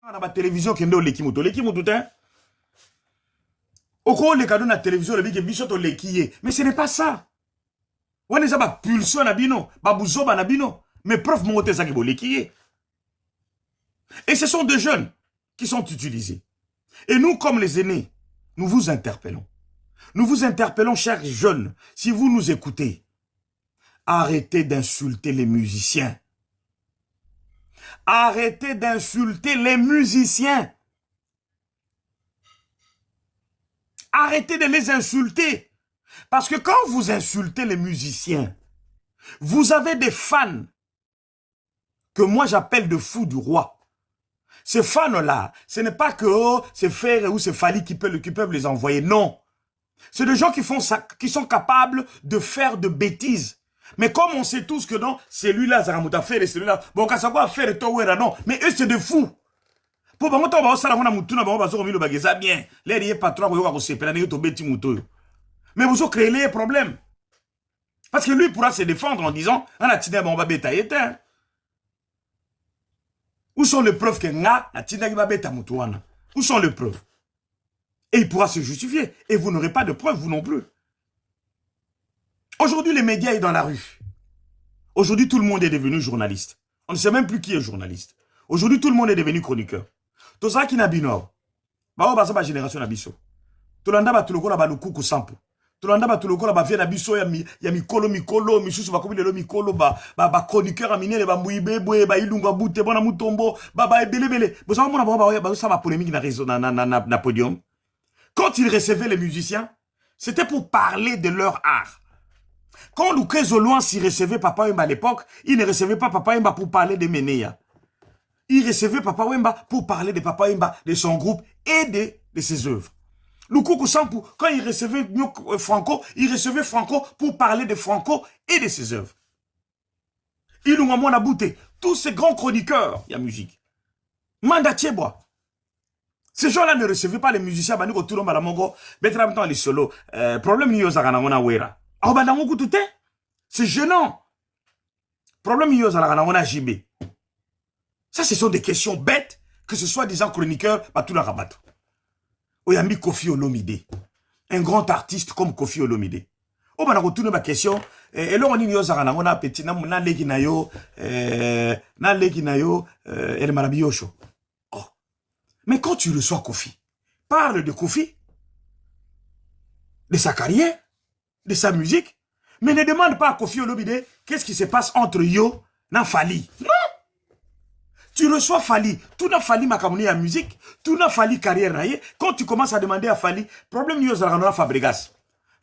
On a télévision qui est dans l'équipe. L'équipe, tout hein. Au cours des cadeaux de la télévision, le big bichot au l'équipe. Mais ce n'est pas ça. On est pas pulsion nabino, babouzo nabino. Mais prof monte ça qui est l'équipe. Et ce sont des jeunes qui sont utilisés. Et nous, comme les aînés, nous vous interpellons. Nous vous interpellons, chers jeunes, si vous nous écoutez, arrêtez d'insulter les musiciens. Arrêtez d'insulter les musiciens. Arrêtez de les insulter. Parce que quand vous insultez les musiciens, vous avez des fans que moi j'appelle de fous du roi. Ces fans-là, ce n'est pas que c'est Fer ou c'est Fali qui peuvent les envoyer. Non. C'est des gens qui sont capables de faire de bêtises. Mais comme on sait tous que non, celui-là, Zaramouta faire et celui-là, bon, quand ça va faire et toi, non. Mais eux, c'est des fous. Pour que on va faire ça bien. Les patrons, mais vous créez les problèmes. Parce que lui pourra se défendre en disant, on va bétailler. Où sont les preuves que où sont les preuves? Et il pourra se justifier. Et vous n'aurez pas de preuves, vous non plus. Aujourd'hui, les médias sont dans la rue. Aujourd'hui, tout le monde est devenu journaliste. On ne sait même plus qui est journaliste. Aujourd'hui, tout le monde est devenu chroniqueur. Tout ça qui n'a bino. Ba génération nabiso. Tout le monde a tout le monde a lukuku sampo. Tout le monde a tout le monde a fait nabiso ya mikolo misusu ba komi lelo mikolo ba chroniqueur a miné ba mbuibe ba ilunga bute bona mutombo ba ebelebele. Vous savez ba ça va polémique na podium. Quand ils recevaient les musiciens, c'était pour parler de leur art. Quand Luke Zoloan s'y recevait Papa Wemba à l'époque, il ne recevait pas Papa Wemba pour parler de Meneya. Il recevait Papa Wemba pour parler de Papa Wemba, de son groupe et de ses œuvres. Lukuku Sampu, quand il recevait Franco, il recevait Franco pour parler de Franco et de ses œuvres. Ilunga Nabouté, tous ces grands chroniqueurs, il y a musique. Manda Tiebois. Ces gens-là ne recevaient pas les musiciens, les solos. Problème ni yozagana wera. C'est gênant. Problème ni yozagana JB. Ça, ce sont des questions bêtes que ce soit des chroniqueurs, tout la rabat. Oyambi Kofi Olomide. Un grand artiste comme Kofi Olomide. On va retourner ma question. Et là, on dit yozagana on a petit na legi na yo el marabiyosho. Mais quand tu reçois Kofi, parle de Kofi, de sa carrière, de sa musique, mais ne demande pas à Kofi Olomide qu'est-ce qui se passe entre Yo et Fali. Non! Tu reçois Fali, tout n'a Fali makamoni à musique, tout n'a Fali carrière naïe. Quand tu commences à demander à Fali, problème Yo Zaragana Fabregas,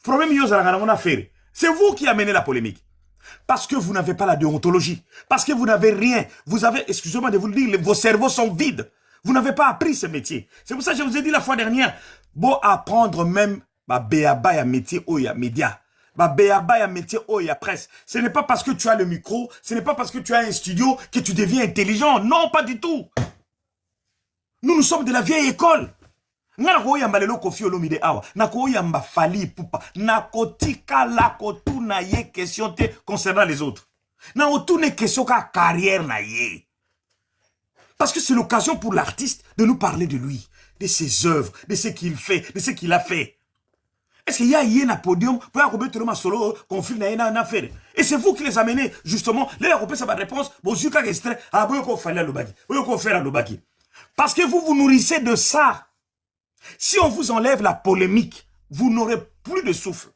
problème Yo Zaragana Ferre. C'est vous qui amenez la polémique. Parce que vous n'avez pas la déontologie. Parce que vous n'avez rien. Vous avez, excusez-moi de vous le dire, vos cerveaux sont vides. Vous n'avez pas appris ce métier. C'est pour ça que je vous ai dit la fois dernière, bon apprendre même béaba ya métier oya média. Béaba ya métier oya presse. Ce n'est pas parce que tu as le micro, ce n'est pas parce que tu as un studio que tu deviens intelligent. Non, pas du tout. Nous sommes de la vieille école. Nako yamba lelo Kofi Olomide awa. Nako yamba Fali Poupa. Nako tika la kotu na ye question te concernant les autres. Nako tout ne question ka carrière na ye. Parce que c'est l'occasion pour l'artiste de nous parler de lui, de ses œuvres, de ce qu'il fait, de ce qu'il a fait. Est-ce qu'il y a un podium pour un solo conflit na affaire? Et c'est vous qui les amenez, justement, les Européens, ça va réponse, bon, je suis extrait, ah, bon, parce que vous nourrissez de ça. Si on vous enlève la polémique, vous n'aurez plus de souffle.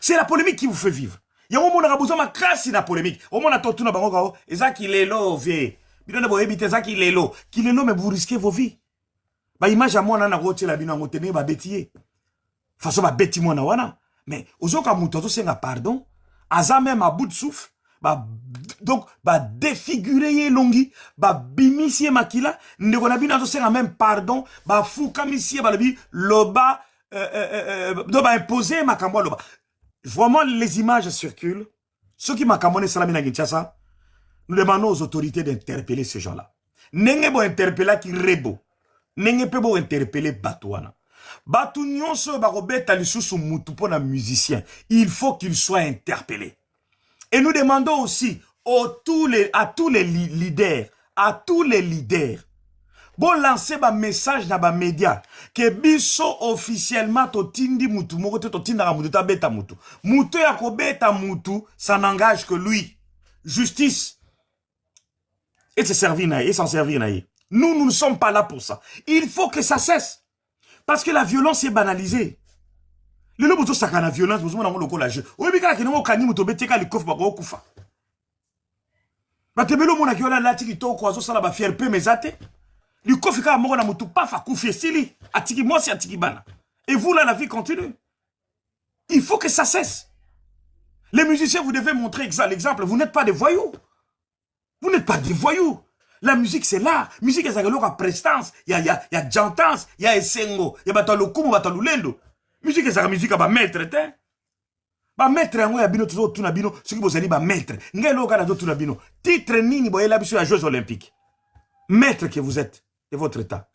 C'est la polémique qui vous fait vivre. Il y a un moment où on a besoin de crasse la polémique. Au moment où on a besoin de ça qu'il est là, vieux. Mais vous risquez vos vies. Image à moi, on a roté la bino, on a ba bétier. Façon ba béti moi na wana. Mais aux autres mutoto c'est un pardon. Aza même à bout de souffle. Donc défigurer longi, bimisie makila. Ndeko na bino c'est un même pardon. Fou kamisie balabi loba imposer makambo loba. Vraiment les images circulent. Ceux qui makamone salamina Kinshasa. Nous demandons aux autorités d'interpeller ces gens-là. Nenge bo interpeller qui rebo. Nenge pe bo interpeller Batouana. Batou nyonso barobeta lisusu mutu pona musicien. Il faut qu'il soit interpellé. Et nous demandons aussi à tous les leaders, Bon lancer ba message na ba média que biso officiellement to tindi mutu moko to tinda ka mutu ta beta mutu. Mutu ya ko beta mutu, ça n'engage que lui. Justice. Et se servir na et s'en servir na. Nous ne sommes pas là pour ça. Il faut que ça cesse. Parce que la violence est banalisée. Le lobo ça kana violence, vous na loko la jeu. Oui bika ki no kanyi mutu beteka likof ba ko kufa. Ba tebelo mona ki ona lati ki to ko azo sala ba fier pe mezate. Le kofi ka moko na mutu pa fa kufie sili atiki mosi atiki bana. Et vous là la vie continue. Il faut que ça cesse. Les musiciens vous devez montrer l'exemple, vous n'êtes pas des voyous. Vous n'êtes pas des voyous. La musique c'est l'art. Musique c'est la prestance, il y a jantance, il y a essengo, il y a batalo kumu batalo lendo. Musique c'est la musique ba maître té. Ba maître ngo ya bino toujours tuna bino, ce qui bozali ba maître. Ngelo ka na do tuna bino. Titre nini boyela biso ya Jeux olympiques. Maître que vous êtes de votre état.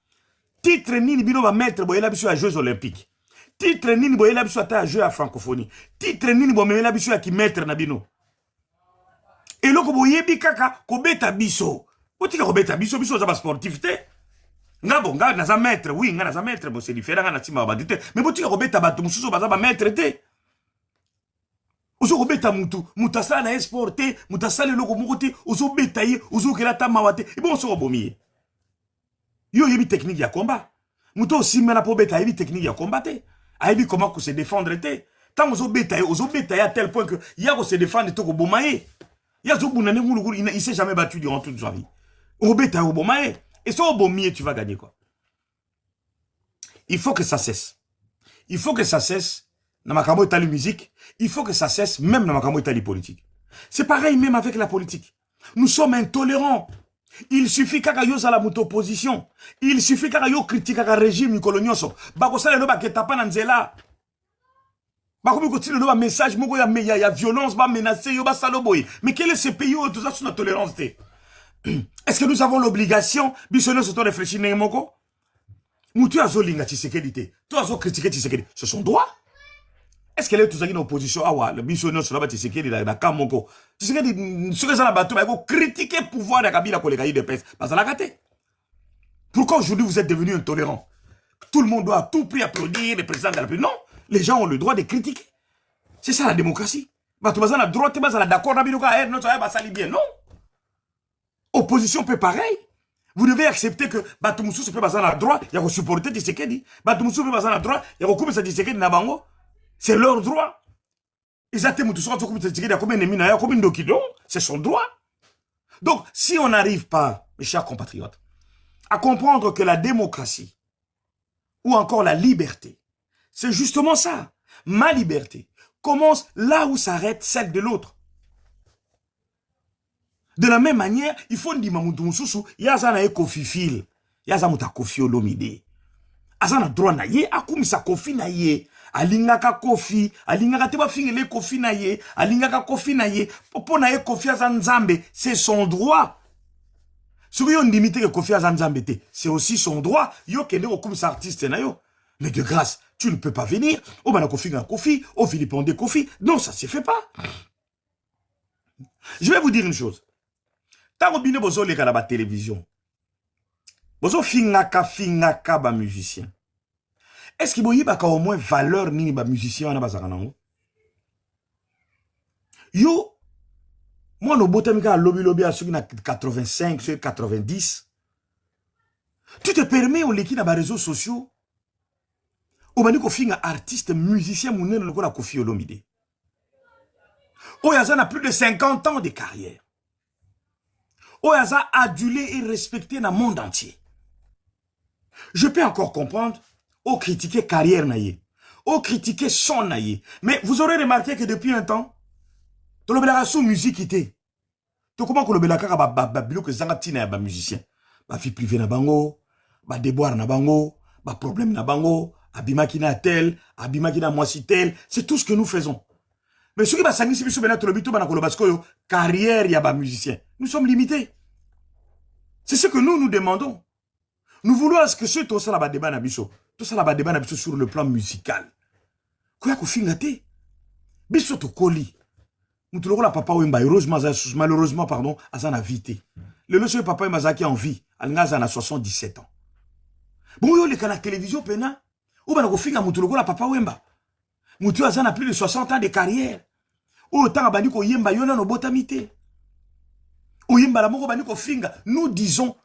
Titre nini bino ba maître boyela biso ya Jeux olympiques. Titre nini boyela biso ata jeu à francophonie. Titre nini bomela biso ya ki maître na bino. Et loko boyebi kaka ko beta biso. Botika ko beta biso biso za ba sportivité. Ngabo nga na za maître, oui, nga na za maître bo c'est différent na tima ba dite. Mais botika ko beta bato mususu baza ba maître té. Ozo ko beta mutu, mutasala na exporter, mutasala loko mukote, ozo beta ye, ozo kela ta mawate. Et bon so bomiye. Yo yebi technique ya combat. Muto aussi mena po beta yebi technique ya combattre. Ayebi comment ko se défendre té. Tant ozo beta à tel point que ya ko se défendre to ko bomaye. Ya zo bunane ngulu il s'est jamais battu durant toute sa vie. Au beta au bomaye. Et ça au bomier tu vas gagner quoi. Il faut que ça cesse. Il faut que ça cesse dans makambo itali musique. Il faut que ça cesse même dans makambo itali politique. C'est pareil même avec la politique. Nous sommes intolérants. Il suffit kaka yo za la moto opposition. Il suffit kaka yo critique kaka régime kolonioso. Bako sala no ba ketapa na nzela. Bako mi continue no ba message moko ya violence ba menacer yo ba saloboy. Mais quel est ce pays où tout ça sur notre tolérance té? Est-ce que nous avons l'obligation bisono se to réfléchir ne moko? Mutu azo linga Tshisekedi té. To azo critiquer Tshisekedi. C'est son droit. Est-ce qu'elle est tout ça qui en opposition? Ah ouais, le bisono sur la Tshisekedi la kamoko. Tshisekedi ce que ça la bateau ba critiquer pouvoir de Kabila ko le cahier de presse. Parce que la gâté. Pourquoi aujourd'hui vous êtes devenus intolérants? Tout le monde doit à tout prix applaudir le président de la République. Non, les gens ont le droit de critiquer. C'est ça la démocratie. Bato baza na droit, baza na d'accord na binoka non ça va sali bien. Non. Opposition peut pareil. Vous devez accepter que bato mususu peut baza na droit, ya ko supporter Tshisekedi. Bato mususu peut baza na droit, ya ko kumisa Tshisekedi na bango. C'est leur droit. Ils attendent mususu ko kumisa Tshisekedi ya combien ennemi na ya combien dokido, c'est son droit. Donc si on n'arrive pas, mes chers compatriotes, à comprendre que la démocratie ou encore la liberté, c'est justement ça. Ma liberté commence là où s'arrête celle de l'autre. De la même manière, il faut dire il y a un kofi fil, il y a un kofi olomide. Azana droit na ye, akumisa kofi na ye, alingaka kofi, alingaka teba fingele kofi na ye, alingaka kofi na ye, popo na ye kofi azan nzambe, c'est son droit. Si on limite que kofi azan nzambe te, c'est aussi son droit. Yo kende okumisa artiste na yo. Mais de grâce, tu ne peux pas venir. Oh, ben, Kofi, Kofi, oh, Philippe Ondé, Kofi. Non, ça ne se fait pas. Je vais vous dire une chose. Tant que vous avez la télévision, vous avez ba musicien. Est-ce qu'il y a au moins valeur ni ba musicien na yo, moi, no botamika lobby à ceux qui 85, ceux 90. Tu te permets, on l'équipe dans les réseaux sociaux. Obani kofi nga artiste, musicien, mounen le la Kofi Olomide. Oyaza a plus de 50 ans de carrière. Oyaza adulé et respecté dans le monde entier. Je peux encore comprendre, au critiquer carrière naïe, au critiquer son naïe. Mais vous aurez remarqué que depuis un temps, tout le monde sous musique était. Tout comment que le belaka ba bilo que zanga tina ba musicien. Ba vie privée na bango, ba déboire na bango, ba problème na bango. Abimakina tel, Abimakina moisi tel, c'est tout ce que nous faisons. Mais ce qui va s'agir sur le bito carrière y a musicien. Nous sommes limités. C'est ce que nous demandons. Nous voulons à ce que tout ça là débat nabiso, tout ça là débat nabiso sur le plan musical. Quoi qu'on fingate, biso to koli. Nous te la papa ou malheureusement pardon, azana vité. Le loso papa Mazaki en vie, alngaza na 77 ans. Bon, yo, les canaux télévision, pena. Ou ben, finga mutuloko la papa Wemba. Moutou Azan a plus de 60 ans de carrière. Ou autant abani ko yemba yona no botamite. Ou yemba la moko bani ko finga. Nous disons,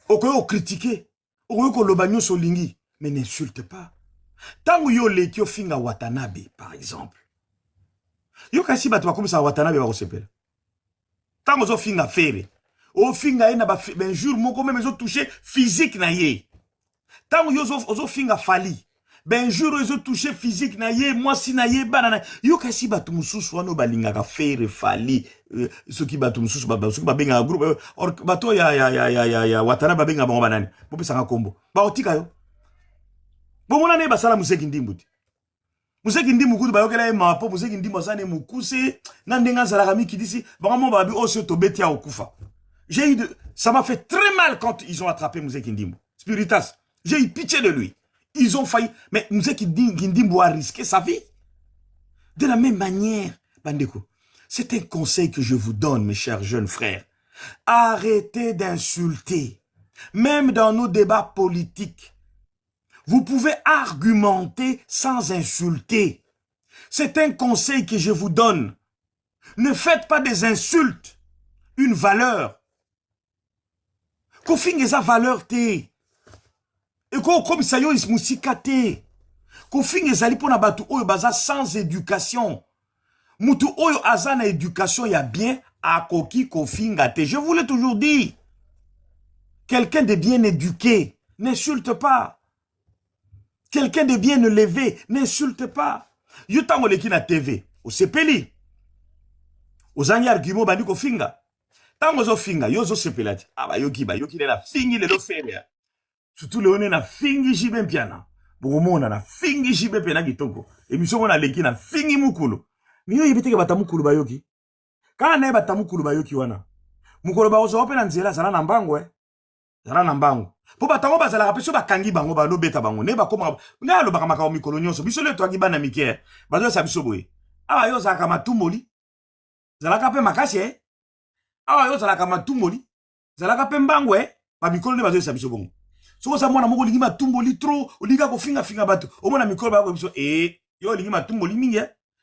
au critiquer. Au lobanyo solingi. Mais n'insulte pas. Tant yo lekio finga Watanabe, par exemple. Yo kasi batwa comme ça Watanabe va recépel. Tant ozo finga fere. O finga ena ba ben jour moko même ozo toucher physique na ye. Tant yo ozo finga fali. Ben jour ozo toucher physique na ye, moi si na ye banana. Yo kasi batu mususu wano balinga ka fere fali. Ce qui batu mususu ba ce qui ba benga groupe or bato ya Watanabe benga bango banani. Bope sanga kombo. Ba otika yo. Bomona ne basala museki ndimbuti. Museki ndimu kutu bayokela ye mapo, museki ndimu asane mukuse, nandenga zalakami qui disi, vraiment babi osio to betia okufa. Ça m'a fait très mal quand ils ont attrapé Museki Ndimbu. Spiritas, j'ai eu pitié de lui. Ils ont failli, mais Museki Ndimbu a risqué sa vie. De la même manière, Bandeko, c'est un conseil que je vous donne, mes chers jeunes frères. Arrêtez d'insulter. Même dans nos débats politiques, vous pouvez argumenter sans insulter. C'est un conseil que je vous donne. Ne faites pas des insultes une valeur. Ko finga valeur te. Et ko comme ça yo ismusika te. Ko finga zali pona batu oyo baza sans éducation. Mutu oyo azana éducation ya bien akoki ko finga te. Je vous l'ai toujours dit. Quelqu'un de bien éduqué n'insulte pas. Quelqu'un de bien élevé n'insulte pas. Yo tango leki na TV, o sepeli. O zangi argument bandi ko finga. Tango zo finga, yo zo sepelati. Ah ba yoki le la fingi le do fere. Surtout le one na fingi jibe mpiana. Bomona na fingi jibe pena kitoko. Emission mona leki na fingi mukulu. Miyo yebeteke batamukulu ba yoki. Kana na batamukulu ba yoki wana. Mukolo ba ozo ope na nzela zala na mbango Zala na mbango. Po batango bazala kapeso bakangi bango ba no beta bango ne ba koma. Nga lo bakamaka o mikolo nyonso. Biso le to agiba na mikie. Bazo sa biso boye. Aba yo zaka matumboli. Zala kape makasi awa yo zala kama tumboli zala ka pembango ba mikolo ne bazo sa biso bongo soko sa mwana moko lingi matumboli trop olinga ko finga bato o mona mikolo ba ko biso yo lingi matumboli mingi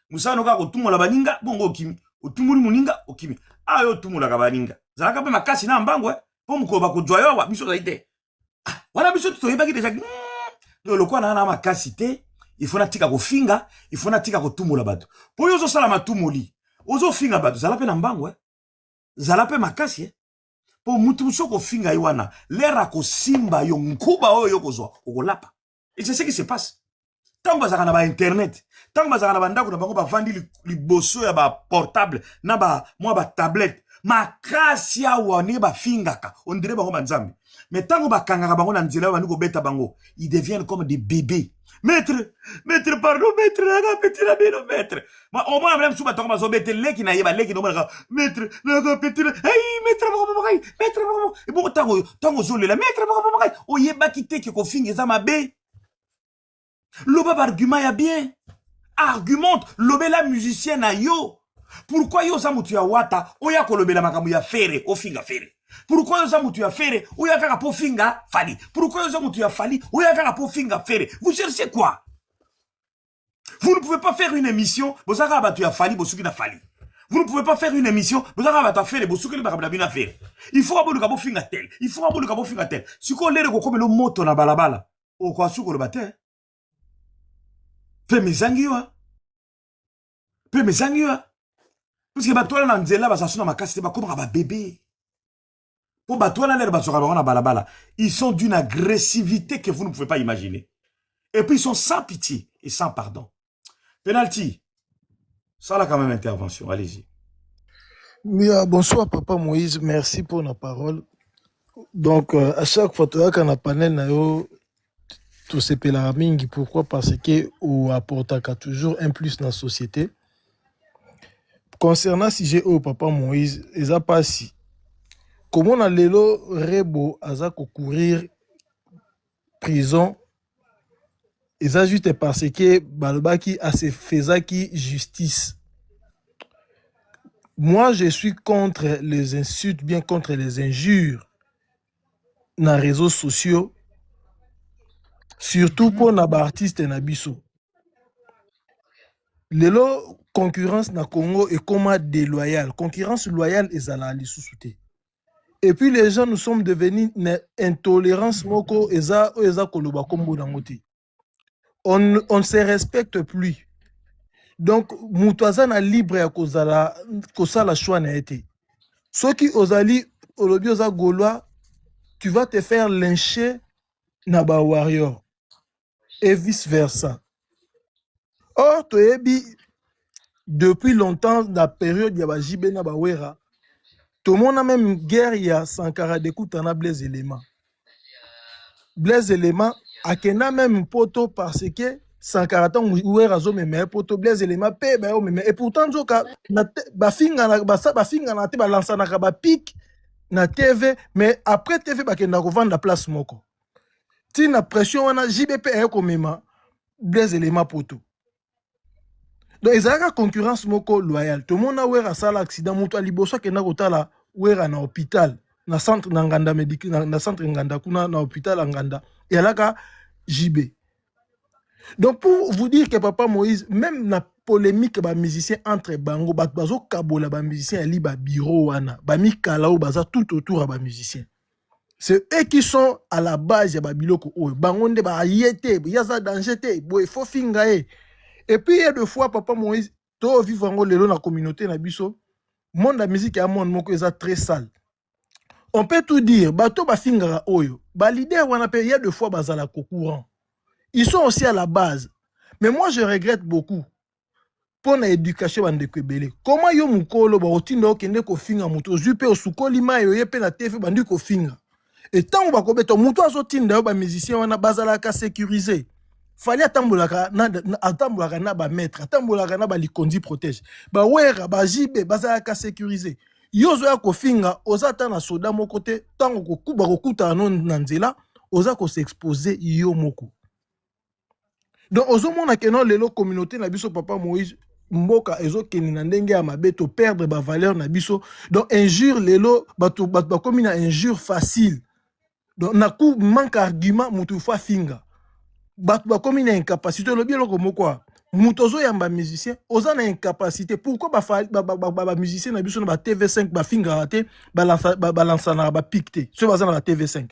musano ka ko tumola baninga bongo okimi otumboli muninga okimi yo tumola ka baninga zala ka pe makasi na mbango po mukolo ba ko joyo wa biso zaite wana biso to yebaki deja yo lokwa na makasi te il faut na tika ko finga il faut na tika ko tumola bato po yo zo sala matumoli ozo finga bato zala pe na mbango Zalape makasi po mutu soko finga iwana lera ko simba yo nkuba oyo kozwa okolapa. Et c'est ce qui se passe. Tant bazaka na ba internet, tant bazaka na bandako na bango ba vandi li bosso ya ba portable na ba moi ba tablette makasi ya wane ba fingaka on dirait bango banzambe. Mais tant ba kangaka bango na nzela ba niko beta bango, ils deviennent comme des bébés. Maître, pardon, maître, naga petit la bino, maître. Ma au moins même sous ma tombe zo bete leki na yeba leki no mara maître, naga petit la hey maître maître et bon tango zo le la maître o yeba kite ke ko finga za mabe. Loba argument ya bien. Argumente, lobela musicien na yo. Pourquoi yo za mutu ya wata oya ko lobela makamu ya fere o finga fere. Pourquoi yoza mutu ya fere oya kaka po finga fali. Pourquoi yoza mutu ya fali oya kaka po finga fere. Vous cherchez quoi? Vous ne pouvez pas faire une émission bozaka batu ya fali bosuki na fali. Vous ne pouvez pas faire une émission bozaka batu ya fere bosuki na bakabla bina fere. Il faut abolu kabo finga tel. Il faut abolu kabo finga tel. Siko lere ko komelo moto na balabala. O kwa suko le bate. Pe mezangiwa. Pe mezangiwa. Parce que batu na nzela basasuna makasi te bakoma ba bébé. Ils sont d'une agressivité que vous ne pouvez pas imaginer. Et puis ils sont sans pitié et sans pardon. Penalty. Ça là quand même intervention. Allez-y. Bonsoir Papa Moïse, merci pour la parole. Donc à chaque fois tu as un panel na yo tout ces mingi. Pourquoi? Parce que ou apporte toujours un plus dans la société. Concernant si j'ai au Papa Moïse, ils a pas si. Comment on a lelo rebo aza courir prison et ça juste parce que balbaki a se faisaki justice. Moi je suis contre les insultes, bien contre les injures dans les réseaux sociaux surtout pour na ba artiste na biso. Lelo concurrence na Congo est comme déloyale. Concurrence loyale ezala lisusu te. Et puis les gens nous sommes devenus intolérance moko eza koloba kombo nango te. On ne se respecte plus. Donc mutu aza na libre ya kozala kosala choix na été. Soki ozali olobi oza gaulois, tu vas te faire lyncher na ba warrior et vice versa. Or toyebi depuis longtemps la période ya ba JB na ba Wera, tout le monde a même guerre ya Sankara d'Ekuta na Blaise Elema. Blaise Elema akena même poto parce que Sankara tan Wera zo meme poto Blaise Elema pe ba yo meme et pourtant zoka ba finga na te ba lancer na ba pic na TV mais après TV ba kenda ko vendre la place moko. Ti na pression wana JBP e ko mema Blaise Elema poto. Donc ils ont la concurrence moko loyale. Tout le monde a eu un sale accident mutu a liboso kenda kotala wera na hôpital na centre na nganda médical na centre nganda kuna na hôpital nganda et alaka JB. Donc pour vous dire que Papa Moïse même na polémique ba musicien entre bango bazo kabola ba musicien ali ba bureau wana ba mikala o baza tout autour ba musicien. C'est eux qui sont à la base ya ba biloko o bango nde ba yete yaza danger te boy faut fingae. Et puis il y a deux fois Papa Moïse to vivre ngo lelo na communauté na biso monde la musique a monde moko eza très sale. On peut tout dire bato ba fingara oyo ba leader wana pe il y a deux fois bazala ko courant. Ils sont aussi à la base. Mais moi je regrette beaucoup pour l'éducation bande kwebele. Comment yo mukolo ba otinda okende ko finga muto zupe osukoli ma yo yepe na TV bandi ko finga. Et tant ba ko beto muto azotinda yo ba musicien wana bazala ka sécuriser. Fallait atambolaka na ba maître, atambolaka na ba likondi protège. Ba wera ba jibe bazala ka sécuriser. Yozo ya ko finga ozata na soda moko te tango ko kuba ko kuta non na nzela oza ko s'exposer yo moko. Donc ozomona ke non lelo communauté na biso Papa Moïse mboka ezokeni na ndenge ya mabe to perdre ba valeur na biso. Donc injure lelo bato komi na injure facile. Donc na ku manque argument mutu fa finga. Bato komi na incapacité lobi eloko moko mutu ozo yamba musicien oza na incapacité pourquoi ba musicien na biso na ba TV5 ba finga te ba lança na ba pic te so baza na ba TV5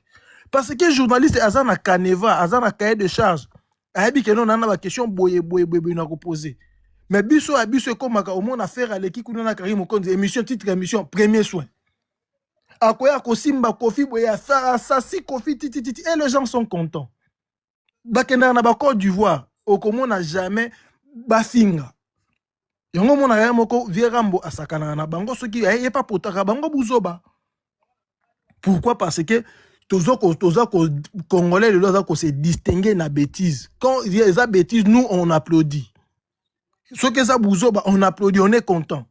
parce que journaliste aza na caneva aza na cahier de charge ayebi ke non na ba question boye na ko poser mais biso ekomaka au moins affaire à l'équipe kuna na Karim Mokonzi émission titre émission premier soin akoya ko simba Kofi boye asasi Kofi titi et les gens sont contents. Bakenda na ba Côte d'Ivoire okomona jamais bafinga yango mona ya moko vierambo asakana na bango soki ye pa potaka bango buzoba. Pourquoi? Parce que tozo congolais le doza ko se distinguer na bêtise. Quand il y a des bêtises nous on applaudit. Ce que ça buzoba on applaudit, on est content.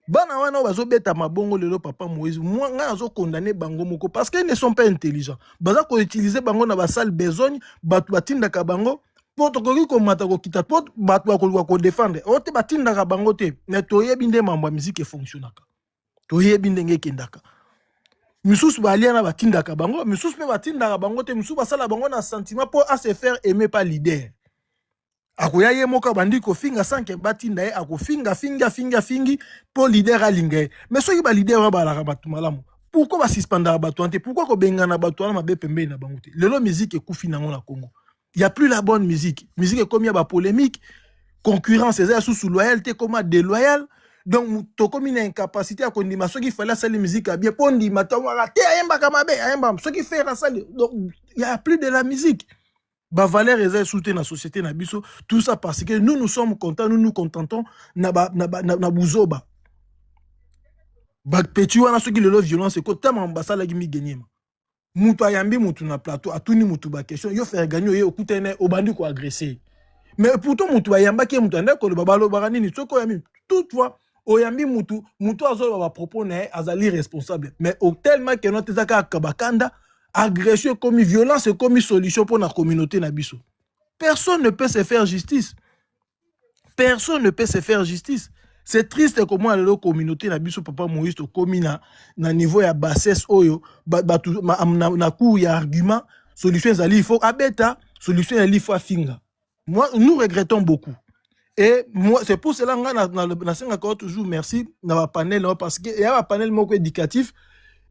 Bana wana bazo beta mabongo lelo Papa Moïse moi nga azo condamner bango moko parce qu'ils ne sont pas intelligents. Baza ko utiliser bango na ba sale besogne batu batinda ka bango pour to ko mata ko kita pour batu ko défendre. Ote batinda ka bango te mais toyebi nde mambo musique fonctionnaka. Toyebi ndenge kendaka. Misusu baliana batinda ka bango, misusu pe batinda ka bango te, misusu basala bango na sentiment pour à se faire aimer par leader. Akoya ye moka bandi ko finga sanke batinda ye ako fingi pour leader alinga. Mais soki ba leader ba la batu malamu. Pourquoi ba suspendre batu ante? Pourquoi ko bengana batu na mabe pembe na bango te? Lelo musique ekufi nango na Congo. Il y a plus la bonne musique. Musique est comme il y a ba polémique, concurrence c'est sous loyauté comme déloyale. Donc to comme une incapacité à kondima ceux qui fallait ça la musique à bien pondi matawara te ayemba kamabe ayemba ceux qui fait ça donc il y a plus de la musique. Ba valeur est soutenu la société na biso tout ça parce que nous sommes contents nous contentons na buzoba ba petit wana ceux qui le violence ko tellement ambassadeur qui mi gagner mutu ayambi mutu na plateau atuni mutu ba question yo faire gagner yo okutene obandi ko agresser mais pourtant mutu ayamba ki mutu anda ko le babalo barani ni soko yami toutefois oyambi mutu azo ba propos na azali responsable mais tellement que notre zaka kabakanda agression comme violence comme solution pour la communauté na biso. Personne ne peut se faire justice. Personne ne peut se faire justice. C'est triste comment la communauté na biso Papa Moïse to komi na niveau ya bassesse oyo na coup ya argument solution zali il faut abeta solution est l'IFA Finga. Moi, nous regrettons beaucoup. Et moi, c'est pour cela que toujours merci dans le panel, parce qu'il y a un panel éducatif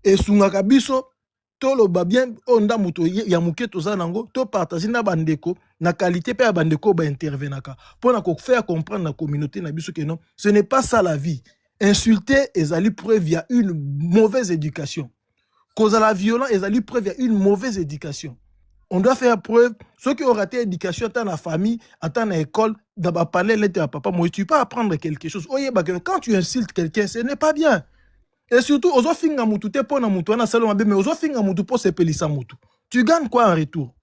et sungaka biso toloba bien onda muto ya muke toza nango to partager na bandeko na qualité pe ya bandeko ba intervenaka pour na faire comprendre la communauté na biso que non, ce n'est pas ça la vie. Insulter ezali preuve il y a une mauvaise éducation. Cause à la violence ezali preuve il y a une mauvaise éducation. On doit faire preuve. Ceux qui ont raté l'éducation, dans la famille, dans l'école, dans parler à papa, moi, tu peux apprendre quelque chose. Quand tu insultes quelqu'un, ce n'est pas bien. Et surtout, aux autres finga mutu, t'es pas na mutu, na salon mais aux autres finga mutu pour se pelisa mutu. Tu gagnes quoi en retour?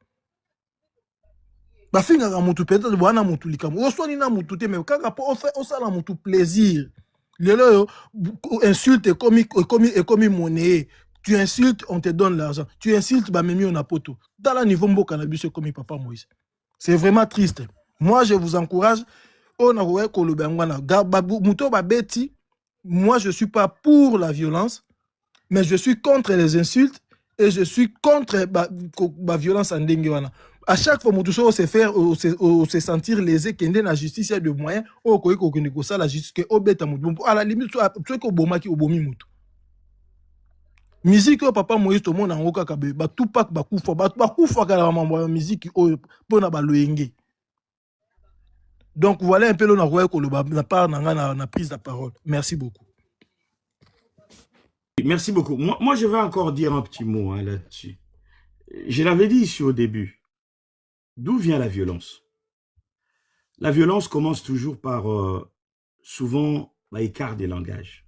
Ba finga mutu peut-être wana mutu likamu. O soit ni na mutu te mais quand on fait on ça la mutu plaisir. Le insulte comme monnaie. Tu insultes, on te donne l'argent. Tu insultes, bah même on a poto. Dans le niveau mbo cannabis comme papa Moïse. C'est vraiment triste. Moi je vous encourage. On a ouais kolobangwana. Muto ba beti. Moi, je ne suis pas pour la violence, mais je suis contre les insultes et je suis contre la violence en dengue. À chaque fois, je se faire se sentir lésé, qu'il y a la justice, il y a des moyens, la justice, à la limite, tu es bomaki obomi mutu. Musique, papa Moïse, tout le monde en haut, tout pas bakufa, bakufa la musique pour na baloenge. Donc voilà un peu la part de la prise de parole. Merci beaucoup. Merci beaucoup. Moi, je vais encore dire un petit mot là-dessus. Je l'avais dit ici au début. D'où vient la violence? La violence commence toujours par, souvent, l'écart des langages.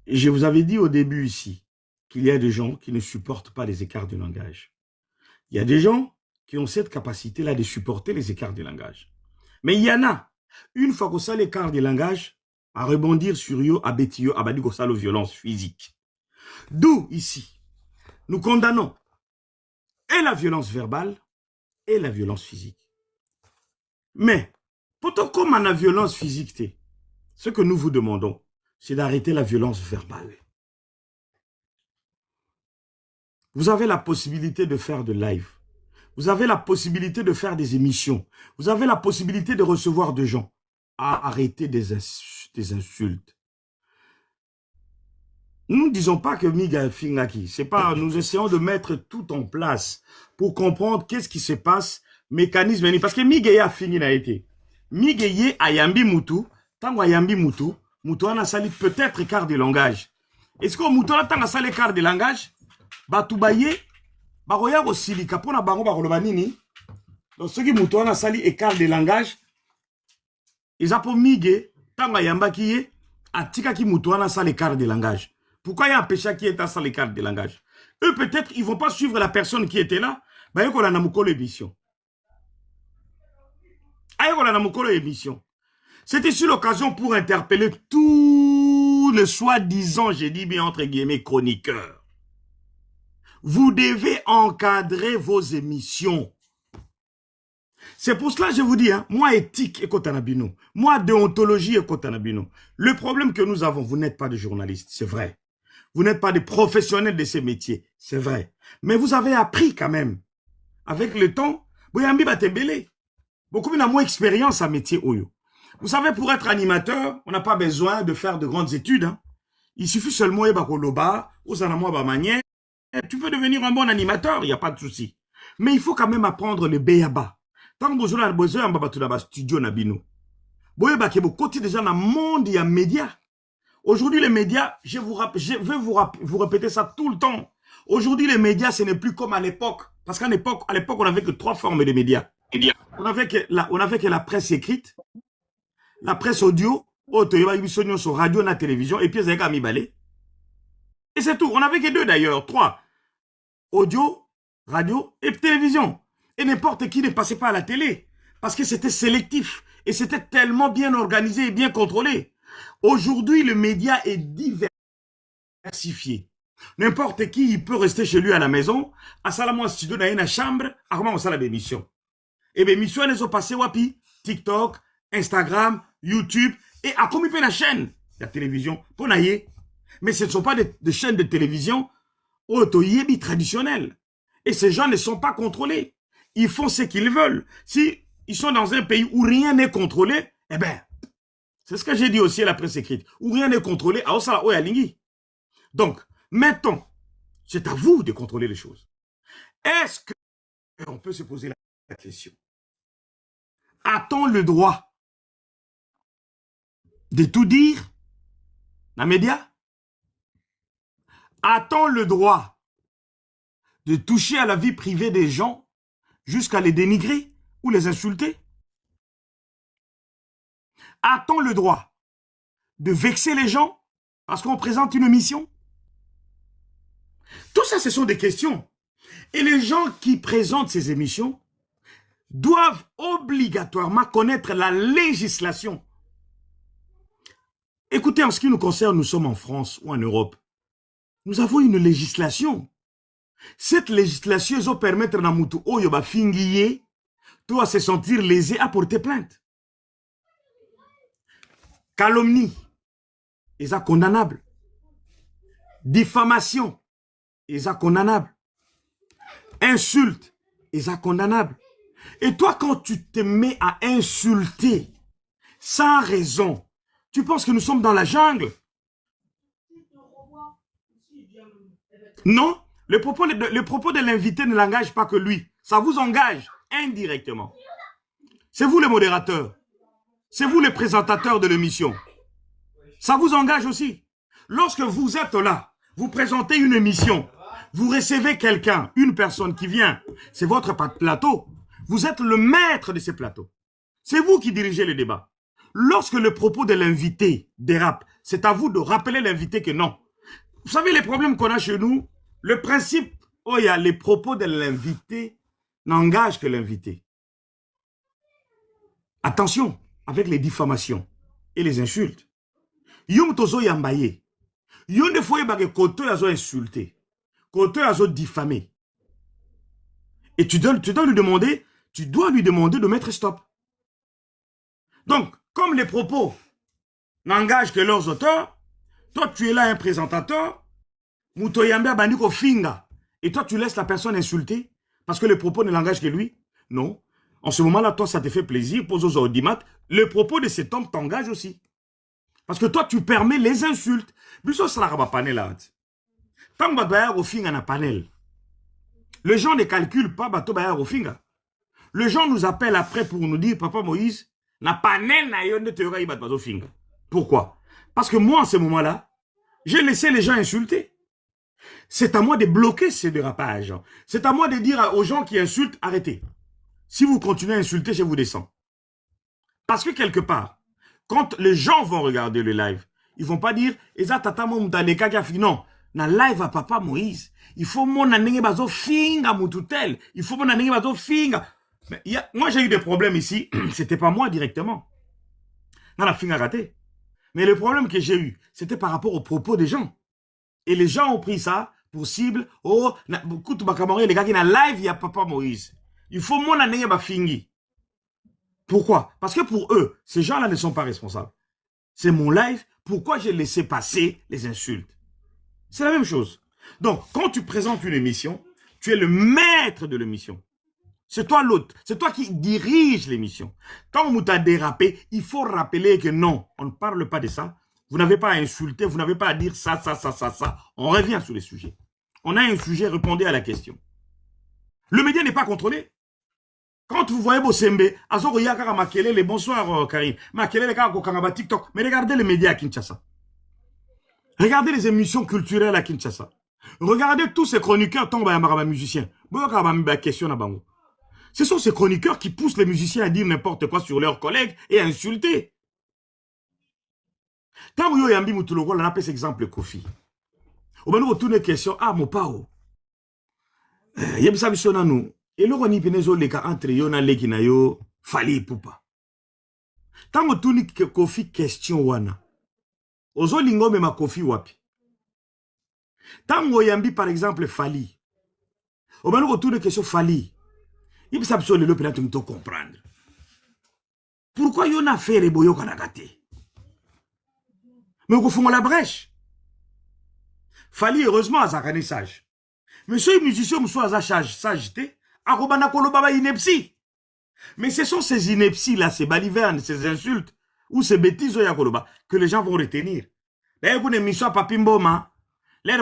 Je vous avais dit au début ici qu'il y a des gens qui ne supportent pas les écarts de langage. Il y a des gens qui ont cette capacité-là de supporter les écarts de langage. Mais il y en a, une fois qu'on sait l'écart de langage, à rebondir sur yo, à Betio, à Badigo Salo, violence physique. D'où, ici, nous condamnons et la violence verbale et la violence physique. Mais, pourtant, comme on a violence physique, ce que nous vous demandons, c'est d'arrêter la violence verbale. Vous avez la possibilité de faire de live. Vous avez la possibilité de faire des émissions. Vous avez la possibilité de recevoir des gens. À arrêter des insultes. Nous ne disons pas que Miga Fingaki, c'est pas, nous essayons de mettre tout en place pour comprendre qu'est-ce qui se passe, mécanisme, parce que Miga a fini n'a été. Miga a yambi mutu, tango yambi mutu, mutu a sali peut-être écart de langage. Est-ce que mutu a tango sali écart de langage? Batoubaye, baroya au silika, pour na bango barolobanini, donc ceux qui mutu a sali écart de langage, ils ont pour Migue, tant yamba qui est, à tika qui moutouana sans l'écart de langage. Pourquoi il y a un péché qui est sans l'écart de langage? Eux, peut-être, ils ne vont pas suivre la personne qui était là. Bah, il y a une émission. C'était sur l'occasion pour interpeller tous les soi-disant, j'ai dit bien entre guillemets, chroniqueurs. Vous devez encadrer vos émissions. C'est pour cela que je vous dis, hein, moi éthique et kotanabino, moi déontologie et kotanabino. Le problème que nous avons, vous n'êtes pas des journalistes, c'est vrai. Vous n'êtes pas des professionnels de ces métiers, c'est vrai. Mais vous avez appris quand même. Avec le temps, Boyambi Batembele, beaucoup de moins expérience à métier Oyo. Vous savez, pour être animateur, on n'a pas besoin de faire de grandes études. Hein. Il suffit seulement Bakoloba, Osanamo Bamanier. Tu peux devenir un bon animateur, il n'y a pas de souci. Mais il faut quand même apprendre le béaba. Tant que vous avez besoin de studio Nabino. Vous avez côté déjà dans le monde, il y a médias. Aujourd'hui, les médias, je veux vous répéter ça tout le temps. Aujourd'hui, les médias, ce n'est plus comme à l'époque. Parce qu'à l'époque, on n'avait que 3 formes de médias. On avait que la presse écrite, la presse audio, sur radio, la télévision, et puis ils avaient mis balai. Et c'est tout. On n'avait que 2 d'ailleurs, 3. Audio, radio et télévision. Et n'importe qui ne passait pas à la télé. Parce que c'était sélectif. Et c'était tellement bien organisé et bien contrôlé. Aujourd'hui, le média est diversifié. N'importe qui, il peut rester chez lui à la maison. À Salamon studio, dans une chambre. À comment on sait l'émission? Et l'émission, elles ont passé wapi? TikTok, Instagram, YouTube. Et à combien de la chaîne? La télévision. Pour naïe. Mais ce ne sont pas des chaînes de télévision traditionnelles. Et ces gens ne sont pas contrôlés. ils font ce qu'ils veulent. Si ils sont dans un pays où rien n'est contrôlé, eh bien, c'est ce que j'ai dit aussi à la presse écrite, où rien n'est contrôlé, donc, maintenant, c'est à vous de contrôler les choses. Est-ce qu'on peut se poser la question? A-t-on le droit de tout dire dans les médias? A-t-on le droit de toucher à la vie privée des gens jusqu'à les dénigrer ou les insulter? A-t-on le droit de vexer les gens parce qu'on présente une émission? Tout ça, ce sont des questions. Et les gens qui présentent ces émissions doivent obligatoirement connaître la législation. Écoutez, en ce qui nous concerne, nous sommes en France ou en Europe. Nous avons une législation. Cette législation va permettre à Moutou Oyoba Fingiye de se sentir lésé à porter plainte. Calomnie, est condamnable. Diffamation, est condamnable. Insulte, est condamnable. Et toi, quand tu te mets à insulter sans raison, tu penses que nous sommes dans la jungle? Non, le propos de l'invité ne l'engage pas que lui. Ça vous engage indirectement. C'est vous le modérateur. C'est vous le présentateur de l'émission. Ça vous engage aussi. Lorsque vous êtes là, vous présentez une émission, vous recevez quelqu'un, une personne qui vient, c'est votre plateau. Vous êtes le maître de ce plateau. C'est vous qui dirigez le débat. Lorsque le propos de l'invité dérape, c'est à vous de rappeler l'invité que non. Vous savez les problèmes qu'on a chez nous? Le principe, il y a les propos de l'invité n'engagent que l'invité. Attention avec les diffamations et les insultes. Yom tozo yambaye. Yom de fois yabage koto yazo insulté. Koto yazo diffamé. Et tu dois lui demander de mettre stop. Donc, comme les propos n'engagent que leurs auteurs, toi tu es là un présentateur, Mouto Yambe Bandiko Finga, et toi tu laisses la personne insulter parce que les propos ne l'engagent que lui? Non. En ce moment-là, toi ça te fait plaisir, pose aux audimat, le propos de cet homme t'engage aussi. Parce que toi tu permets les insultes. Biso sera panel là. Tant que Bato au Finga na panel. Les gens ne calculent pas Bato au Finga. Les gens nous appellent après pour nous dire, Papa Moïse, na panel na yon de théorie Bato Finga. Pourquoi? Parce que moi, en ce moment-là, j'ai laissé les gens insulter. C'est à moi de bloquer ces dérapages. C'est à moi de dire aux gens qui insultent, arrêtez. Si vous continuez à insulter, je vous descends. Parce que quelque part, quand les gens vont regarder le live, ils ne vont pas dire, non, na live à Papa Moïse, il faut mon anenge bazo finga mututel, il faut mon anenge bazo finga. Mais moi j'ai eu des problèmes ici, c'était pas moi directement. Dans la finga raté. Mais le problème que j'ai eu, c'était par rapport aux propos des gens. Et les gens ont pris ça pour cible. Oh, beaucoup de les gars qui sont live, il y a Papa Moïse. Il faut mon anenge bafingi. Pourquoi? Parce que pour eux, ces gens-là ne sont pas responsables. C'est mon live, pourquoi j'ai laissé passer les insultes? C'est la même chose. Donc, quand tu présentes une émission, tu es le maître de l'émission. C'est toi l'autre. C'est toi qui dirige l'émission. Quand on t'a dérapé, il faut rappeler que non, on ne parle pas de ça. Vous n'avez pas à insulter, vous n'avez pas à dire ça. On revient sur les sujets. On a un sujet, répondez à la question. Le média n'est pas contrôlé. Quand vous voyez Bosembe, Azoro Yakara Makelele, bonsoir Karim, Makelele Kakokangaba TikTok, mais regardez les médias à Kinshasa. Regardez les émissions culturelles à Kinshasa. Regardez tous ces chroniqueurs tombent à un musicien. Ce sont ces chroniqueurs qui poussent les musiciens à dire n'importe quoi sur leurs collègues et à insulter. Tant que vous avez on appelle cet exemple Kofi. Au moment où vous tournez question, ah, mon pao. Il y a des gens qui nous. Et là, on y pénézo les cas entre yona leki na yo fali poupa. Tant que tourne Kofi question wana. Ozo lingo me ma Kofi wapi. Tant que yambi par exemple fali. Au moment où tourne question fali. Il peut s'absorber le pénal de comprendre. Pourquoi yona fait les boyo kanagate? Mais au fond la brèche. Fali heureusement à sa sage. Mais ce musicien me soit à sage, sagité. Akobana koloba ba ineptie. Mais ce sont ces inepties-là, ces balivernes, ces insultes, ou ces bêtises que les gens vont retenir. D'ailleurs, vous n'aimez pas Papimboma. Mais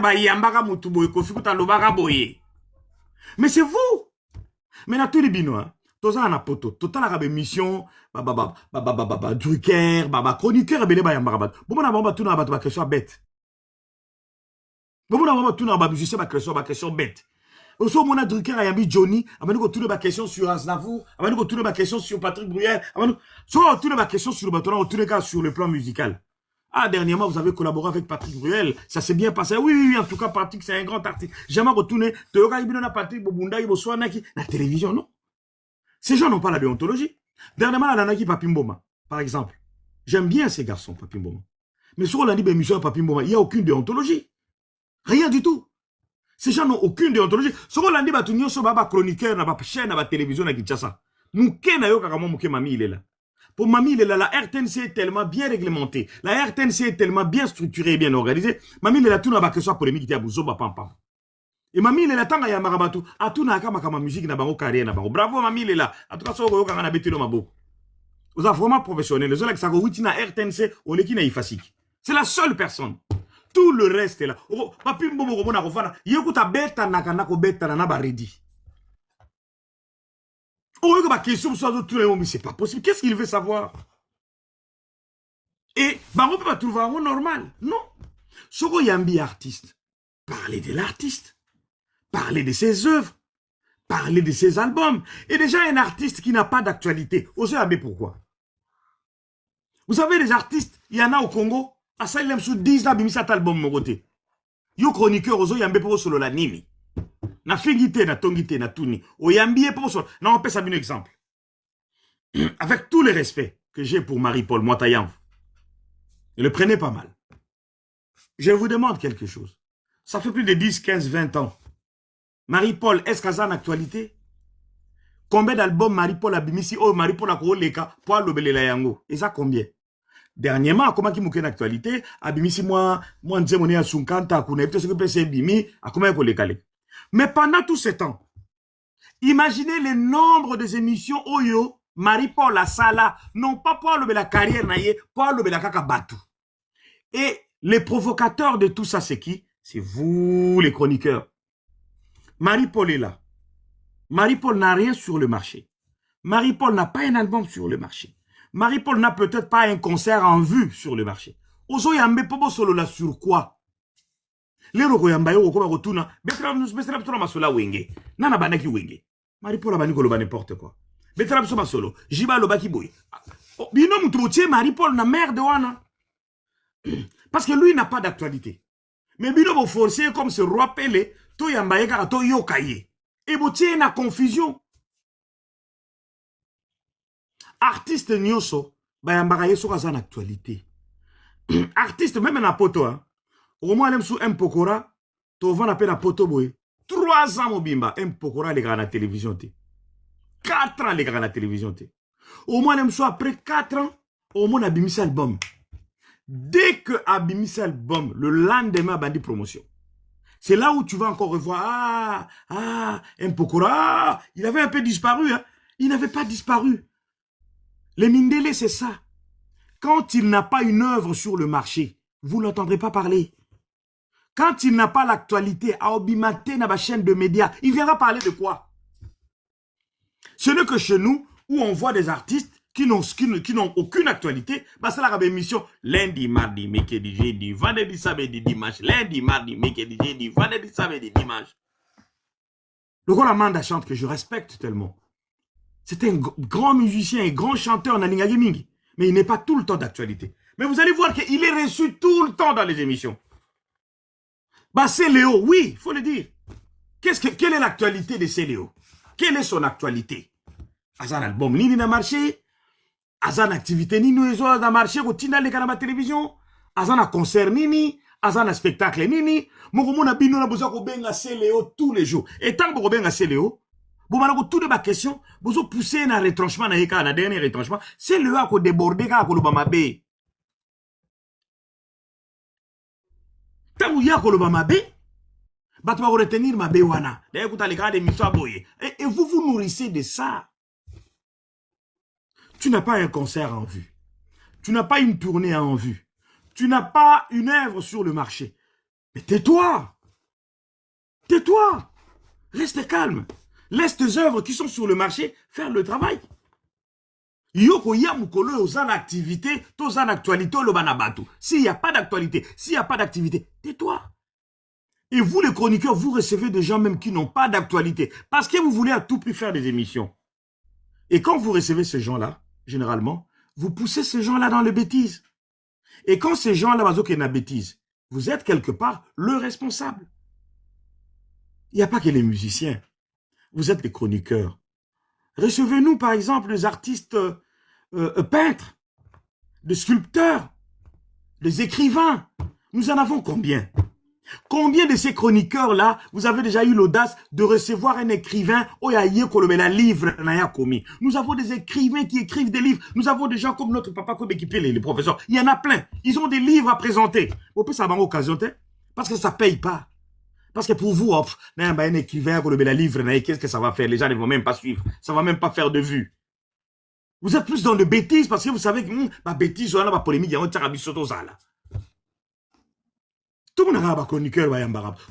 c'est vous. Mais na tout les binois. Toza na poto. Total arabe mission. Drucker. Chroniqueur. Bon, on a pas tout na question bête. Bon, on a tout na question bête. Aussi, on a Drucker a mis Johnny, on a tout les questions sur Aznavour, on a tout les questions sur Patrick Bruel, on a tout les questions sur le bâton, en tous les cas sur le plan musical. Ah, dernièrement, vous avez collaboré avec Patrick Bruel, ça s'est bien passé. Oui, en tout cas, Patrick, c'est un grand artiste. Jamais retourné, Patrick Bobunda, la télévision, non. Ces gens n'ont pas la déontologie. Dernièrement, la Nanaki Papimboma, par exemple. J'aime bien ces garçons, Papimboma. Mais sur la émission Papimboma, il n'y a aucune déontologie. Rien du tout. Ces gens n'ont aucune déontologie. Ce qu'on a dit, c'est que chroniqueur, na chaîne, na télévision, na Kinshasa. Mouké na yo kakamo mouké mami, il est là. Pour mami, il est là. La RTNC est tellement bien réglementée. La RTNC est tellement bien structurée et bien organisée. Mami, il est là, tout n'a pas que ça polémique, il y a bouzo, pam. Et mami, il est là, tant qu'il y a marabatu. A tout n'a pas ma musique, na bango carrière, na bango. Bravo, mami, il est là. A tout cas, ça, on a bêté le mabo. Vous êtes vraiment professionnels. Les autres, ça, na RTNC, on est qui na ifasik. C'est la seule personne. Tout le reste est là. Papi mbomo komona kofana. Yekuta beta nakana ko beta na baredi. Oh, il y a des questions sur tout le monde, mais c'est pas possible. Qu'est-ce qu'il veut savoir? Et bah on peut pas trouver un normal. Non. Soko Yambi artiste. Parler de l'artiste. Parler de ses œuvres. Parler de ses albums. Et déjà un artiste qui n'a pas d'actualité. Osez Yambi pourquoi? Vous savez les artistes, il y en a au Congo. À ça, il aime sous 10 ans, cet album, mon côté. Yo chroniqueur, ozo yambe pour solo la nimi. Na fingite, na tongite, na tuni. O yambi pour solo. Non, on peut s'abonner un exemple. Avec tout le respect que j'ai pour Marie-Paul Moitayan, ne le prenez pas mal. Je vous demande quelque chose. Ça fait plus de 10, 15, 20 ans. Marie-Paul, est-ce qu'elle a une actualité? Combien d'albums Marie-Paul a bimisi? Oh, Marie-Paul a couru les cas pour l'obéler la yango. Et ça combien? Dernièrement, comment qui mouke une actualité, abimisi moi nzemone à Sunkanta, kunepte ce que peut c'est bimi, à comment il faut les caler. Mais pendant tout ce temps, imaginez le nombre des émissions Oyo, Marie-Paul la Sala, non pas pour le la carrière naïe, pour le la kaka batou. Et les provocateurs de tout ça, c'est qui? C'est vous, les chroniqueurs. Marie-Paul est là. Marie-Paul n'a rien sur le marché. Marie-Paul n'a pas un album sur le marché. Marie-Paul n'a peut-être pas un concert en vue sur le marché. Ozo yambe pobo solo la sur quoi? Les roko yamba yo ko rotuna, betra masola wenge. Nana banaki wenge. Marie-Paul a bani ko loba n'importe quoi. Betra biso solo, jiba loba ki boy. Bino mutroutier Marie-Paul na merde wana. Parce que lui n'a pas d'actualité. Mais bino bo forcer comme ce roi Pelé, to yamba yeka to yokaye. Et bo tie na confusion. Artiste nyoso, bayambaka yeso kaza actualité. Artiste même na poto, hein. Au moins, sous un pokora, tu vas appeler la poto boy. 3 ans mobimba, un pokora les gars à la télévision. 4 ans les gars à la télévision. Au moins, après 4 ans, au moins, abimis album. Dès que abimis album, le lendemain, bandi promotion. C'est là où tu vas encore revoir, un pokora, il avait un peu disparu, hein. Il n'avait pas disparu. Les Mindele, c'est ça. Quand il n'a pas une œuvre sur le marché, vous ne l'entendrez pas parler. Quand il n'a pas l'actualité, à Obimate, dans la chaîne de médias, il viendra parler de quoi? Ce n'est que chez nous, où on voit des artistes qui n'ont aucune actualité, bah c'est la émission lundi, mardi, mercredi, jeudi, vendredi, samedi, dimanche, lundi, mardi, mercredi, jeudi, vendredi, samedi, dimanche. Le grand Amanda chante que je respecte tellement. C'est un grand musicien, un grand chanteur en Gaming, mais il n'est pas tout le temps d'actualité. Mais vous allez voir qu'il est reçu tout le temps dans les émissions. Bah c'est Léo, oui, il faut le dire. Quelle est l'actualité de Céléo? Quelle est son actualité? Azan album nini na marché? Azan activité nini na marché? Rotina les canaux télévision? Azan concert nini? Azan spectacle nini? Mokomona bino na boza ko benga Céléo tous les jours. Et tant que vous benga Céléo, vous m'avez tout de ma question, vous avez poussé un retranchement dans le dernier retranchement, c'est le a débordé quand vous avez tant que vous avez Bat va retenir ma béwana. D'ailleurs, vous allez regarder l'émission à boyer. Et Et vous vous nourrissez de ça. Tu n'as pas un concert en vue. Tu n'as pas une tournée en vue. Tu n'as pas une œuvre sur le marché. Mais tais-toi. Tais-toi. Reste calme. Laisse tes œuvres qui sont sur le marché faire le travail. Yoko ya mukolo ozan activité, tozan actualité, le banabatu. S'il n'y a pas d'actualité, s'il n'y a pas d'activité, tais-toi. Et vous, les chroniqueurs, vous recevez des gens même qui n'ont pas d'actualité. Parce que vous voulez à tout prix faire des émissions. Et quand vous recevez ces gens-là, généralement, vous poussez ces gens-là dans les bêtises. Et quand ces gens-là, ont une bêtise, vous êtes quelque part le responsable. Il n'y a pas que les musiciens. Vous êtes les chroniqueurs. Recevez-nous, par exemple, les artistes peintres, les sculpteurs, les écrivains. Nous en avons combien? Combien de ces chroniqueurs-là, vous avez déjà eu l'audace de recevoir un écrivain livre? Nous avons des écrivains qui écrivent des livres. Nous avons des gens comme notre papa Kobe qui paye les professeurs. Il y en a plein. Ils ont des livres à présenter. On peut savoir occasion, parce que ça ne paye pas. Parce que pour vous, un écrivain, livre, qu'est-ce que ça va faire? Les gens ne vont même pas suivre. Ça ne va même pas faire de vue. Vous êtes plus dans de bêtises parce que vous savez que ma bêtise, on a polémique, il y a un tarabi soto zala. Tout le monde a un chroniqueur,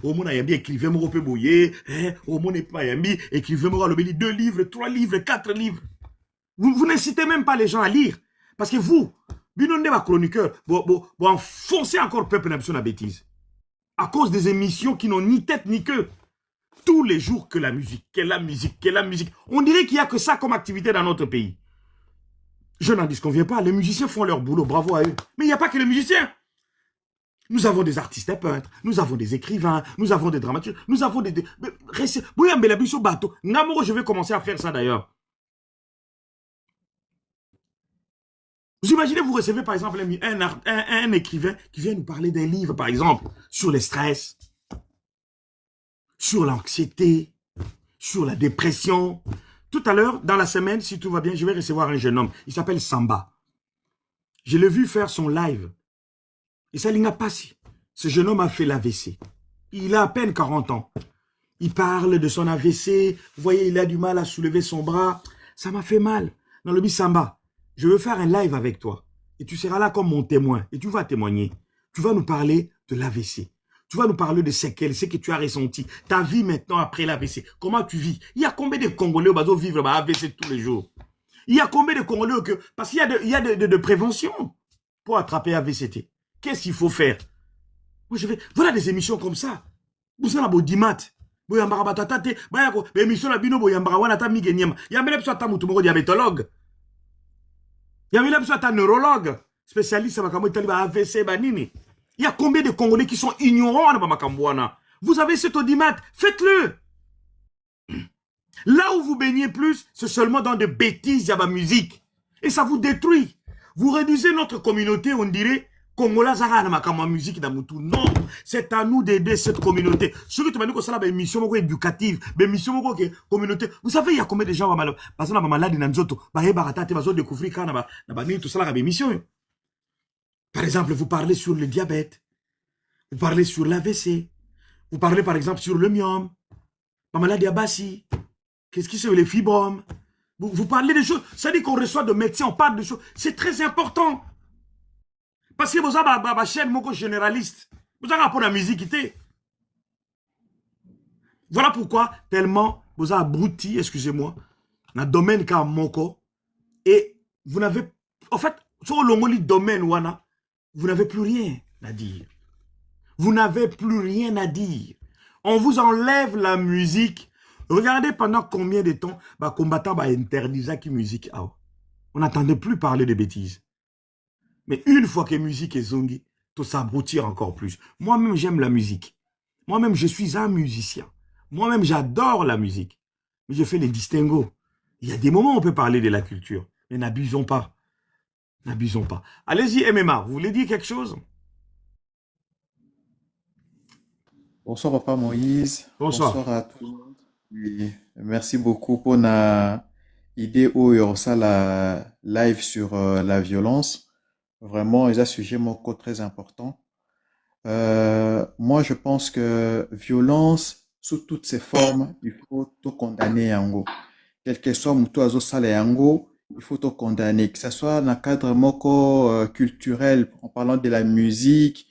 au monde a bien écrivain, mon peu bouillé, au monde n'est pas yambi, écrivain, mon 2 livres, 3 livres, 4 livres. Vous n'incitez même pas les gens à lire. Parce que vous, binondé ma chroniqueur, vous enfoncez encore le peuple dans la bêtise. À cause des émissions qui n'ont ni tête ni queue. Tous les jours que la musique, que la musique, que la musique. On dirait qu'il n'y a que ça comme activité dans notre pays. Je n'en disconviens pas, les musiciens font leur boulot, bravo à eux. Mais il n'y a pas que les musiciens. Nous avons des artistes peintres, nous avons des écrivains, nous avons des dramaturges, nous avons des... Je vais commencer à faire ça d'ailleurs. Vous imaginez, vous recevez par exemple un écrivain qui vient nous parler d'un livre, par exemple, sur le stress, sur l'anxiété, sur la dépression. Tout à l'heure, dans la semaine, si tout va bien, je vais recevoir un jeune homme. Il s'appelle Samba. Je l'ai vu faire son live. Et ça n'a pas si. Ce jeune homme a fait l'AVC. Il a à peine 40 ans. Il parle de son AVC. Vous voyez, il a du mal à soulever son bras. Ça m'a fait mal. Dans le but Samba, je veux faire un live avec toi. Et tu seras là comme mon témoin. Et tu vas témoigner. Tu vas nous parler de l'AVC. Tu vas nous parler de séquelles, ce que tu as ressenti. Ta vie maintenant après l'AVC. Comment tu vis? Il y a combien de Congolais qui vivent AVC tous les jours? Il y a combien de Congolais que... Parce qu'il y a de prévention pour attraper AVCT. Qu'est-ce qu'il faut faire? Moi, je vais... Voilà des émissions comme ça. Vous avez un dimat. Vous avez un batatate. Vous avez une émission la bino. Vous avez un diabétologue. Il y a un neurologue. Spécialiste dans AVC. Il y a combien de Congolais qui sont ignorants dans Makambuana? Vous avez cet audimat. Faites-le. Là où vous baignez plus, c'est seulement dans des bêtises, il y a ma musique. Et ça vous détruit. Vous réduisez notre communauté, on dirait... Congolais Zara na musique d'amutu. Non, c'est à nous d'aider cette communauté. Ce que tu m'as dit que ça là, mission éducative, mission communauté. Vous savez, il y a combien de gens malades, parce que malade dans Nzoto, découvrir quand tout ça là, mission. Par exemple, vous parlez sur le diabète, vous parlez sur l'AVC, vous parlez par exemple sur le myome, la maladie Abassi, qu'est-ce qui c'est les fibromes. Vous parlez des choses, ça dit qu'on reçoit de médecins, on parle de choses, c'est très important. Parce que vous avez une chaîne généraliste. Vous avez rapport à la musique. Voilà pourquoi tellement vous avez abruti, excusez-moi, dans le domaine comme Moko. Et vous n'avez... En fait, sur le domaine, vous n'avez plus rien à dire. Vous n'avez plus rien à dire. On vous enlève la musique. Regardez pendant combien de temps les combattants interdisaient la musique. On n'entendait plus parler de bêtises. Mais une fois que la musique est zongue, tout s'abrutir encore plus. Moi-même, j'aime la musique. Moi-même, je suis un musicien. Moi-même, j'adore la musique. Mais je fais les distinguos. Il y a des moments où on peut parler de la culture. Mais n'abusons pas. N'abusons pas. Allez-y, MMA, vous voulez dire quelque chose? Bonsoir, Papa Moïse. Bonsoir. Bonsoir à tous. Oui, merci beaucoup pour la idée où il y aura ça la live sur la violence. Vraiment, il y a un sujet très important. Moi, je pense que violence, sous toutes ses formes, il faut tout condamner yango. Quel que soit mutu azo sala yango, il faut tout condamner. Que ce soit dans le cadre moko culturel, en parlant de la musique,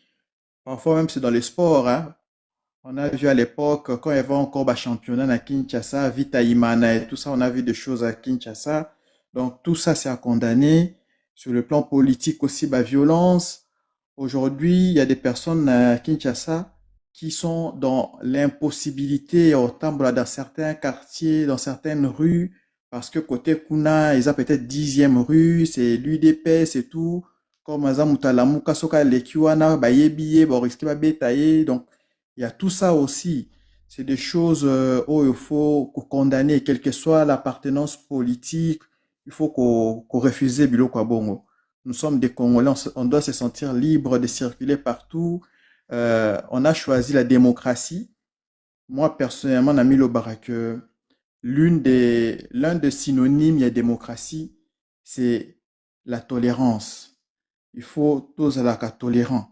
parfois même c'est dans les sports, hein. On a vu à l'époque, quand il y avait encore le championnat à Kinshasa, Vita Imana et tout ça, on a vu des choses à Kinshasa. Donc tout ça, c'est à condamner. Sur le plan politique aussi, la violence. Aujourd'hui, il y a des personnes à Kinshasa qui sont dans l'impossibilité, autant dans certains quartiers, dans certaines rues, parce que côté Kuna, ils ont peut-être 10e rue, c'est l'UDP, c'est tout. Comme Azamutalamuka, Soka, Lekiwana, Bayebiye, Boriski, Babetaye. Donc, il y a tout ça aussi. C'est des choses où il faut condamner, quelle que soit l'appartenance politique. Il faut qu'on refuse Biloko Bongo. Nous sommes des Congolais, on doit se sentir libre de circuler partout. On a choisi la démocratie. Moi, personnellement, Nami Lobara, que l'un des synonymes de la démocratie, c'est la tolérance. Il faut tous être tolérants.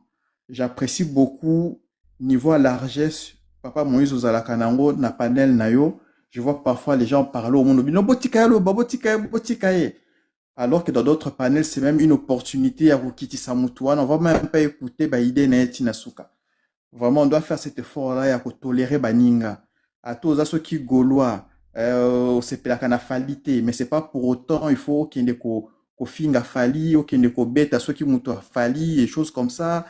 J'apprécie beaucoup niveau largesse. Papa Moïse Ozalaka nango na panel na yo. Je vois parfois les gens parler au monde. Non, botikaye. Alors que dans d'autres panels, c'est même une opportunité à Rukiti Samutouan. On va même pas écouter Baïde Naeti Nasuka. Vraiment, on doit faire cet effort-là pour tolérer Baninga. À tous ceux qui gaulois, c'est la canafalité, mais c'est pas pour autant, il faut qu'il y ait des finga fali, qu'il y ait des bêtes à ceux qui moutent fali, et choses comme ça.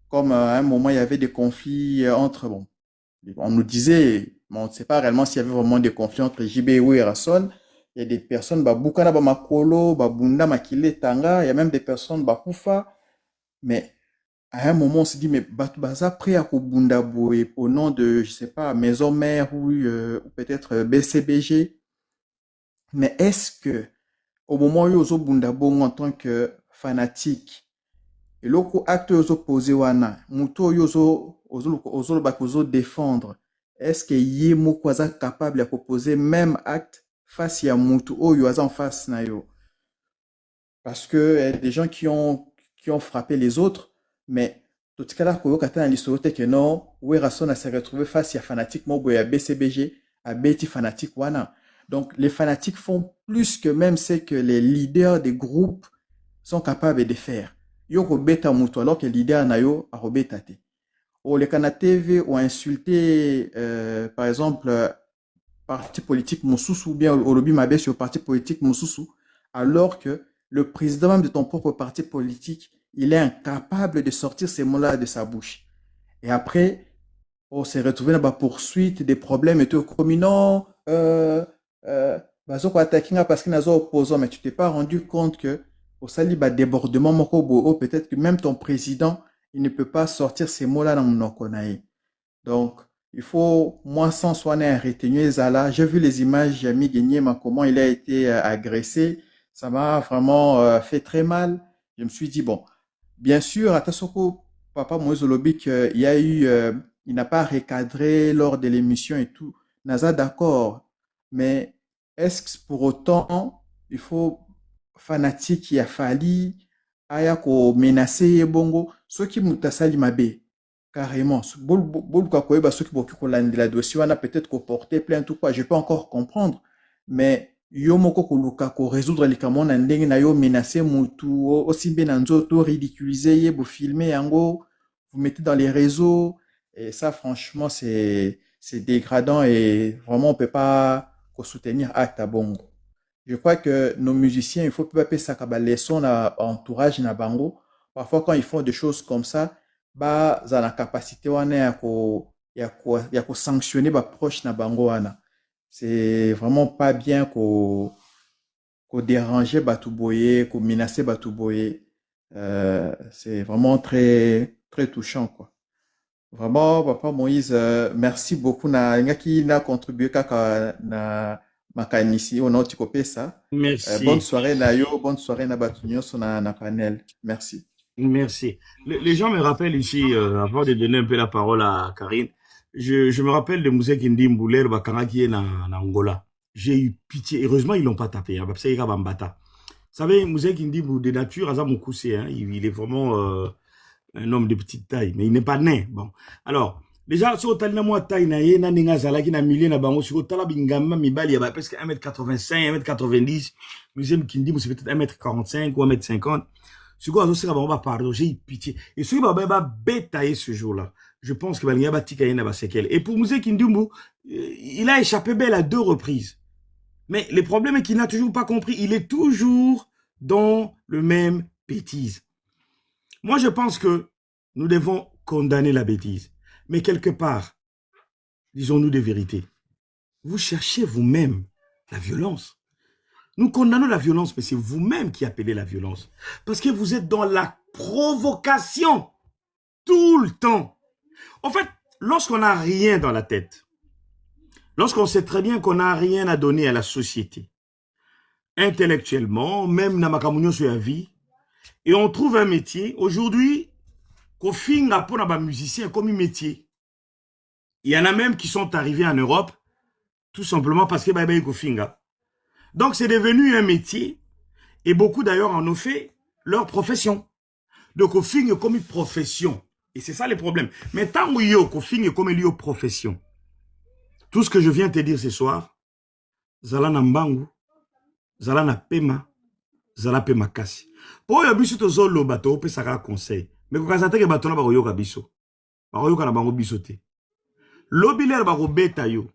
Comme à un moment, il y avait des conflits entre, bon, on nous disait, mais on ne sait pas réellement s'il y avait vraiment des conflits entre JB et Rasson. Il y a des personnes, Bukana, Makolo, Bunda, Makile, Tanga, il y a même des personnes, Bakufa. Mais à un moment, on se dit, mais Baza prêt à Bunda Boé au nom de, je sais pas, Maison Mère ou peut-être BCBG. Mais est-ce que, au moment où Yozo Bunda Bongo en tant que fanatique, et loko acte yozo posé wana, muto yozo ozo bakozo défendre. Est-ce que yé moko aza capable de proposer même acte face à muto oyo aza en face na yo? Parce que y a des gens qui ont frappé les autres, mais tout ce cas-là, koyo kata na lisoro te que non, Werason a se retrouvé face à fanatique mobo ya BCBG, à Betty fanatique wana. Donc les fanatiques font plus que même ce que les leaders des groupes sont capables de faire. Yo robeta mutu alors que le leader na yo a robeta te. Ou les Kana TV ont insulté, par exemple, parti politique Moussoussou, ou bien au lobby Mabé sur parti politique Moussoussou, alors que le président même de ton propre parti politique, il est incapable de sortir ces mots-là de sa bouche. Et après, on s'est retrouvé dans la poursuite des problèmes et tout, comme non, bazo ko attacking parce qu'il n'a pas opposant, mais tu t'es pas rendu compte que au sali ba débordement moko bo, peut-être que même ton président, il ne peut pas sortir ces mots-là dans mon okonaï. Donc, il faut, moi, sans soigner à retenir Zala, j'ai vu les images, j'ai mis Guignema, comment il a été agressé. Ça m'a vraiment fait très mal. Je me suis dit, bon, bien sûr, à Tassoko, papa Moïse Olobik, il y a eu, il n'a pas recadré lors de l'émission et tout. Naza, d'accord. Mais est-ce que pour autant, il faut fanatique qui a fallu, aya ko menacer bongo, ceux qui mutasali mabe, carrément. Boluka koyeba ceux qui boki ko landela dossier, on a peut-être ko porter plainte ou quoi, je peux encore comprendre. Mais yo moko koluka ko résoudre les kamon na ndenge na yo menacer mutu, aussi bien na nzoto ridiculiser ye, bo filmer yango, vous mettez dans les réseaux, et ça franchement c'est dégradant et vraiment on peut pas soutenir acte à bongo. Je crois que nos musiciens, il faut pas payer ça comme leçon à entourage na bango. Parfois, quand ils font des choses comme ça, bah, ça la capacité wana ya ko sanctionner ba proche na bango wana. C'est vraiment pas bien ko déranger Batouboye, ko menacer Batouboye. C'est vraiment très très touchant quoi. Vraiment, papa Moïse, merci beaucoup na ngaki na contribué kaka na makanisi on a copié ça. Bonne Merci. soirée Nayo, bonne soirée na Batunyo sur na panel. Merci. Merci. Les gens me rappellent ici, avant de donner un peu la parole à Karine, je me rappelle de Moussé Kindi Mbouler, Bakanga qui est en Angola. J'ai eu pitié. Heureusement, ils l'ont pas tapé. Hein, parce qu'il y a Bambata. Vous savez, Moussé Kindi Mbou, de nature, Aza Moukoussé, hein, il est vraiment un homme de petite taille, mais il n'est pas né. Bon. Alors, Déjà, si on a moi taille na ye na ninga zalaki na milieu na bango, si on a bingamba mibali ya ba presque 1m85, 1m90, musée kindi c'est peut-être 1m45 ou 1m50. Si on a aussi ba pardon, j'ai pitié. Et si on va bétailler ce jour-là, je pense que balinga ba tika na ba séquelle. Et pour musée Kindimbu, il a échappé belle à 2 reprises. Mais le problème est qu'il n'a toujours pas compris, il est toujours dans le même bêtise. Moi, je pense que nous devons condamner la bêtise. Mais quelque part, disons-nous des vérités. Vous cherchez vous-même la violence. Nous condamnons la violence, mais c'est vous-même qui appelez la violence. Parce que vous êtes dans la provocation tout le temps. En fait, lorsqu'on n'a rien dans la tête, lorsqu'on sait très bien qu'on n'a rien à donner à la société, intellectuellement, même dans ma sur la vie, et on trouve un métier, aujourd'hui, qu'on finit pour un musicien comme un métier. Il y en a même qui sont arrivés en Europe, tout simplement parce que Baïbaï Kofinga. Donc c'est devenu un métier, et beaucoup d'ailleurs en ont fait leur profession. Donc Kofinga comme une profession. Et c'est ça le problème. Mais tant que Kofinga comme une profession, tout ce que je viens te dire ce soir, Zala Nambangu, Zala na Pema, Zala Pema Kasi. Pour y biso to zolo bato pe saka conseil. Mais ko kazate ke bato na ba yoka biso. Ba yoka na bango biso te. Lobiler ba ko beta yo.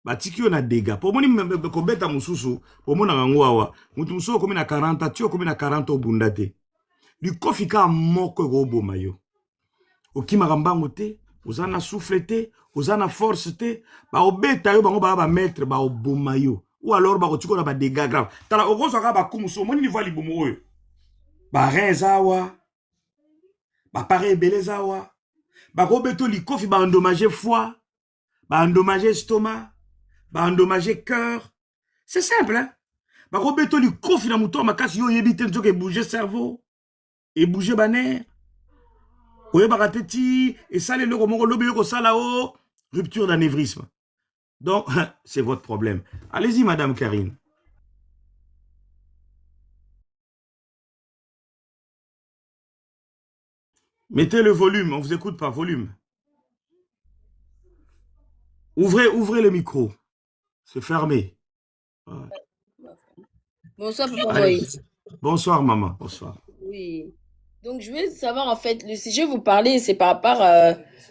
Batiki yo na dega. Po moni ko beta mususu, po mona ngango awa. Mutu mususu komi na 40, tio komi na 40 obunda te. Li kofika moko go boma yo. Okima rambango te, ozana souffle te, ozana force te, ba obeta yo bango ba mettre ba oboma yo. Ou alors ba kotiko na ba dégâts graves. Tala okoso ka ba kumuso moni ni vali bomo oyo. Ba rezawa, ba pare belezawa, ba robeto likofi ba endommager foie, ba endommager estomac, ba endommager cœur. C'est simple, hein? Ba robeto likofi na muto makasi yo yebite nzoke bouger cerveau et bouger ba nerf. Oye ba rateti et ça le loko moko lobe yoko sala o rupture d'anévrisme. Donc c'est votre problème. Allez-y madame Karine. Mettez le volume, on vous écoute par volume. Ouvrez le micro. C'est fermé. Bonsoir, Papa Allez. Moïse. Bonsoir, maman. Bonsoir. Oui. Donc, je voulais savoir, en fait, le sujet que vous parlez, c'est par rapport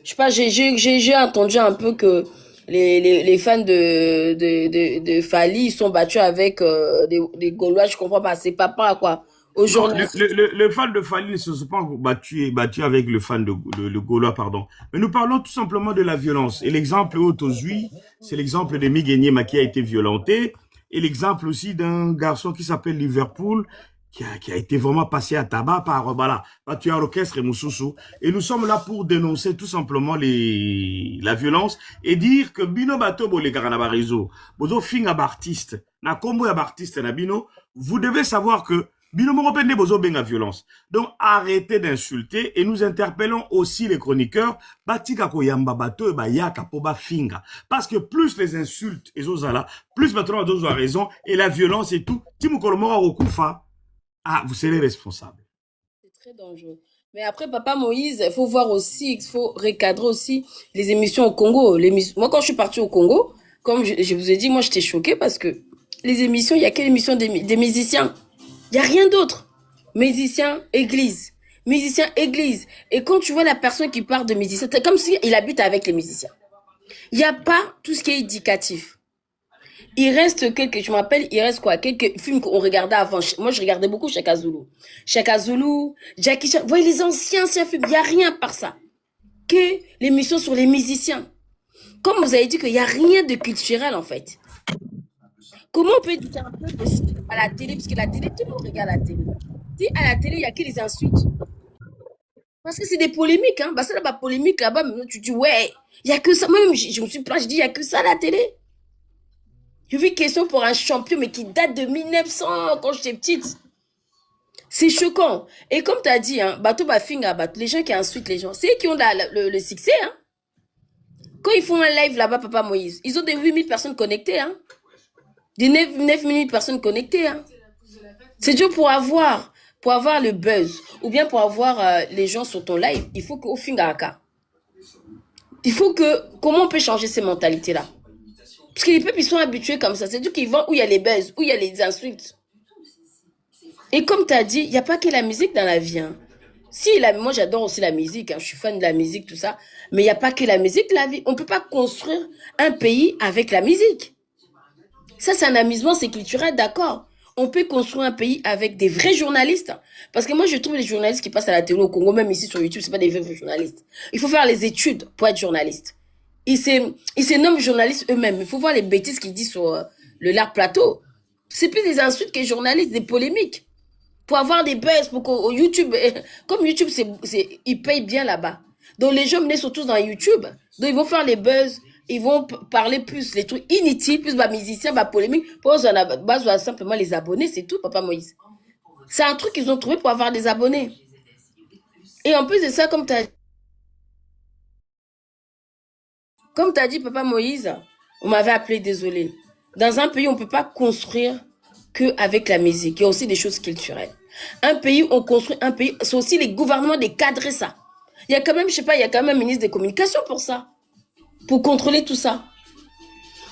je sais pas, j'ai entendu un peu que les fans de Fali, ils sont battus avec des Gaulois, je comprends pas, c'est pas par à quoi. Aujourd'hui. Le fan de Fali ne se sont pas battus avec le fan de Gaulois, pardon. Mais nous parlons tout simplement de la violence. Et l'exemple Otozui, c'est l'exemple de Miguel qui a été violenté. Et l'exemple aussi d'un garçon qui s'appelle Liverpool, qui a été vraiment passé à tabac par, voilà, battu à l'orchestre et Moussoussou. Et nous sommes là pour dénoncer tout simplement la violence et dire que Bino Batobo les Garanabarizo, Bozo Finga Bartiste, na combo ya Bartiste na Bino, vous devez savoir que Bino Moropende Bozo Benga violence. Donc arrêtez d'insulter et nous interpellons aussi les chroniqueurs, Batika Koyamba Bato et Bayaka Poba Finga. Parce que plus les insultes et Zozala, plus maintenant Zozo a raison et la violence et tout, Timou Kolomora Okufa. Ah, vous serez responsable. C'est très dangereux. Mais après, Papa Moïse, il faut voir aussi, il faut recadrer aussi les émissions au Congo. Moi, quand je suis partie au Congo, comme je vous ai dit, moi, j'étais choquée parce que les émissions, il n'y a que l'émission des musiciens. Il n'y a rien d'autre. Musiciens, église. Musiciens, église. Et quand tu vois la personne qui parle de musicien, c'est comme s'il habite avec les musiciens. Il n'y a pas tout ce qui est éducatif. Il reste je me rappelle, il reste quoi? Quelques films qu'on regardait avant. Moi, je regardais beaucoup Chaka Zulu. Chaka Zulu, Jackie Chan. Vous voyez, les anciens films, il n'y a rien par ça. Que l'émission sur les musiciens. Comme vous avez dit qu'il n'y a rien de culturel, en fait. Comment on peut dire un peu à la télé, parce que la télé, tout le monde regarde la télé. Si à la télé, il n'y a que les insultes. Parce que c'est des polémiques, hein. Bah, c'est là-bas, polémique, là-bas, tu dis, ouais, il n'y a que ça. Moi-même, je me suis plaint, je dis, il n'y a que ça à la télé. J'ai vu une question pour un champion, mais qui date de 1900, quand j'étais petite. C'est choquant. Et comme tu as dit, hein, Bato Bafinga, les gens qui insultent les gens, c'est eux qui ont le succès. Hein. Quand ils font un live là-bas, Papa Moïse, ils ont des 8000 personnes connectées. Hein. Des 9000 personnes connectées. Hein. C'est dur pour avoir le buzz, ou bien pour avoir les gens sur ton live, il faut qu'au Finga Aka. Il faut que... Comment on peut changer ces mentalités-là? Parce que les peuples, ils sont habitués comme ça. C'est-à-dire qu'ils vont où il y a les buzz, où il y a les insultes. Et comme tu as dit, il n'y a pas que la musique dans la vie. Hein. Si, moi j'adore aussi la musique, hein, je suis fan de la musique, tout ça. Mais il n'y a pas que la musique, la vie. On ne peut pas construire un pays avec la musique. Ça, c'est un amusement, c'est culturel, d'accord. On peut construire un pays avec des vrais journalistes. Parce que moi, je trouve les journalistes qui passent à la télé au Congo, même ici sur YouTube, ce pas des vrais journalistes. Il faut faire les études pour être journaliste. Ils se nomment journalistes eux-mêmes. Il faut voir les bêtises qu'ils disent sur le Lac Plateau. C'est plus des insultes que des journalistes, des polémiques. Pour avoir des buzz, pour qu'au YouTube, comme YouTube, ils payent bien là-bas. Donc les gens venaient surtout dans YouTube. Donc ils vont faire les buzz, ils vont parler plus, les trucs inutiles, plus bah musiciens, bah polémiques, pour simplement les abonnés, c'est tout, Papa Moïse. C'est un truc qu'ils ont trouvé pour avoir des abonnés. Et en plus de ça, comme tu as dit, Papa Moïse, on m'avait appelé, désolé. Dans un pays, on ne peut pas construire qu'avec la musique. Il y a aussi des choses culturelles. Un pays, on construit un pays, c'est aussi les gouvernements de cadrer ça. Il y a quand même, je sais pas, il y a quand même un ministre des communications pour ça, pour contrôler tout ça.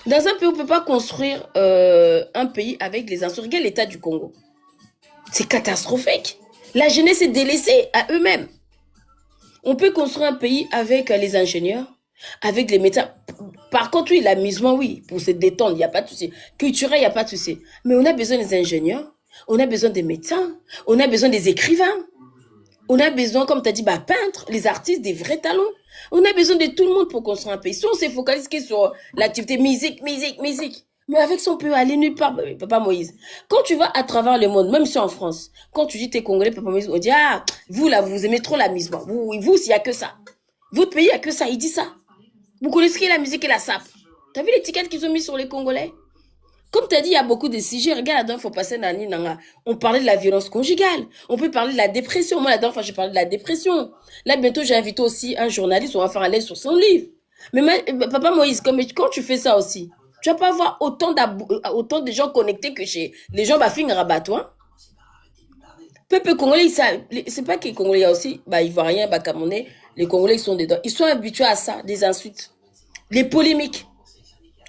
Dans un pays, on ne peut pas construire un pays avec les insurgés. Regarde l'état du Congo. C'est catastrophique. La jeunesse est délaissée à eux-mêmes. On peut construire un pays avec les ingénieurs, avec les médecins. Par contre, oui, l'amusement, oui, pour se détendre, il n'y a pas de souci. Culturel, il n'y a pas de souci. Mais on a besoin des ingénieurs, on a besoin des médecins, on a besoin des écrivains, on a besoin, comme tu as dit, bah, peintres, les artistes, des vrais talents. On a besoin de tout le monde pour construire un pays. Si on se focalise sur l'activité musique, mais avec ça, on peut aller nulle part, Papa Moïse. Quand tu vas à travers le monde, même si en France, quand tu dis t'es Congolais, Papa Moïse, on dit, ah, vous là, vous aimez trop l'amusement. Vous, il n'y a que ça. Votre pays, il n'y a que ça. Il dit ça. Vous connaissez la musique et la sape. T'as vu l'étiquette qu'ils ont mis sur les Congolais? Comme tu as dit, il y a beaucoup de sujets. Regarde, la dernière fois passée, on parlait de la violence conjugale. On peut parler de la dépression. Moi, la dernière fois, j'ai parlé de la dépression. Là, bientôt, j'ai invité aussi un journaliste. On va faire un livre sur son livre. Mais Papa Moïse, quand tu fais ça aussi, tu vas pas avoir autant de gens connectés que chez les gens, bah, finir à toi. Peuple congolais, c'est pas que les Congolais, il y a aussi, bah, Ivoiriens, bah, Camerounais, les Congolais, ils sont dedans. Ils sont habitués à ça, des insultes, les polémiques.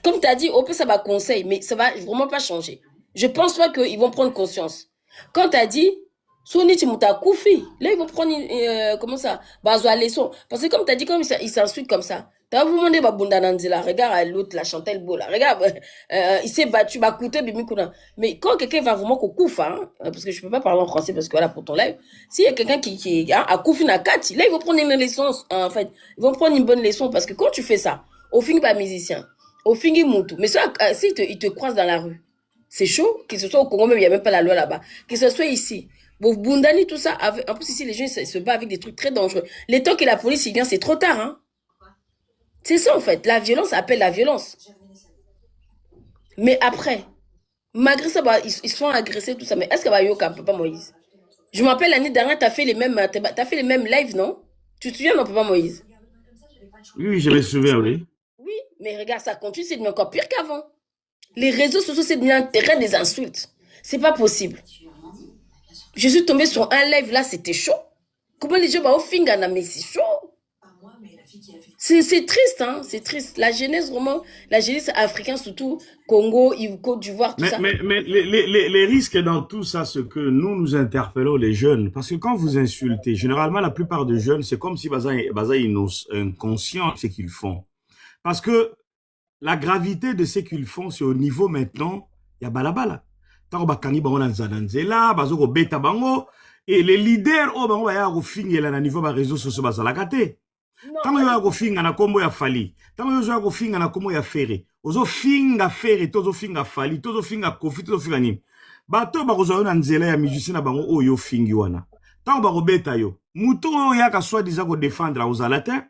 Comme tu as dit, au peu, ça va conseil, mais ça va vraiment pas changer. Je pense pas qu'ils vont prendre conscience. Quand tu as dit, Sonichi Mutakoufi, là, ils vont prendre, comment ça, Bazoa leçon. Parce que comme tu as dit, comme ils s'insultent comme ça, tu as demandé, Bunda Nanzela, regarde l'autre, la Chantel Beau, là, regarde, il s'est battu, Bakoute, Bimikouna. Mais quand quelqu'un va vraiment Koufa, hein, parce que je peux pas parler en français, parce que voilà, pour ton live, s'il y a quelqu'un qui a Koufi Nakati, là, ils vont prendre une leçon, en fait, ils vont prendre une bonne leçon, parce que quand tu fais ça, au fin, pas musicien, au fin, Moutou, mais ça, si ils te croisent dans la rue, c'est chaud, que ce soit au Congo, même il n'y a même pas la loi là-bas, que ce soit ici. Bon, Bundani, tout ça, en plus ici, les gens se battent avec des trucs très dangereux. Les temps que la police vient, c'est trop tard, hein. C'est ça, en fait. La violence appelle la violence. Mais après, malgré ça, bah, ils se font agresser, tout ça. Mais est-ce que va yoka, Papa Moïse? Je m'appelle l'année dernière, t'as fait les mêmes lives, non? Tu te souviens, non, Papa Moïse? Oui, je me souviens, oui. Oui, mais regarde, ça continue, c'est devenu encore pire qu'avant. Les réseaux sociaux, c'est devenu un terrain des insultes. C'est pas possible. Je suis tombée sur un live, là, c'était chaud. Comment les gens vont au finger, mais c'est chaud. C'est triste, hein, c'est triste. La jeunesse, vraiment, la jeunesse africaine, surtout Congo, Côte d'Ivoire, tout ça. Mais les risques dans tout ça, c'est que nous interpellons les jeunes. Parce que quand vous insultez, généralement, la plupart des jeunes, c'est comme si ils sont inconscients de ce qu'ils font. Parce que la gravité de ce qu'ils font, c'est au niveau maintenant, il y a balabala. Tant bakani bango na nzela, bazoko beta bango, et les leaders, oh bango baya ko fingi la niveau ba réseaux sociaux bazalaka te. Tant yo ko finga na kombo ya Fali, tant yo ko finga na kombo ya Ferré, ozo finga Ferré, tozo finga Fali, tozo finga Kofi, tozo finga nini. Bato ba ko na nzela ya musicien na bango oyo fingi wana. Tant ba ko beta yo, muto yo yaka soit disant ko défendre la ozalata.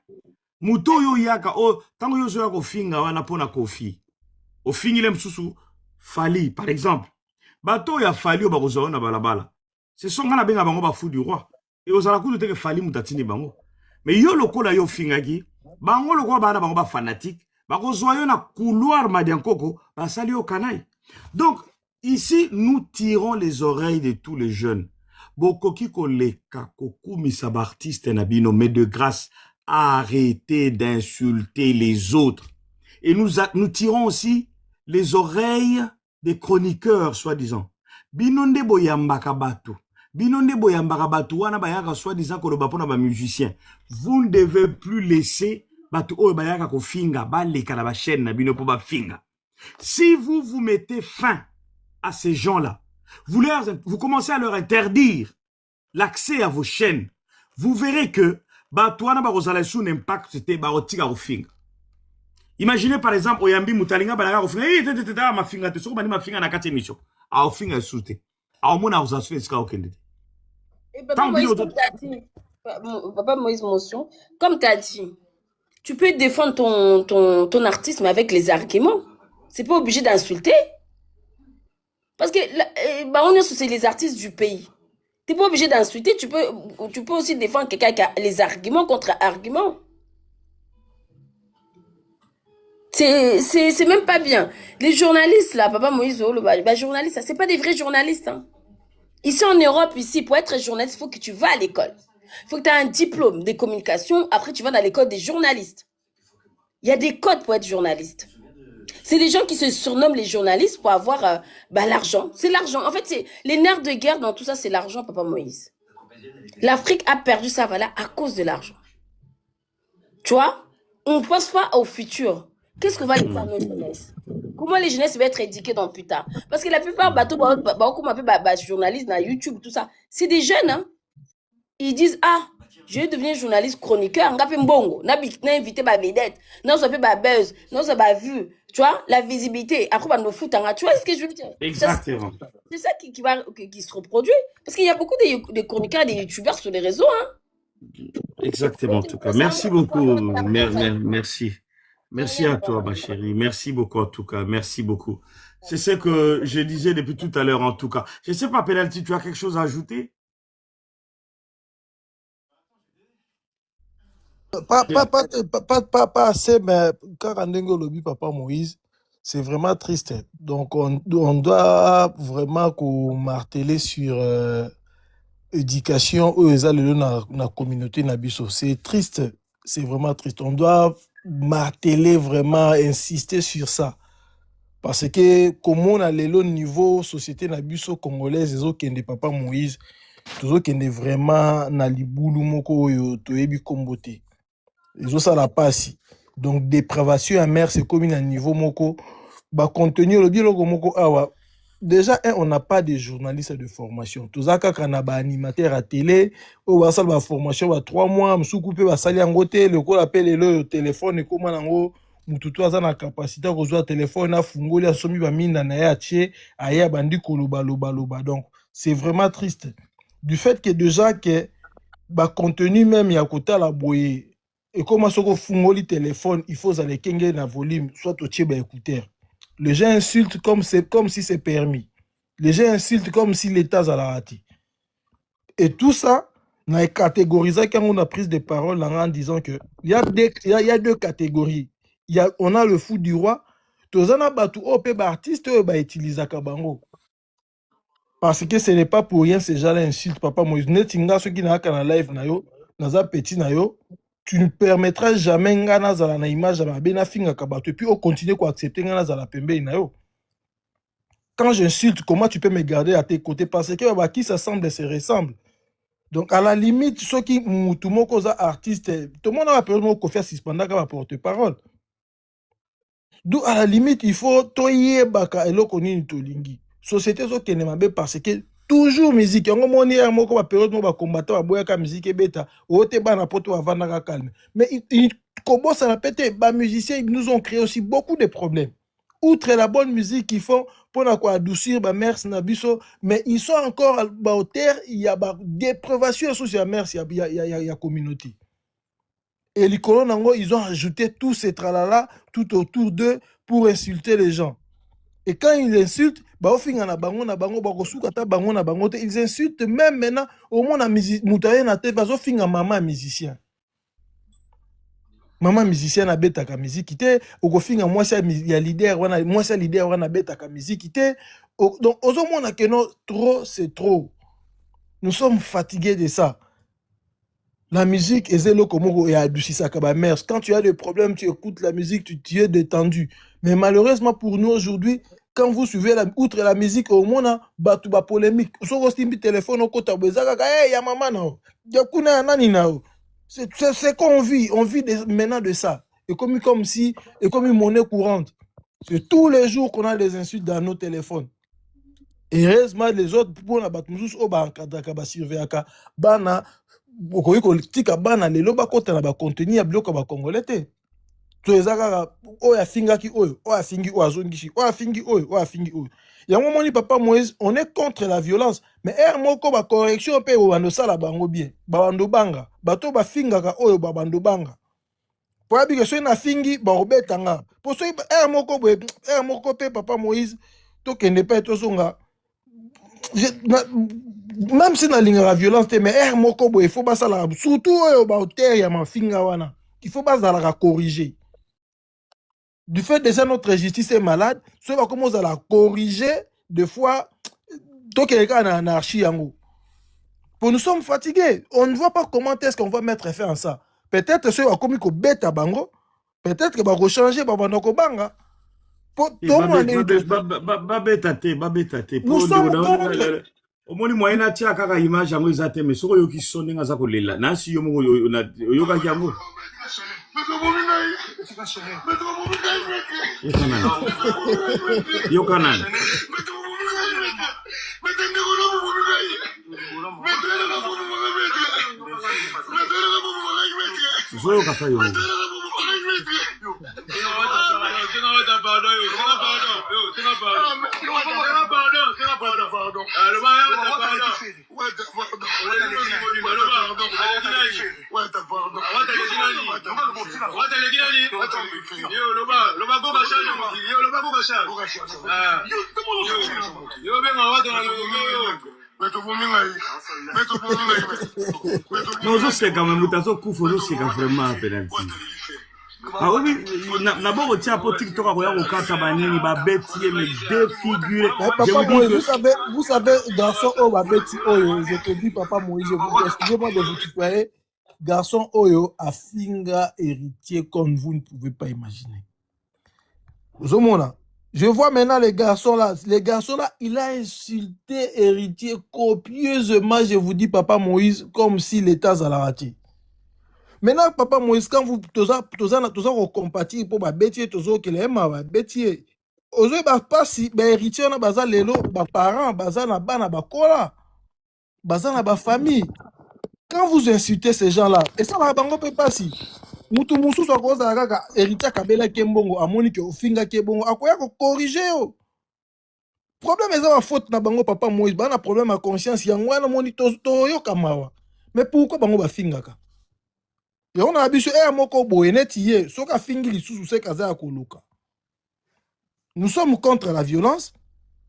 Muto yo yaka o tango yo zo ko finga wana pona Kofi. O fingi le msusu Fali par exemple. Bato ya Fali o ba ko na balabala. Ce sont ngana benga bango ba fou du roi. Et ozala ku te ke Fali mutatini bango. Mais yo lokola yo fingaki, bango lokola bana bango ba fanatique, ba ko yo na couloir madiankoko, ba sali au canaille. Donc ici nous tirons les oreilles de tous les jeunes. Bokoki ko leka kokumisa ba artiste na bino mais de grâce arrêtez d'insulter les autres. Et nous tirons aussi les oreilles des chroniqueurs, soi-disant. Binonde boyambaka batu. Binonde boyambaka batu wana bayaka soi-disant koloba pona ba musicien. Vous ne devez plus laisser batu oyo bayaka ko finga baleka na ba chaîne na bino po ba finga. Si vous vous mettez fin à ces gens-là, vous commencez à leur interdire l'accès à vos chaînes, vous verrez que batu wana ba kozala sous impact c'était ba otika ko finga. Imaginez par exemple oyambi mutalinga balaka ko finga ma finga te soko bani ma finga na kati émission. A finga sous-te. A mona osasue ska okende. Et Papa Moïse, comme t'as dit, Papa Moïse Motion, comme tu as dit, tu peux défendre ton artiste, mais avec les arguments. C'est pas obligé d'insulter. Parce que on est sur les artistes du pays. Tu n'es pas obligé d'insulter, tu peux aussi défendre quelqu'un qui a les arguments contre arguments. C'est même pas bien. Les journalistes, là, Papa Moïse, les journalistes, c'est pas des vrais journalistes. Hein. Ici en Europe, ici, pour être journaliste, il faut que tu vas à l'école. Il faut que tu aies un diplôme de communication. Après, tu vas dans l'école des journalistes. Il y a des codes pour être journaliste. C'est des gens qui se surnomment les journalistes pour avoir l'argent. C'est l'argent. En fait, c'est les nerfs de guerre dans tout ça, c'est l'argent, Papa Moïse. L'Afrique a perdu sa valeur à cause de l'argent. Tu vois, on ne pense pas au futur. Qu'est-ce que va aller faire nos jeunesse? Comment les jeunesses vont être éduquées dans plus tard? Parce que la plupart journalistes dans YouTube, tout ça, c'est des jeunes. Hein? Ils disent, ah, je vais devenir journaliste chroniqueur. On a invité ma vedette. Non, ça fait ma buzz. Non, ça m'a vu. Tu vois, la visibilité. Après, on nous fout. Tu vois ce que je veux dire? Exactement. C'est ça qui se reproduit. Parce qu'il y a beaucoup de chroniqueurs et de youtubeurs sur les réseaux. Hein? Exactement, en tout cas. Merci beaucoup. Merci. Merci à toi, ma chérie. Merci beaucoup, en tout cas. Merci beaucoup. C'est ce que je disais depuis tout à l'heure, en tout cas. Je ne sais pas, Penalty, tu as quelque chose à ajouter? Pas assez, mais quand on lobby Papa Moïse, c'est vraiment triste. Donc, on doit vraiment marteler sur éducation aux dans la communauté Nabiso. C'est triste, c'est vraiment triste. On doit marteler vraiment, insister sur ça. Parce que, comme on a le niveau société Nabiso congolaise, les autres qui Papa Moïse, tous qui sont vraiment na libulu moko yo toyebi kombote. Les autres ça la passe. Donc dépravation amère c'est comme un niveau moko ba contenu le biloko moko awa. Déjà on n'a pas de journalistes de formation. Tous ça quand ba animateur à télé ou ba sala ba formation ba 3 mois msuku pe ba sali ngote le ko appelle le téléphone et comment nango mututu aza na capacité ko zo téléphone na fungoli asomi ba minda na ya tie aya bandi koloba loba. Donc c'est vraiment triste. Du fait que déjà que bah contenu même il y a côté la boye et comment ce que fungoli téléphone il faut aller kenge na volume soit au tché ba écouteur. Les gens insultent comme si c'est permis. Les gens insultent comme si l'État a la raté. Et tout ça n'a catégorisé quand on a pris des paroles en disant que il y a deux catégories. On a le fou du roi, tozana batu ope ba artiste ba utiliser kabango. Parce que ce n'est pas pour rien ces gens-là insultent Papa Moïse. Netinga ceux qui n'ont qu'un live nayo, naza petit nayo, tu ne permettras jamais ngana za na image na bena finga kabato et puis on continue à accepter ngana za la pembe nayo. Quand j'insulte, comment tu peux me garder à tes côtés parce que bah, qui s'assemble se ressemble. Donc à la limite ceux qui tout le monde cause artiste, tout le monde a peur de faire suspendre comme porte-parole. D'où à la limite il faut toyer baka eloko nini tolingi. Société zo kene mabe parce que toujours musique yango moni ya moko ba période mo ba combattant ba boya ka musique beta ote ba na poto avanda ka calme mais il commence à répéter ba musiciens ils nous ont créé aussi beaucoup de problèmes outre la bonne musique qu'ils font pour na quoi adoucir ba mers na biso mais ils sont encore ba hauteur il y a ba dépravation sous la mers il y a communauté et les colons nango ils ont ajouté tous ces tralala tout autour d'eux pour insulter les gens. Et quand ils insultent, ils insultent même maintenant au moins maman musicien. Maman musicien a bêta ka musique au finga moi c'est leader wana bêta ka musique donc aux que non trop c'est trop. Nous sommes fatigués de ça. La musique, et le comment et adouci ça mère. Quand tu as des problèmes, tu écoutes la musique, tu es détendu. Mais malheureusement pour nous aujourd'hui, quand vous suivez outre la musique, au moins, batu ba polémique. So un téléphone au côté, hey, ya maman nao. Ya kuna nani nao. C'est qu'on vit, maintenant de ça. Et comme si, et comme une monnaie courante. C'est tous les jours qu'on a des insultes dans nos téléphones. Et heureusement, les autres, pour la batmusus, au ba encadraka, ba surveillaka, bana, okoki kotika bana lelo bakota na ba contenu ya biloko ba congolais te. To ezaka oyo afingaki oyo, oyo afingi oyo azongishi, oyo afingi oyo, oyo afingi oyo. Yango moni papa Moïse, on est contre la violence, mais moko ba correction pe o bando sala bango bien. Ba bando banga, bato ba fingaka oyo ba bando banga. Po abi ke so na fingi ba obetanga. Po so moko pe papa Moïse to kende pe to songa. Même si na linga la violence mais moko boy il faut pas ça la surtout ba hauteur ya mafinga wana il faut pas ça la corriger du fait déjà notre justice est malade soit va commencer à la corriger des fois donc quelqu'un en anarchie yango pour nous sommes fatigués on ne voit pas comment est-ce qu'on va mettre fin à ça peut-être soit va comme ko beta bango peut-être que va rechanger ba bandoko banga nous sommes omoni moyen atia kaka image yango eza te mais soko yoki so ndenge aza kolela nasi yo moko oyokaki yango yokanani zoyoka ta yo non ozoseka me moto azokufa ozoseka vraiment penalty oui naboko tia po tiktok akoya kokata banini babeti ye me défiguré. Papa Moïse, vous savez garçon oh babeti oyo je te dis papa Moïse excusez-moi de vous tutoyer garçon oyo afinga héritier comme vous ne pouvez pas imaginer. Zomona, je vois maintenant les garçons là, il a insulté héritier copieusement, je vous dis papa Moïse, comme si l'État a la raté. Maintenant, papa Moïse, quand vous compatible pour ma bêtier, tozo que les ma bêtier. Ozo pas si héritier na baza lelo, ba parents, baza na bana bakola, baza na ba famille. Quand vous insultez ces gens-là, et ça va bango peut pas si. Mutu musu so ko za kaka héritier kabela kembongo amoni ke ofinga kebongo akoya ko corriger yo. Problème est la faute na bango papa Moïse, ba na problème à conscience yango na moni to yo kamawa. Mais pourquoi bango ba finga ka? Et on a habitué à moko boyenetiye, soka fingi lisusu se kaza ya koluka. Nous sommes contre la violence.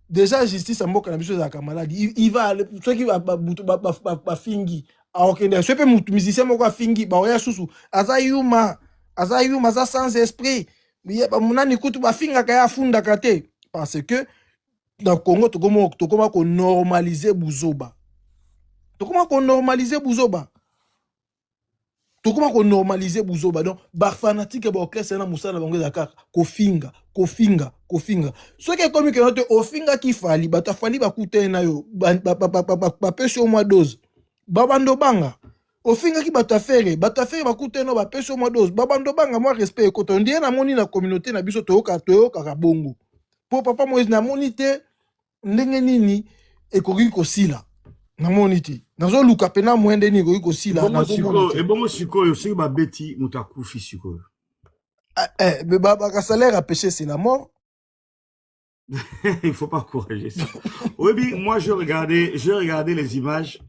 Déjà justice a moko na biso za kamaladi. Il va ceux qui va fingi. Alors que ce peut musicien moko fingi ba oya susu. Azayuma za sans esprit. Mais ba munani kutu ba finga kaya funda kate parce que dans Congo to comment qu'on normaliser buzoba. To comment qu'on normaliser buzoba. To comment qu'on normaliser buzoba donc bar fanatique ba classe na musala bango zakaka kofinga ce qui est comme que notre ofinga ki fali ba ta fali ba kuta na yo ba pèse au mois dose babando banga ofinga ki ba ta faire ba kuta na ba pèse au mois dose babando banga moi respect ko to ndie na moni na communauté na biso to ka bongo pour papa Moïse na monité ndenge nini ekoki kosila na monité nazo luka pena mwende ni ekoki kosila na siko e bongo siko yo siko ba beti mutakufi siko mais ba salaire à péché c'est la mort. Il faut pas encourager ça. Oui, moi je regardais les images.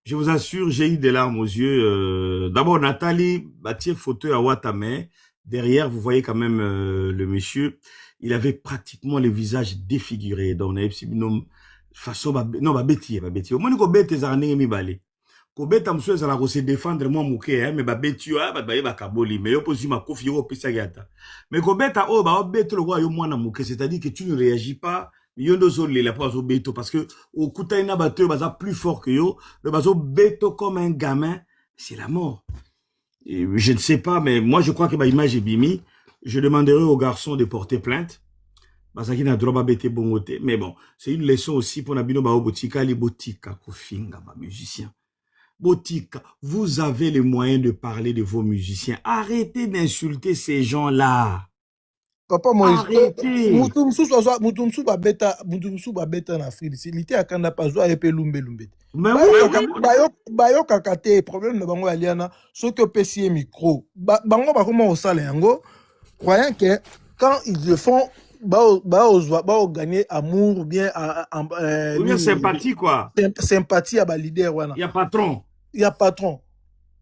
Je vous assure, j'ai eu des larmes aux yeux. D'abord Nathalie Batier photo à Watame. Derrière, vous voyez quand même le monsieur. Il avait pratiquement le visage défiguré. Donc on a façon non beti. Au moins ko bete za ndenge mi balé. Ko beta mso za la ko se défendre moi mouké hein mais beti ba kaboli mais yo posi ma kofi yo pesa gata. Mais ko beta o ba bete le roi yo mwana mouké, c'est-à-dire que tu ne réagis pas. Yo ndozo le la pas au beto parce que au kutaina bateau baza plus fort que yo, le bazo beto comme un gamin C'est la mort. Et je ne sais pas, mais moi, je crois que ma image est bimi. Je demanderai aux garçons de porter plainte. Parce qu'il n'a droit bête bongoté. Mais bon, c'est une leçon aussi pour Nabino Bao Botika, les Botika, Kofinga, ma musicien. Botika, vous avez les moyens de parler de vos musiciens. Arrêtez d'insulter ces gens-là. Papa Moïse, Arrêtez. mutu musu babeta na félicité akanda pazwa epe lumbe. Mais oui. Bayokaka te problème na bango aliana soki opesi ye micro. Bango bakoma osala yango croyant que quand ils le font ba gagner amour ou bien sympathie quoi. Sympathie à ba leader wana. Il y a patron.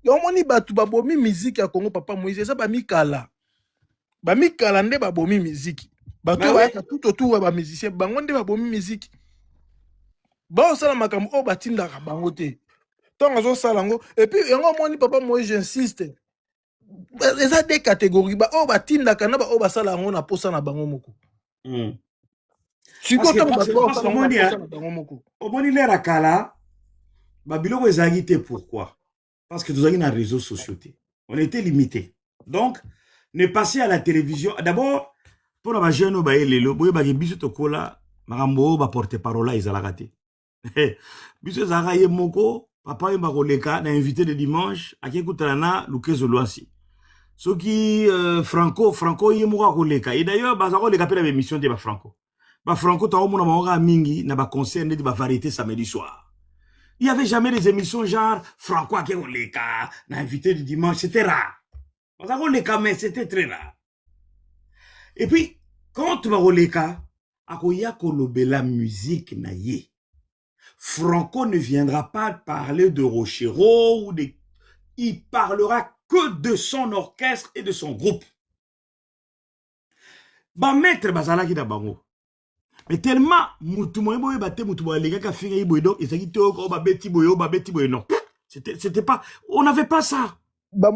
Yomoni batu babomi musique ya Congo Papa Moïse ça ba mikala. Ba mikala nde babomi musique. Batu bayaka tout autour ba musicien bango nde babomi musique. Ba osala makambo o batindaka bango te. Tant azo sala ngo et puis yango moni Papa Moïse j'insiste. Eza des catégories ba o batindaka na ba o basala ngo na posa na bango moko. Parce au moni l'air à kala babiloko ezali te pourquoi? Parce que nous avons des réseaux sociaux. On était limité. Donc, ne passer à la télévision. D'abord, pour les jeunes, ils porte-parole, ils ont raté. Biso zara ye moko, papa yemba koleka na invité de dimanche, akekutana Lukezo Loasi. Ce qui Franco yemoko koleka. Et d'ailleurs, bazako le kapela émission de Franco. Franco ta omona maoka mingi na ba concert de ba variété samedi soir. Il n'y avait jamais des émissions genre Franco Akeoleka, l'invité du dimanche, c'était rare. Mais c'était très rare. Et puis, quand tu vas au Leka, akoya kolobe la musique na ye. Franco ne viendra pas parler de Rochero ou de... Il parlera que de son orchestre et de son groupe. Ba maître bazala ki da bango. Mais tellement, c'était pas, on n'avait pas ça. Ouais,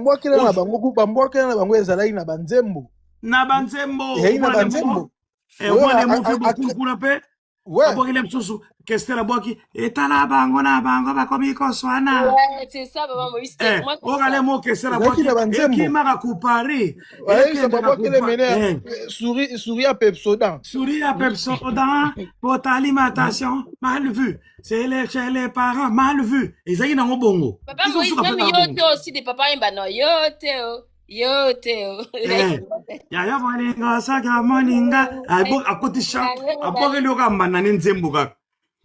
c'est ça, Papa Moïse. Souris à Pepsodent. Souris à Pepsodent pour ta alimentation. Mal vu. C'est les parents, mal vu. Et ça, ils n'ont pas bongo. Papa Moïse, même yote aussi des papas, ils n'ont yote. Yaya moninga saka moninga à côté chant à boire le gamba na nzembo kaka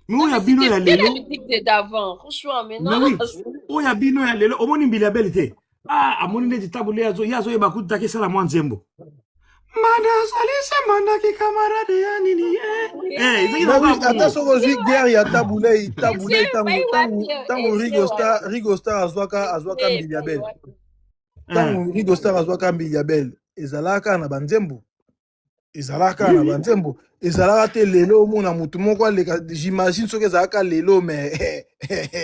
nous ya bino ya lelo la musique d'avant franchement maintenant oui ya bino ya lelo omoni mbila belite amoni ne tabule yazo yeba kutaka sala mwa nzembo mana salisa manda ki camarade ya nini attention aux guerre ya tabule tango Rigo Star azwaka mbiliabel tango Rigo Star azwaka mbiliabel ezalaka na banzembo ezalaka te lelo mona mutu moko aleka j'imagine soki ezalaka lelo mais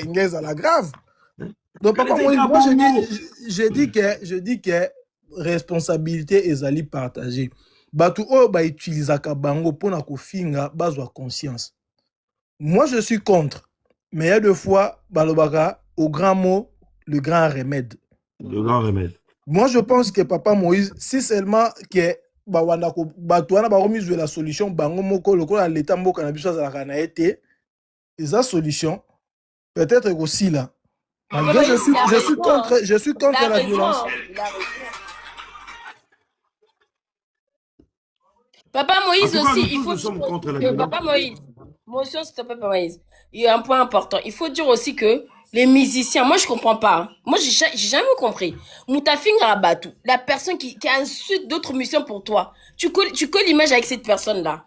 ngezala grave donc papa moi je dis que responsabilité ezali partagée batu oyo utilisaka bango pona kofinga bazwa conscience. Moi je suis contre mais il y a deux fois balobaka au grand mot le grand remède. Moi je pense que Papa Moïse si seulement que bawanda ko batwana ba remise la solution bango moko lokola l'état mboka na biso azalaka na été eza solution peut-être aussi là malgré je suis contre la violence. Papa Moïse aussi il faut Papa Moïse motion s'il te plaît Papa Moïse il y a un point important il faut dire aussi que les musiciens, moi je comprends pas. Hein. Moi j'ai jamais compris. Moutafinga Rabatou, la personne qui insulte d'autres musiciens pour toi, tu colles l'image avec cette personne-là.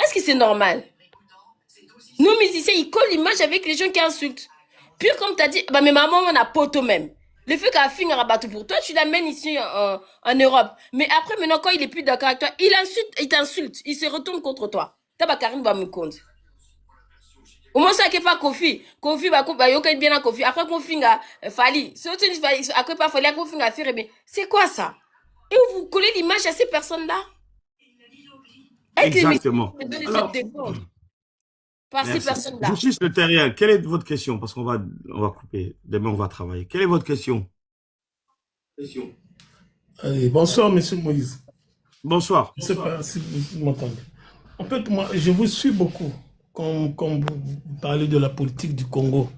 Est-ce que c'est normal? Nos musiciens, ils collent l'image avec les gens qui insultent. Puis comme tu as dit, bah mais maman on a poto même. Le fait qu'à finir Rabatou pour toi, tu l'amènes ici en Europe. Mais après maintenant quand il est plus d'accord avec toi, il t'insulte, il se retourne contre toi. T'as Karim va me compte. Au moins ça qui pas Kofi va yoka bien à Kofi après Kofi nga Fali c'est après pas Fali Kofi nga faire mais c'est quoi ça et vous collez l'image à ces personnes là exactement. par ces Merci. personnes-là. Justice Le Terrien, quelle est votre question? Parce on va couper. Demain, on va travailler. Quelle est votre question? Allez, bonsoir, monsieur Moïse. Bonsoir. Je ne sais pas si vous m'entendez. En fait, moi, je vous suis beaucoup. Quand vous parlez de la politique du Congo,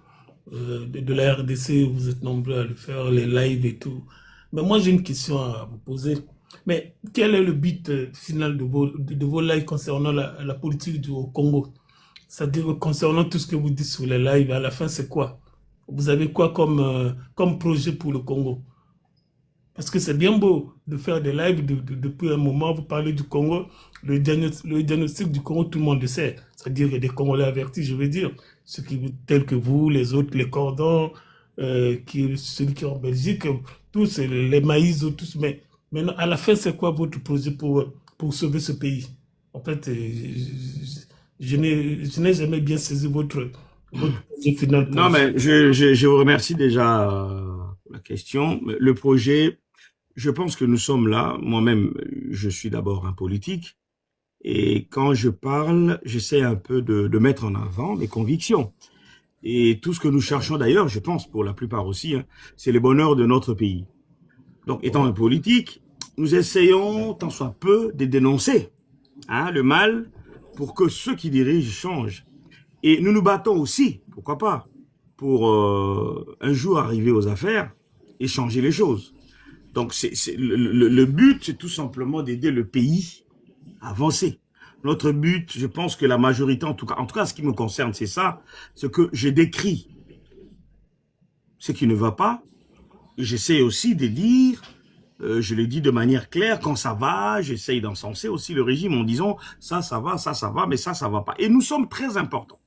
de la RDC, vous êtes nombreux à le faire, les lives et tout. Mais moi, j'ai une question à vous poser. Mais quel est le but final de vos lives concernant la politique du Congo? C'est-à-dire concernant tout ce que vous dites sur les lives, à la fin, c'est quoi? Vous avez quoi comme projet pour le Congo? Parce que c'est bien beau de faire des lives depuis un moment, vous parlez du Congo, le diagnostic du Congo, tout le monde le sait. C'est-à-dire qu'il y a des Congolais avertis, je veux dire, tels que vous, les autres, les cordons, celui qui est en Belgique, tous, les maïs, tous. Mais maintenant, à la fin, c'est quoi votre projet pour sauver ce pays? En fait, je n'ai jamais bien saisi votre projet final. Non, mais je vous remercie déjà pour la question. Le projet, je pense que nous sommes là. Moi-même, je suis d'abord un politique. Et quand je parle, j'essaie un peu de mettre en avant mes convictions. Et tout ce que nous cherchons d'ailleurs, je pense pour la plupart aussi, hein, c'est le bonheur de notre pays. Donc, étant un politique, nous essayons, tant soit peu, de dénoncer le mal pour que ceux qui dirigent changent. Et nous nous battons aussi, pourquoi pas, pour un jour arriver aux affaires et changer les choses. Donc, le but, c'est tout simplement d'aider le pays à avancer. Notre but, je pense que la majorité, en tout cas, ce qui me concerne, c'est ça, ce que je décris, ce qui ne va pas. J'essaie aussi de dire, je le dis de manière claire, quand ça va, j'essaie d'encenser aussi le régime en disant ça va, mais ça va pas. Et nous sommes très importants.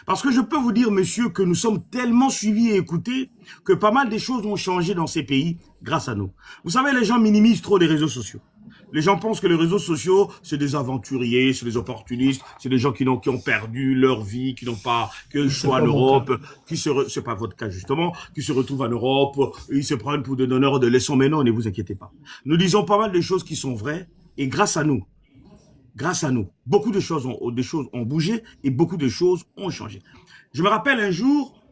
Parce que je peux vous dire, monsieur, que nous sommes tellement suivis et écoutés que pas mal des choses ont changé dans ces pays grâce à nous. Vous savez, les gens minimisent trop les réseaux sociaux. Les gens pensent que les réseaux sociaux, c'est des aventuriers, c'est des opportunistes, c'est des gens qui ont perdu leur vie, qui n'ont pas, que ce soit en Europe, c'est pas votre cas justement, qui se retrouvent en Europe, ils se prennent pour des donneurs de leçons. Mais non, ne vous inquiétez pas. Nous disons pas mal de choses qui sont vraies et grâce à nous, beaucoup de choses ont bougé et beaucoup de choses ont changé. Je me rappelle un jour,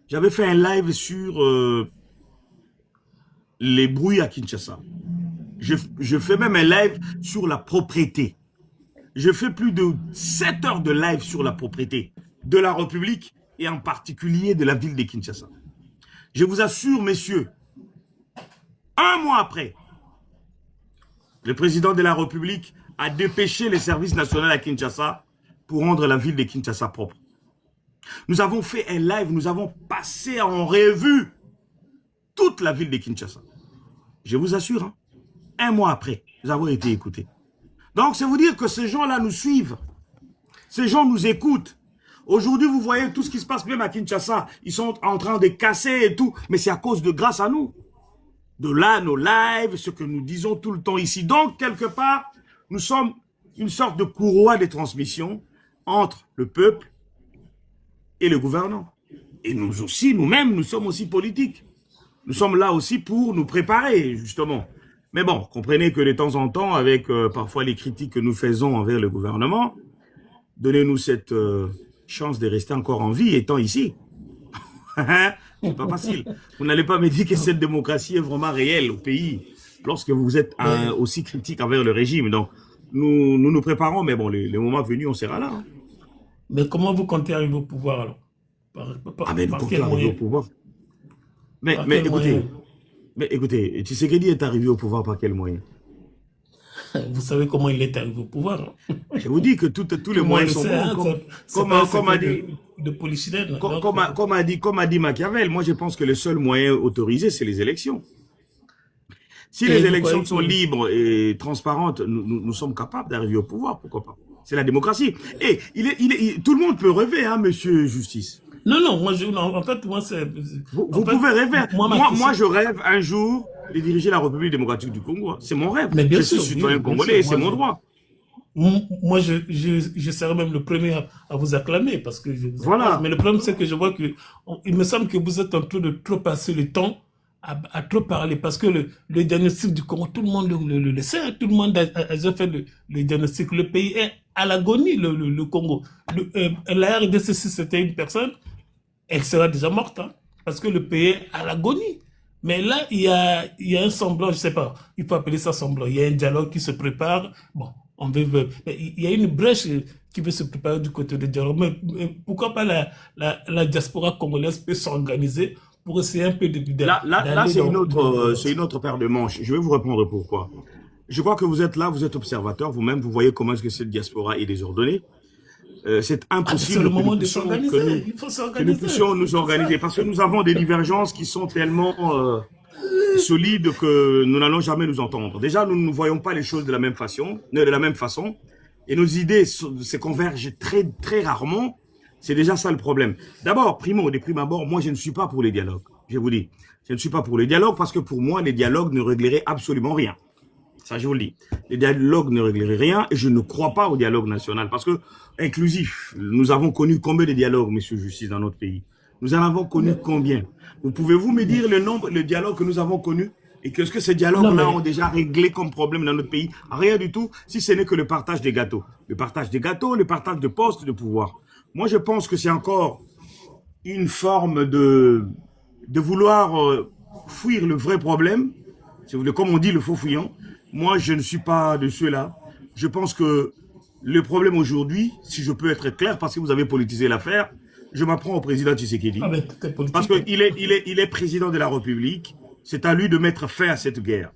j'avais fait un live sur les bruits à Kinshasa. Je fais même un live sur la propriété. Je fais plus de 7 heures de live sur la propriété de la République et en particulier de la ville de Kinshasa. Je vous assure, messieurs, un mois après, le président de la République a dépêché les services nationaux à Kinshasa pour rendre la ville de Kinshasa propre. Nous avons fait un live, nous avons passé en revue toute la ville de Kinshasa. Je vous assure, hein, un mois après, nous avons été écoutés. Donc, c'est vous dire que ces gens-là nous suivent. Ces gens nous écoutent. Aujourd'hui, vous voyez tout ce qui se passe même à Kinshasa. Ils sont en train de casser et tout. Mais c'est à cause de grâce à nous. De là, nos lives, ce que nous disons tout le temps ici. Donc, quelque part, nous sommes une sorte de courroie de transmission entre le peuple et le gouvernant. Et nous aussi, nous-mêmes, nous sommes aussi politiques. Nous sommes là aussi pour nous préparer, justement. Mais bon, comprenez que de temps en temps, avec parfois les critiques que nous faisons envers le gouvernement, donnez-nous cette chance de rester encore en vie étant ici. C'est pas facile. Vous n'allez pas me dire que cette démocratie est vraiment réelle au pays lorsque vous êtes aussi critique envers le régime. Donc, nous préparons, mais bon, les moments venus, on sera là. Hein. Mais comment vous comptez arriver au pouvoir alors? Nous comptons arriver au pouvoir. Mais écoutez, Tshisekedi est arrivé au pouvoir par quel moyen? Vous savez comment il est arrivé au pouvoir? Je vous dis que tous les moyens sont bons. Comme a dit Machiavel, moi je pense que le seul moyen autorisé, c'est les élections. Si les élections sont libres et transparentes, nous sommes capables d'arriver au pouvoir, pourquoi pas? C'est la démocratie. Et tout le monde peut rêver, hein, monsieur Justice. Non, en fait, moi, c'est... Vous pouvez rêver. Moi, je rêve un jour de diriger la République démocratique du Congo. C'est mon rêve. Mais bien je suis citoyen congolais, c'est mon droit. Moi, je serais même le premier à vous acclamer parce que voilà. Mais le problème, c'est que je vois que il me semble que vous êtes en train de trop passer le temps à trop parler parce que le diagnostic du Congo, tout le monde le sait, tout le monde a fait le diagnostic. Le pays est à l'agonie, le Congo. La RDC, si c'était une personne, elle sera déjà morte, hein, parce que le pays est à l'agonie. Mais là, il y a un semblant, je sais pas, il faut appeler ça semblant. Il y a un dialogue qui se prépare. Bon, il y a une brèche qui veut se préparer du côté du dialogue. Mais pourquoi pas la diaspora congolaise peut s'organiser pour essayer un peu Là, d'aller c'est une autre paire de manches. Je vais vous répondre pourquoi. Je crois que vous êtes là, vous êtes observateur, vous-même, vous voyez comment est-ce que cette diaspora est désordonnée. C'est Ah, c'est impossible le que moment nous de puissions, s'organiser. Il faut que nous s'organiser. puissions nous organiser parce que nous avons des divergences qui sont tellement solides que nous n'allons jamais nous entendre. Déjà, nous ne voyons pas les choses de la même façon, et nos idées se convergent très, très rarement. C'est déjà ça le problème. D'abord, de prime abord, moi, je ne suis pas pour les dialogues. Je vous dis, je ne suis pas pour les dialogues parce que pour moi, les dialogues ne régleraient absolument rien. Ça, je vous le dis. Les dialogues ne régleraient rien et je ne crois pas au dialogue national parce que inclusif, nous avons connu combien de dialogues, monsieur Justice, dans notre pays? Nous en avons connu combien? Pouvez-vous me dire le nombre de dialogues que nous avons connus? Et qu'est-ce que ces Non, dialogues-là ont mais déjà réglé comme problème dans notre pays? Rien du tout, si ce n'est que le partage des gâteaux. Le partage des gâteaux, le partage de postes de pouvoir. Moi, je pense que c'est encore une forme de vouloir fuir le vrai problème. Si vous voulez, comme on dit, le faux fuyant. Moi, je ne suis pas de ceux-là. Je pense que le problème aujourd'hui, si je peux être clair, parce que vous avez politisé l'affaire, je m'apprends au président Tshisekedi. ah, mais tout est Parce politique. qu'il est président de la République. C'est à lui de mettre fin à cette guerre.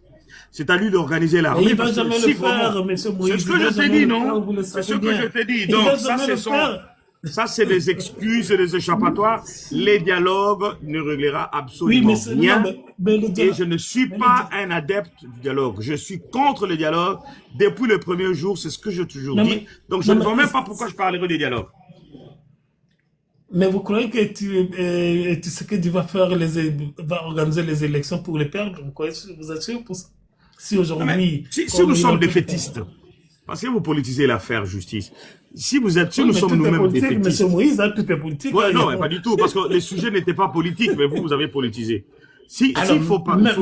C'est à lui d'organiser Et l'armée. il va Parce que jamais si le faire, vraiment... monsieur C'est Moïse. ce Il que va je t'ai jamais dit, le faire, non? vous le C'est savez ce que bien. je t'ai dit. Il va Donc, jamais le faire. ça, c'est des excuses, des échappatoires. Les dialogues ne réglera Oui, absolument non, rien. mais le Et dialogue, je ne suis mais pas un adepte du dialogue. Je suis contre le dialogue. Depuis le premier jour, c'est ce que j'ai toujours non, dit. Donc, je non, ne vois même pas pourquoi je parlerai des dialogues. mais vous croyez que tu sais que tu vas va organiser les élections pour les perdre? Vous êtes sûr pour ça? Si Non, mais aujourd'hui, si nous sommes défaitistes, parce que vous politisez l'affaire justice, si oui, nous mais sommes tout est nous-mêmes politique, monsieur défaitistes, Moïse, hein, tout est politique. ouais, Hein, non, mais pas du tout, parce que les sujets n'étaient pas politiques, mais vous avez politisé. S'il alors, faut même être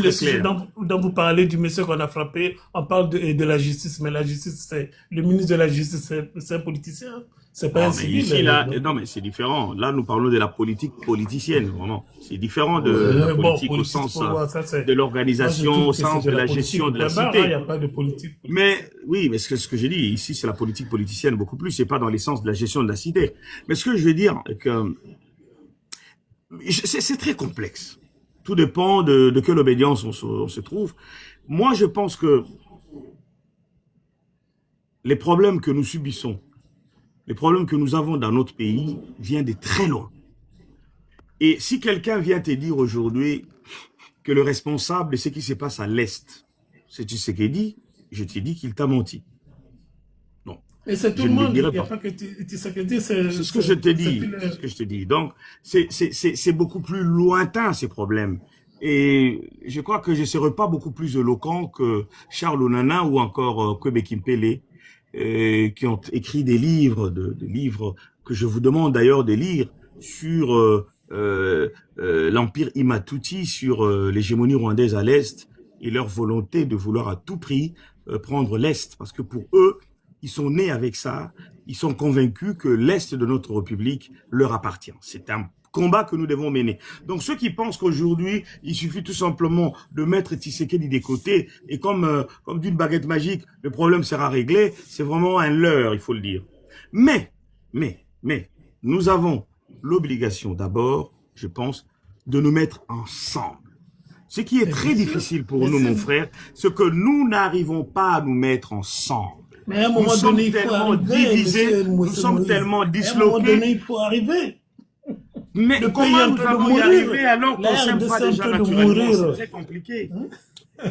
le sujet clair. dont vous parlez du monsieur qu'on a frappé, on parle de la justice, mais la justice, c'est le ministre de la justice, c'est un politicien, hein. C'est pas un Non, mais civil. ici, là, Donc, non, mais c'est différent. Là, nous parlons de la politique politicienne, vraiment. C'est différent de la bon, politique au politique sens pour moi, ça c'est. de Moi, je l'organisation, trouve au que c'est sens de de la la politique. gestion de la Point barre, hein, il n'y cité. a pas de politique. Mais oui, mais ce que j'ai dit, ici, c'est la politique politicienne beaucoup plus. C'est pas dans l'essence de la gestion de la cité. Mais ce que je veux dire, que c'est très complexe. Tout dépend de quelle obédience on se trouve. Moi, je pense que les problèmes que nous subissons, les problèmes que nous avons dans notre pays viennent de très loin. Et si quelqu'un vient te dire aujourd'hui que le responsable de ce qui se passe à l'Est, c'est Tshisekedi, je te dis qu'il t'a menti. Non, Et c'est tout je le ne le monde, il dirai n'y a pas. pas que Tshisekedi, C'est ce que je te dis. C'est ce que je te dis. Donc, c'est beaucoup plus lointain, ces problèmes. Et je crois que je ne serai pas beaucoup plus éloquent que Charles Onana ou encore Kwebe Kimpele, qui ont écrit des livres, des livres que je vous demande d'ailleurs de lire sur l'empire Imatuti, sur l'hégémonie rwandaise à l'Est et leur volonté de vouloir à tout prix prendre l'Est. Parce que pour eux, ils sont nés avec ça, ils sont convaincus que l'Est de notre République leur appartient. C'est un combat que nous devons mener. Donc ceux qui pensent qu'aujourd'hui, il suffit tout simplement de mettre Tshisekedi des côtés et comme d'une baguette magique, le problème sera réglé, c'est vraiment un leurre, il faut le dire. Mais, nous avons l'obligation d'abord, je pense, de nous mettre ensemble. Ce qui est très difficile pour nous, mon frère, c'est que nous n'arrivons pas à nous mettre ensemble. Mais à un Nous moment sommes donné, il faut tellement arriver, divisés, nous monsieur sommes Moïse. tellement À un moment disloqués. donné, il faut arriver. Mais Le pays est comment en nous train de allons y mourir. arriver alors qu'on La ne s'aime RDC pas est en déjà train de naturellement? mourir. C'est très compliqué.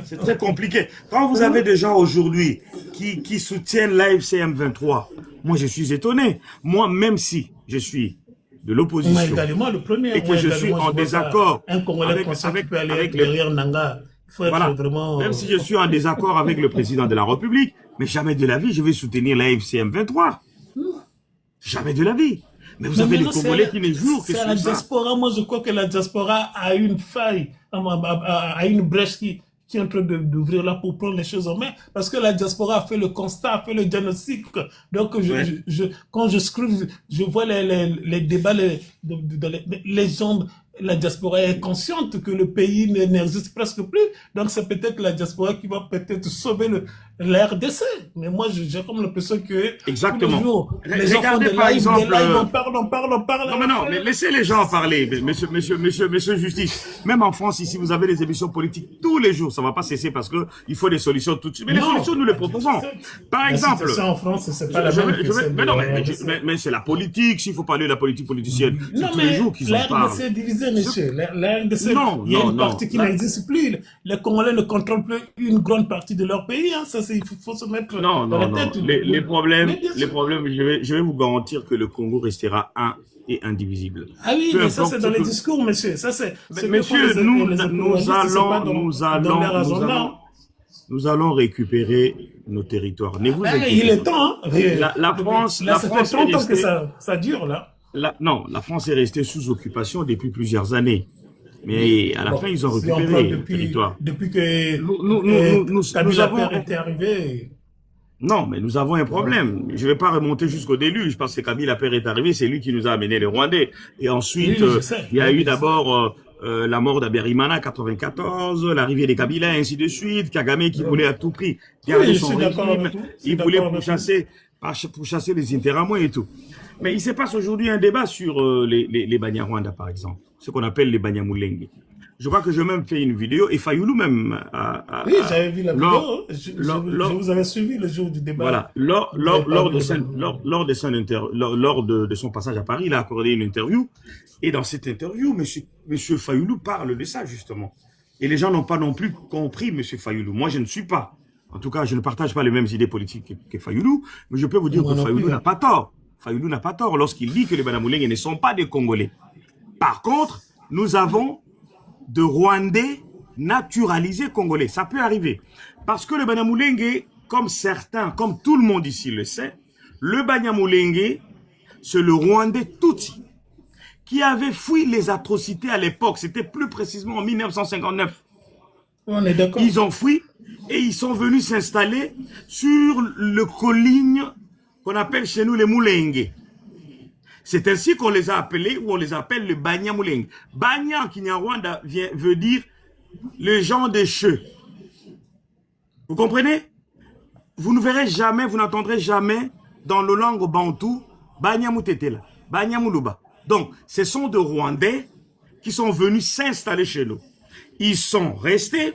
C'est très compliqué. Quand vous avez des gens aujourd'hui qui soutiennent l'AFC M23, moi je suis étonné. Moi, même si je suis de Moi l'opposition également, le premier. et que Moi je suis également, en je vois pas désaccord un Congolais avec, conscient qui avec, peut aller avec derrière Nanga. Il faut être voilà. vraiment. Même si je suis en désaccord avec le président de la République, mais jamais de la vie je vais soutenir l'AFC M23. Jamais de la vie. Mais vous Mais avez les maintenant, Congolais qui ne jouent que c'est à la sur ça. diaspora. Moi, je crois que la diaspora a une faille, a une brèche qui est en train d'ouvrir là pour prendre les choses en main. Parce que la diaspora a fait le constat, a fait le diagnostic. Donc, Ouais. quand je scrute, je vois les débats, les gens, la diaspora est consciente que le pays n'existe presque plus. Donc, c'est peut-être la diaspora qui va peut-être sauver la RDC. Mais moi, j'ai comme l'impression que tous les Exactement. jours, les gens font Regardez des par lives, exemple... on parle, Non, mais non, mais laissez les gens parler, monsieur Justice. Même en France, ici, vous avez des émissions politiques tous les jours. Ça ne va pas cesser parce que il faut des solutions tout de suite. Mais les Non, solutions, nous les proposons. Par la exemple, situation en France, c'est pas la même que celle mais de non, la RDC. mais c'est la politique. S'il faut parler de la politique politicienne, Non, c'est tous les mais jours qu'ils la en parlent. RDC est divisée, monsieur. La RDC, Non, il y a non, une non. partie qui Là, n'existe plus. Les Congolais ne contrôlent plus une grande partie de leur pays. Hein. Ça, il faut se mettre non, dans non, la non. tête. Les Mais bien sûr. problèmes, je vais vous garantir que le Congo restera un et indivisible. Ah oui, Peu mais ça, importe c'est ce dans les que... discours, monsieur. Ça, c'est ce que font Messieurs, les nous écologistes, c'est pas dans leur agenda. nous allons récupérer nos territoires. Ne vous Ben, il inquiétez est pas. temps. Hein. La France, Là, la ça fait France est 30 ans que restée, ça dure, là. non, la France est restée sous occupation depuis plusieurs années. Mais à la Bon, fin, ils ont si on récupéré parle le territoire. depuis que Nous Kabila avons, Père était arrivé. non, mais nous avons un problème. Je ne vais pas remonter jusqu'au déluge parce que Kabila Père est arrivé, c'est lui qui nous a amené les Rwandais. Et ensuite, Oui, je sais. il y a Oui, eu je sais. d'abord la mort d'Aberimana 94, l'arrivée des Kabila, ainsi de suite. Kagame qui voulait à tout prix garder Oui, je son suis d'accord régime. avec vous. Je suis Il voulait d'accord avec vous. pourchasser les Interamwe et tout. Mais il se passe aujourd'hui un débat sur les Banyarwanda, par exemple. Ce qu'on appelle les Banyamulenge. Je crois que j'ai même fait une vidéo, et Fayoulou même Oui, j'avais vu la vidéo. lors- Je lors- vous avais suivi le jour du débat. voilà, Vous avez parlé de son passage à Paris, il a accordé une interview. Et dans cette interview, monsieur Fayoulou parle de ça, justement. Et les gens n'ont pas non plus compris monsieur Fayoulou. Moi, je ne suis pas. En tout cas, je ne partage pas les mêmes idées politiques que Fayoulou, mais je peux vous dire Moi que non Fayoulou plus, n'a hein. pas tort. Fayoulou n'a pas tort lorsqu'il dit que les Banamoulenge ne sont pas des Congolais. Par contre, nous avons de Rwandais naturalisés congolais. Ça peut arriver. Parce que le Banyamulenge, comme certains, comme tout le monde ici le sait, le Banyamulenge, c'est le Rwandais Tutsi qui avait fui les atrocités à l'époque. C'était plus précisément en 1959. On est d'accord. Ils ont fui et ils sont venus s'installer sur le colline qu'on appelle chez nous les Mulenge. C'est ainsi qu'on les a appelés, ou on les appelle le Banyamulenge. Banya en Kinyarwanda veut dire les gens des cheux. Vous comprenez? Vous ne verrez jamais, vous n'entendrez jamais dans le langue bantou Banyamutetela, Banyamuluba. Donc, ce sont des Rwandais qui sont venus s'installer chez nous. Ils sont restés,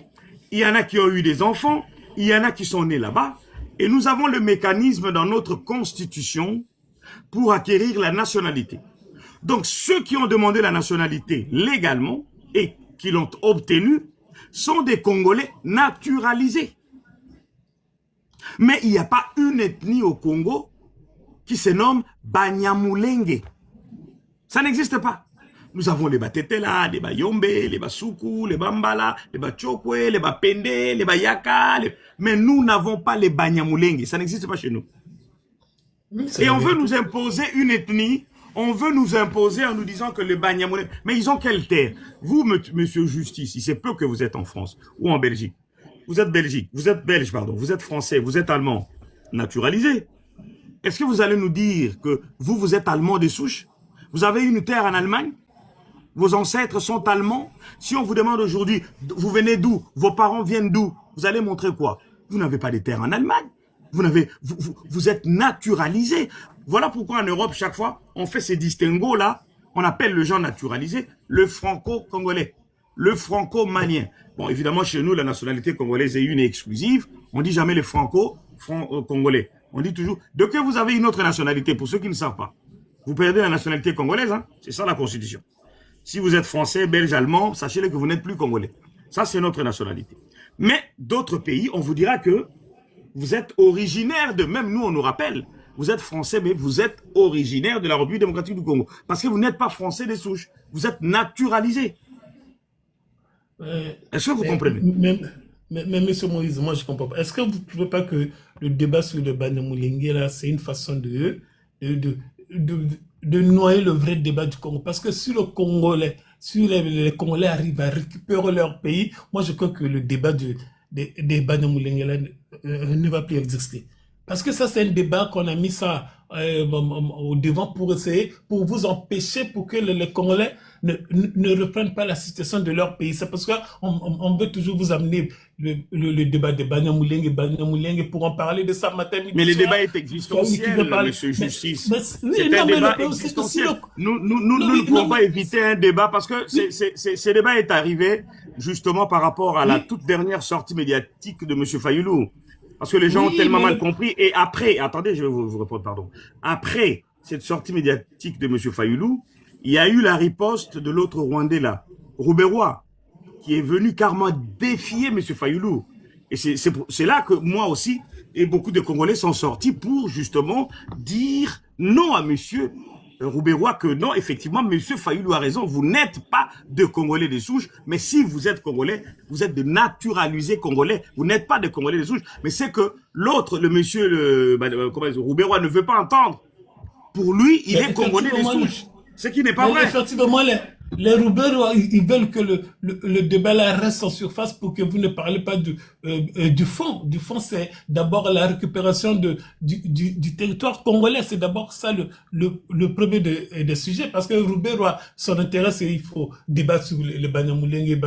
il y en a qui ont eu des enfants, il y en a qui sont nés là-bas, et nous avons le mécanisme dans notre constitution pour acquérir la nationalité. Donc, ceux qui ont demandé la nationalité légalement et qui l'ont obtenue sont des Congolais naturalisés. Mais il n'y a pas une ethnie au Congo qui se nomme Banyamulenge. Ça n'existe pas. Nous avons les Batetela, les Bayombe, les Basuku, les Bambala, les Bachokwe, les Bapende, les Bayaka. Mais nous n'avons pas les Banyamulenge. Ça n'existe pas chez nous. Et on veut nous imposer une ethnie, on veut nous imposer en nous disant que les Banyamulenge... Mais ils ont quelle terre? Vous, monsieur Justice, il se peut que vous êtes en France ou en Belgique. Vous êtes belge, pardon. Vous êtes français, vous êtes allemand, naturalisé. Est-ce que vous allez nous dire que vous êtes allemand de souche? Vous avez une terre en Allemagne? Vos ancêtres sont allemands? Si on vous demande aujourd'hui, vous venez d'où? Vos parents viennent d'où? Vous allez montrer quoi? Vous n'avez pas de terre en Allemagne. Vous êtes naturalisé. Voilà pourquoi en Europe, chaque fois, on fait ces distinguos-là. On appelle le genre naturalisé le franco-congolais, le franco-malien. Bon, évidemment, chez nous, la nationalité congolaise est une et exclusive. On ne dit jamais le franco-congolais. On dit toujours, dès que vous avez une autre nationalité, pour ceux qui ne savent pas, vous perdez la nationalité congolaise. Hein? C'est ça la constitution. Si vous êtes français, belge, allemand, sachez-le que vous n'êtes plus congolais. Ça, c'est notre nationalité. Mais d'autres pays, on vous dira que vous êtes originaire de, même nous on nous rappelle, vous êtes français, mais vous êtes originaire de la République démocratique du Congo. Parce que vous n'êtes pas français des souches, vous êtes naturalisé. Est-ce que vous comprenez? Mais monsieur Moïse, moi je ne comprends pas. Est-ce que vous ne trouvez pas que le débat sur le Banyamulenge, là, c'est une façon de noyer le vrai débat du Congo. Parce que si les Congolais arrivent à récupérer leur pays, moi je crois que le débat des Banyamulenge ne va plus exister. Parce que ça, c'est un débat qu'on a mis ça au devant pour essayer, pour vous empêcher, pour que les Congolais ne reprennent pas la situation de leur pays. C'est parce qu'on veut toujours vous amener le débat des Banyamulenge pour en parler de ça matin, midi, Mais le soir. débat est existentiel, monsieur Justice. Oui, C'est non, un mais débat le- c'est que si existentiel. le- Nous non, ne oui, pouvons non, pas mais- éviter un débat parce que ce débat est arrivé justement par rapport à la toute dernière sortie médiatique de monsieur Fayoulou. Parce que les gens Oui, ont tellement mais mal le- compris. Et après, attendez, je vais vous répondre, pardon. Après cette sortie médiatique de monsieur Fayoulou, il y a eu la riposte de l'autre Rwandais là, Rouberois, qui est venu carrément défier M. Fayoulou. Et c'est là que moi aussi, et beaucoup de Congolais sont sortis pour justement dire non à M. Rouberois, que non, effectivement, M. Fayoulou a raison, vous n'êtes pas de Congolais de souche, mais si vous êtes Congolais, vous êtes de naturalisés Congolais, vous n'êtes pas de Congolais de souche, mais c'est que l'autre, le monsieur Rouberois ne veut pas entendre. Pour lui, il Mais est Congolais de effectivement, souche, ce qui n'est pas mais vrai. effectivement, les Roubaix, ils veulent que le débat là reste en surface pour que vous ne parlez pas du fond. Du fond, c'est d'abord la récupération du territoire congolais. C'est d'abord ça le premier des sujets. Parce que Roubaix, son intérêt, c'est il faut débattre sur le Banyamulenge,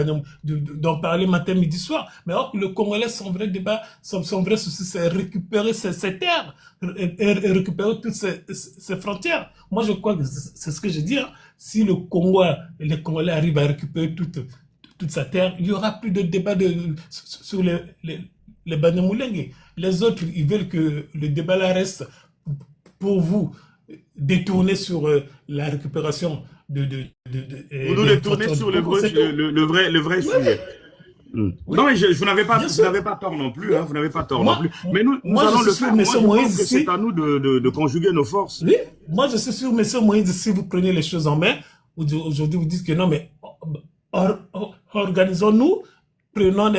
d'en parler matin, midi, soir. Mais or, le Congolais, son vrai débat, son vrai souci, c'est récupérer ses terres et récupérer toutes ses frontières. Moi, je crois que c'est ce que je dis. Hein. Si les Congolais arrivent à récupérer toute sa terre, il n'y aura plus de débat sur les Banyamulenge. Les autres, ils veulent que le débat là reste pour vous détourner sur la récupération Vous nous détournez sur le vrai sujet. Oui. Non, mais vous n'avez pas tort non plus. Hein, vous n'avez pas tort non plus. Mais nous allons le faire. Moi, je pense que c'est à nous de conjuguer nos forces. Oui, moi je suis sûr, M. Moïse, si vous prenez les choses en main, aujourd'hui vous dites que non, mais organisons-nous, prenons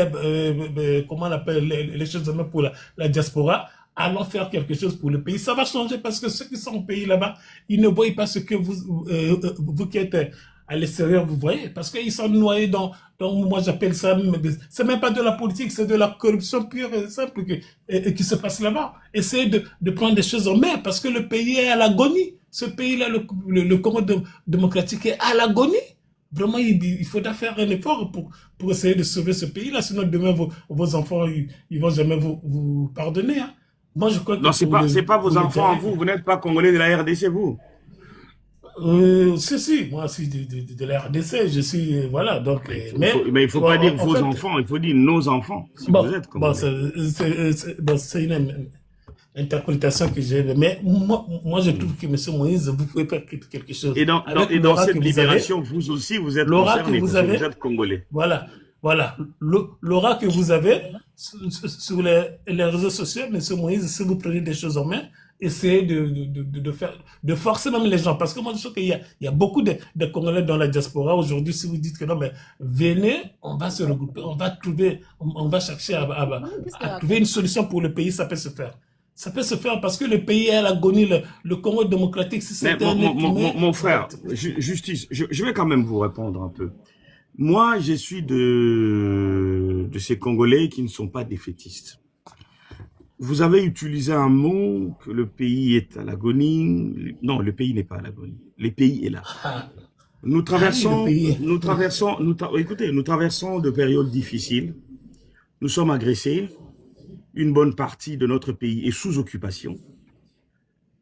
comment on appelle les choses en main pour la diaspora, allons faire quelque chose pour le pays. Ça va changer parce que ceux qui sont au pays là-bas, ils ne voient pas ce que vous qui êtes à l'extérieur, vous voyez, parce qu'ils sont noyés dans moi j'appelle ça, c'est même pas de la politique, c'est de la corruption pure et simple qui se passe là-bas. Essayez de prendre des choses en main, parce que le pays est à l'agonie. Ce pays-là, le Congo démocratique est à l'agonie. Vraiment, il faudra faire un effort pour essayer de sauver ce pays-là, sinon demain vos enfants, ils vont jamais vous pardonner. Hein. Moi, je crois que non, c'est pas vos enfants, vous n'êtes pas Congolais de la RDC, vous. Si, moi aussi de la RDC, je suis, voilà, donc... Mais il ne faut pas dire vos enfants, il faut dire nos enfants, si vous êtes Congolais. C'est une interprétation que j'ai, mais moi je trouve que M. Moïse, vous pouvez faire quelque chose. Et dans cette libération, vous aussi, vous êtes concernés, vous êtes Congolais. Voilà. L'aura que vous avez sur les réseaux sociaux, M. Moïse, si vous prenez des choses en main, essayez de forcer même les gens. Parce que moi, je sais qu'il y a beaucoup de Congolais dans la diaspora. Aujourd'hui, si vous dites que non, mais venez, on va se regrouper, on va chercher à trouver une solution pour le pays, ça peut se faire. Ça peut se faire parce que le pays est à l'agonie, le Congo démocratique, si c'est mon frère, Justice, je vais quand même vous répondre un peu. Moi, je suis de ces Congolais qui ne sont pas défaitistes. Vous avez utilisé un mot que le pays est à l'agonie. Non, le pays n'est pas à l'agonie. Le pays est là. Nous traversons de périodes difficiles. Nous sommes agressés. Une bonne partie de notre pays est sous occupation,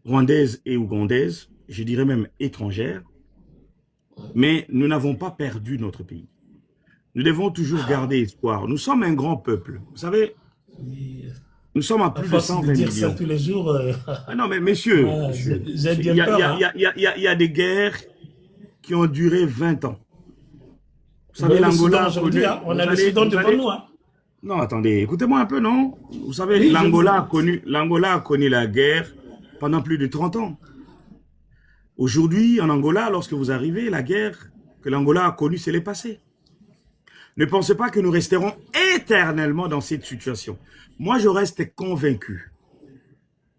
rwandaise et ougandaise, je dirais même étrangère, mais nous n'avons pas perdu notre pays. Nous devons toujours garder espoir. Nous sommes un grand peuple. Vous savez, nous sommes à plus de 120 millions. Ça tous les jours. Non, mais messieurs, il y a des guerres qui ont duré 20 ans. Vous savez, l'Angola aujourd'hui, on a le Soudan devant nous. Hein. Non, attendez, écoutez-moi un peu, non? Vous savez, oui, l'Angola a connu la guerre pendant plus de 30 ans. Aujourd'hui, en Angola, lorsque vous arrivez, la guerre que l'Angola a connue, c'est le passé. Ne pensez pas que nous resterons éternellement dans cette situation. Moi, je reste convaincu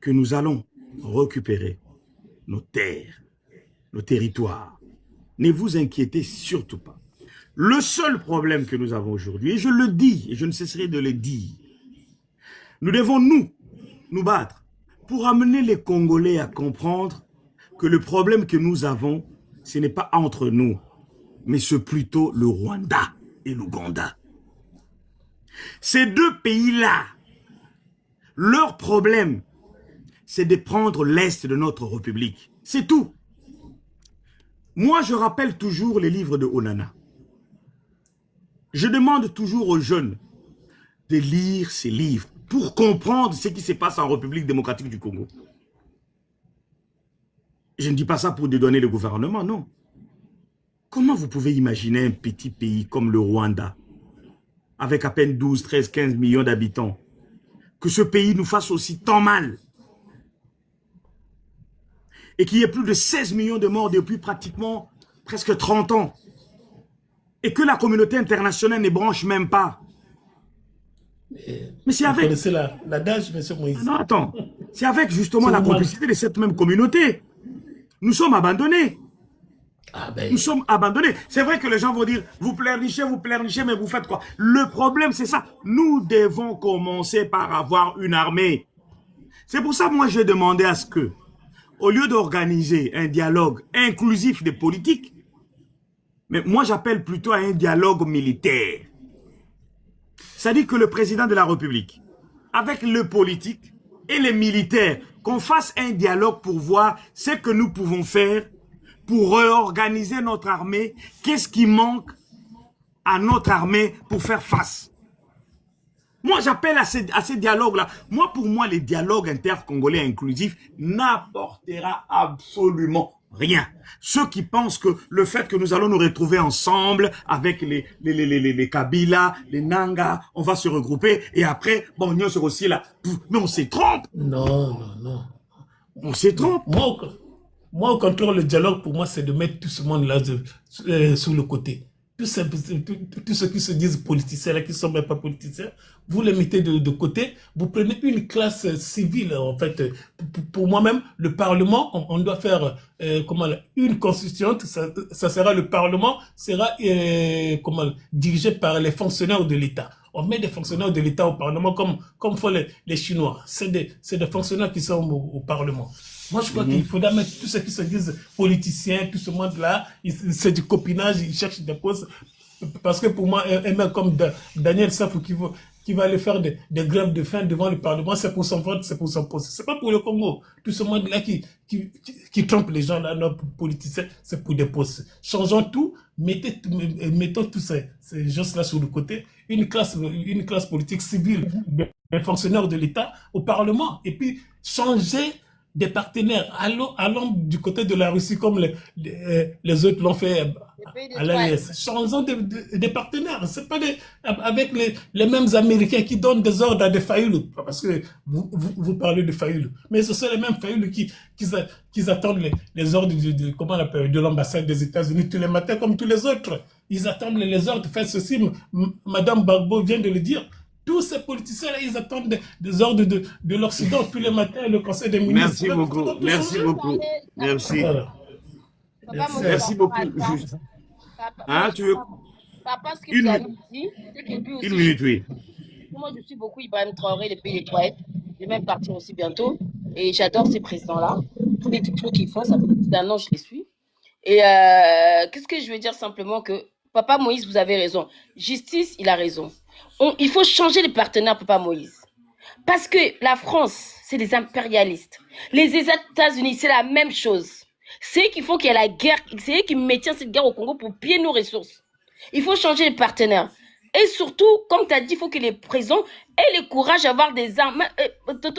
que nous allons récupérer nos terres, nos territoires. Ne vous inquiétez surtout pas. Le seul problème que nous avons aujourd'hui, et je le dis, et je ne cesserai de le dire, nous devons nous battre pour amener les Congolais à comprendre que le problème que nous avons, ce n'est pas entre nous, mais c'est plutôt le Rwanda et l'Ouganda. Ces deux pays-là, leur problème, c'est de prendre l'Est de notre République. C'est tout. Moi, je rappelle toujours les livres de Onana. Je demande toujours aux jeunes de lire ces livres pour comprendre ce qui se passe en République démocratique du Congo. Je ne dis pas ça pour dédouaner le gouvernement, non. Comment vous pouvez imaginer un petit pays comme le Rwanda, avec à peine 12, 13, 15 millions d'habitants, que ce pays nous fasse aussi tant mal et qu'il y ait plus de 16 millions de morts depuis pratiquement presque 30 ans et que la communauté internationale ne branche même pas. Mais c'est Vous avec... connaissez l'adage, M. Moïse? Non, attends. C'est avec justement la complicité de cette même communauté. Nous sommes abandonnés. Ah ben, Nous sommes abandonnés. C'est vrai que les gens vont dire, vous pleurnichez, mais vous faites quoi? Le problème, c'est ça. Nous devons commencer par avoir une armée. C'est pour ça que moi, j'ai demandé à ce que, au lieu d'organiser un dialogue inclusif des politiques, mais moi, j'appelle plutôt à un dialogue militaire. C'est-à-dire que le président de la République, avec le politique et les militaires, qu'on fasse un dialogue pour voir ce que nous pouvons faire pour réorganiser notre armée, qu'est-ce qui manque à notre armée pour faire face. Moi, j'appelle à ces dialogues-là. Pour moi, les dialogues intercongolais inclusifs n'apportera absolument rien. Ceux qui pensent que le fait que nous allons nous retrouver ensemble avec les Kabila, les Nanga, on va se regrouper et après, bon, on se aussi là. Mais on se trompe. non. On se trompe. Moi, au contraire, le dialogue, pour moi, c'est de mettre tout ce monde-là sur le côté. Tous ceux qui se disent politiciens, là, qui ne sont même pas politiciens, vous les mettez de côté, vous prenez une classe civile, en fait. Pour moi-même, le Parlement, on doit faire une constitution, ça sera le Parlement, sera dirigé par les fonctionnaires de l'État. On met des fonctionnaires de l'État au Parlement comme font les Chinois. C'est des fonctionnaires qui sont au Parlement. Moi, je crois qu'il faudra mettre tous ceux qui se disent politiciens, tout ce monde-là, c'est du copinage, ils cherchent des postes. Parce que pour moi, un mec comme Daniel Safou qui va aller faire des grèves de faim devant le Parlement, c'est pour son vote, c'est pour son poste. C'est pas pour le Congo. Tout ce monde-là qui trompe les gens, là, nos politiciens, c'est pour des postes. Changeons tout, mettons tous ces gens-là sur le côté, une classe politique civile, des fonctionnaires de l'État au Parlement, et puis changer des partenaires. Allons du côté de la Russie comme les autres l'ont fait à l'AES. Changeons des partenaires. C'est pas avec les mêmes Américains qui donnent des ordres à des Fayoulou. Parce que vous parlez de Fayoulou. Mais ce sont les mêmes Fayoulou qui attendent les ordres de l'ambassade des États-Unis tous les matins comme tous les autres. Ils attendent les ordres. Faites ceci. Madame Barbeau vient de le dire. Tous ces politiciens-là, ils attendent des ordres de l'Occident tous les matins, le Conseil des ministres. Merci beaucoup. Merci beaucoup. Merci. Voilà. Merci beaucoup. Juste. Hein, tu veux... Papa, ce que vous avez dit, c'est que lui aussi, Une minute, oui. moi, je suis beaucoup Ibrahim Traoré, le pays des toilettes. Je vais même partir aussi bientôt. Et j'adore ces présidents-là. Tous les trucs qu'ils font, ça fait plus d'un an, je les suis. Et qu'est-ce que je veux dire simplement que, Papa Moïse, vous avez raison. Justice, il a raison. Il faut changer les partenaires, Papa Moïse. Parce que la France, c'est des impérialistes. Les États-Unis, c'est la même chose. C'est eux qui font qu'il y ait la guerre. C'est eux qui maintiennent cette guerre au Congo pour piller nos ressources. Il faut changer les partenaires. Et surtout, comme tu as dit, il faut que les présidents aient le courage d'avoir des armes.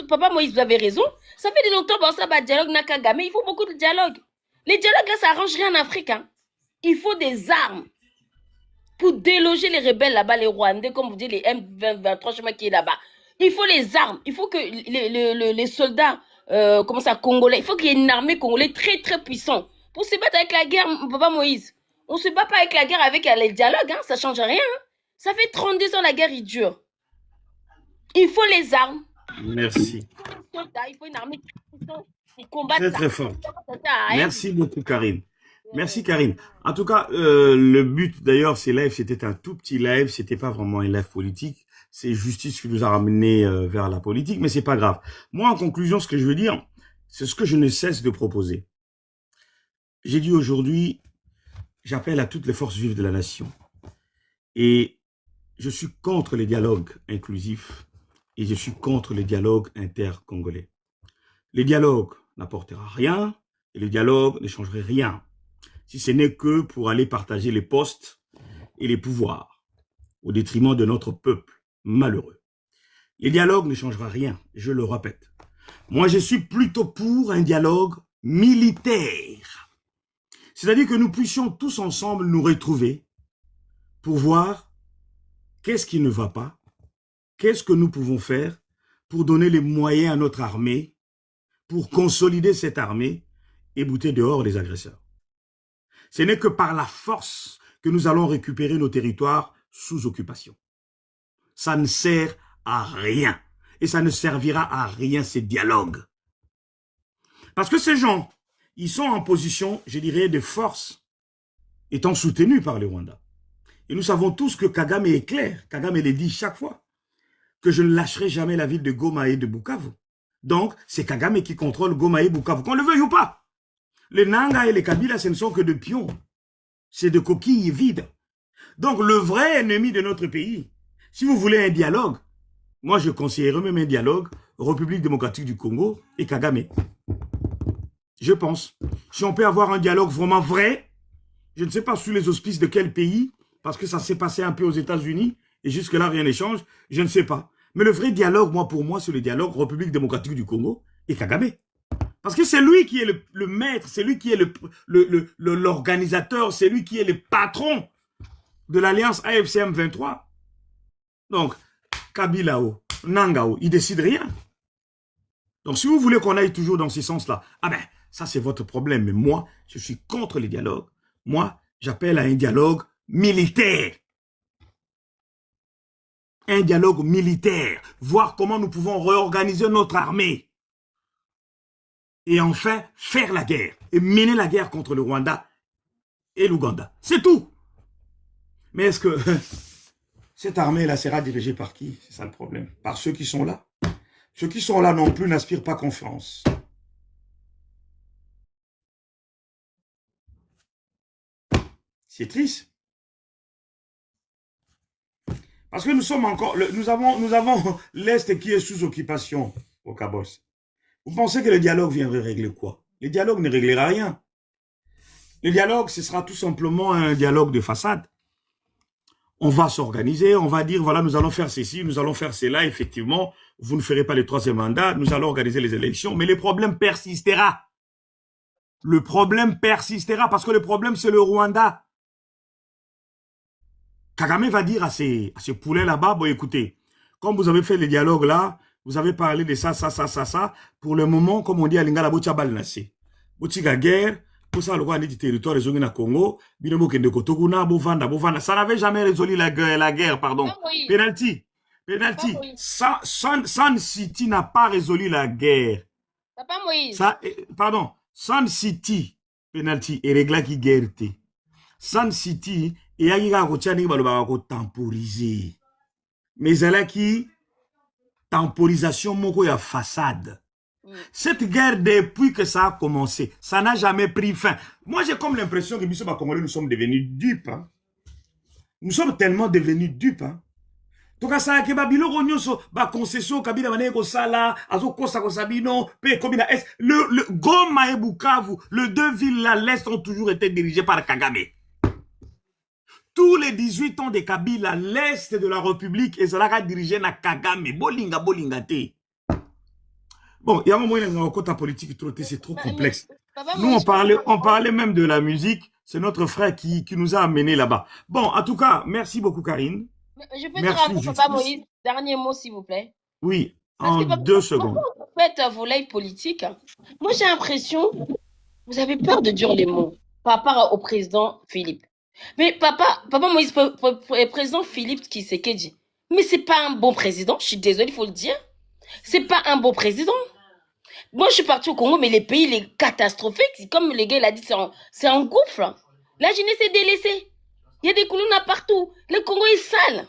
Papa Moïse, vous avez raison. Ça fait de longtemps que ça va dialogue Nakaga, mais il faut beaucoup de dialogue. Les dialogues, là, ça arrange rien en Afrique. Hein. Il faut des armes pour déloger les rebelles là-bas, les Rwandais, comme vous dites, les M23, chemin qui est là-bas. Il faut les armes. Il faut que les soldats, congolais, il faut qu'il y ait une armée congolaise très, très puissante pour se battre avec la guerre, Papa Moïse. On ne se bat pas avec la guerre, avec les dialogues, hein, ça ne change rien. Hein. Ça fait 32 ans la guerre, il dure. Il faut les armes. Merci. Il faut une armée très puissante Ils combattent ça. Très fort. Ça sert à rien. Merci beaucoup, Karine. Merci, Karine. En tout cas, le but, d'ailleurs, ces lives, c'était un tout petit live. C'était pas vraiment un live politique. C'est justice qui nous a ramené vers la politique, mais c'est pas grave. Moi, en conclusion, ce que je veux dire, c'est ce que je ne cesse de proposer. J'ai dit aujourd'hui, j'appelle à toutes les forces vives de la nation. Et je suis contre les dialogues inclusifs et je suis contre les dialogues intercongolais. Les dialogues n'apportera rien et les dialogues ne changeraient rien si ce n'est que pour aller partager les postes et les pouvoirs au détriment de notre peuple malheureux. Les dialogues ne changeront rien, je le répète. Moi, je suis plutôt pour un dialogue militaire. C'est-à-dire que nous puissions tous ensemble nous retrouver pour voir qu'est-ce qui ne va pas, qu'est-ce que nous pouvons faire pour donner les moyens à notre armée, pour consolider cette armée et bouter dehors les agresseurs. Ce n'est que par la force que nous allons récupérer nos territoires sous occupation. Ça ne sert à rien. Et ça ne servira à rien, ces dialogues. Parce que ces gens, ils sont en position, je dirais, de force, étant soutenus par le Rwanda. Et nous savons tous que Kagame est clair. Kagame le dit chaque fois que je ne lâcherai jamais la ville de Goma et de Bukavu. Donc, c'est Kagame qui contrôle Goma et Bukavu, qu'on le veuille ou pas. Les Nanga et les Kabila, ce ne sont que de pions. C'est de coquilles vides. Donc, le vrai ennemi de notre pays, si vous voulez un dialogue, moi, je conseillerais même un dialogue République démocratique du Congo et Kagame. Je pense. Si on peut avoir un dialogue vraiment vrai, je ne sais pas sous les auspices de quel pays, parce que ça s'est passé un peu aux États-Unis, et jusque-là, rien n'échange, je ne sais pas. Mais le vrai dialogue, pour moi, c'est le dialogue République démocratique du Congo et Kagame. Parce que c'est lui qui est le maître, c'est lui qui est l'organisateur, c'est lui qui est le patron de l'alliance AFCM 23. Donc, Kabilao, Nangao, il décide rien. Donc, si vous voulez qu'on aille toujours dans ce sens-là, ça c'est votre problème. Mais moi, je suis contre les dialogues. Moi, j'appelle à un dialogue militaire. Un dialogue militaire. Voir comment nous pouvons réorganiser notre armée. Et enfin, faire la guerre. Et mener la guerre contre le Rwanda et l'Ouganda. C'est tout. Mais est-ce que cette armée-là sera dirigée par qui? C'est ça le problème. Par ceux qui sont là. Ceux qui sont là non plus n'aspirent pas confiance. C'est triste. Parce que nous sommes encore, nous avons l'Est qui est sous occupation au Cabos. Vous pensez que le dialogue viendrait régler quoi? Le dialogue ne réglera rien. Le dialogue, ce sera tout simplement un dialogue de façade. On va s'organiser, on va dire, voilà, nous allons faire ceci, nous allons faire cela, effectivement, vous ne ferez pas le troisième mandat, nous allons organiser les élections, mais le problème persistera. Le problème persistera parce que le problème, c'est le Rwanda. Kagame va dire à ces poulets là-bas, bon, écoutez, comme vous avez fait le dialogue là, vous avez parlé de ça, pour le moment, comme on dit à Lingala, Botia Balnasé. Botiga guerre, pour ça, le roi du territoire des na Congo, Binomo Kende Kotoguna, Bovanda. Ça n'avait jamais résolu la guerre, pardon. Penalty. Sun City n'a pas résolu la guerre. Papa Moïse. Sun City, penalty, et régla qui guerre. Sun City, et y a temporiser. Mais elle qui temporisation moko ya façade. Cette guerre, depuis que ça a commencé, ça n'a jamais pris fin. Moi, j'ai comme l'impression que nous, Congolais, nous sommes devenus dupes. Hein. Nous sommes tellement devenus dupes. Hein. Donc, ça a concession, Kabila Maneko Sala, Azo Kosa Kosabino, le Goma et Bukavu, les deux villes à l'Est ont toujours été dirigées par Kagame. Tous les 18 ans de Kabila, l'Est de la République, et cela a dirigé na Kagame. Bolinga te. Bon, il y a un moment où il y a un côté politique, c'est trop complexe. Nous, on parlait même de la musique. C'est notre frère qui nous a amenés là-bas. Bon, en tout cas, merci beaucoup, Karine. Je peux dire un mot, Papa Moïse, dernier mot, s'il vous plaît. Oui, en 2 secondes. Vous faites vos lives politiques. Moi, j'ai l'impression, vous avez peur de dire les mots par rapport au président Philippe. Mais Papa Moïse, président Philippe Tshisekedi, mais c'est pas un bon président, je suis désolée, il faut le dire. C'est pas un bon président. Moi, je suis partie au Congo, mais les pays, il est catastrophique. Comme le gars l'a dit, c'est un gouffre. La jeunesse est délaissée. Il y a des colonnes partout. Le Congo est sale.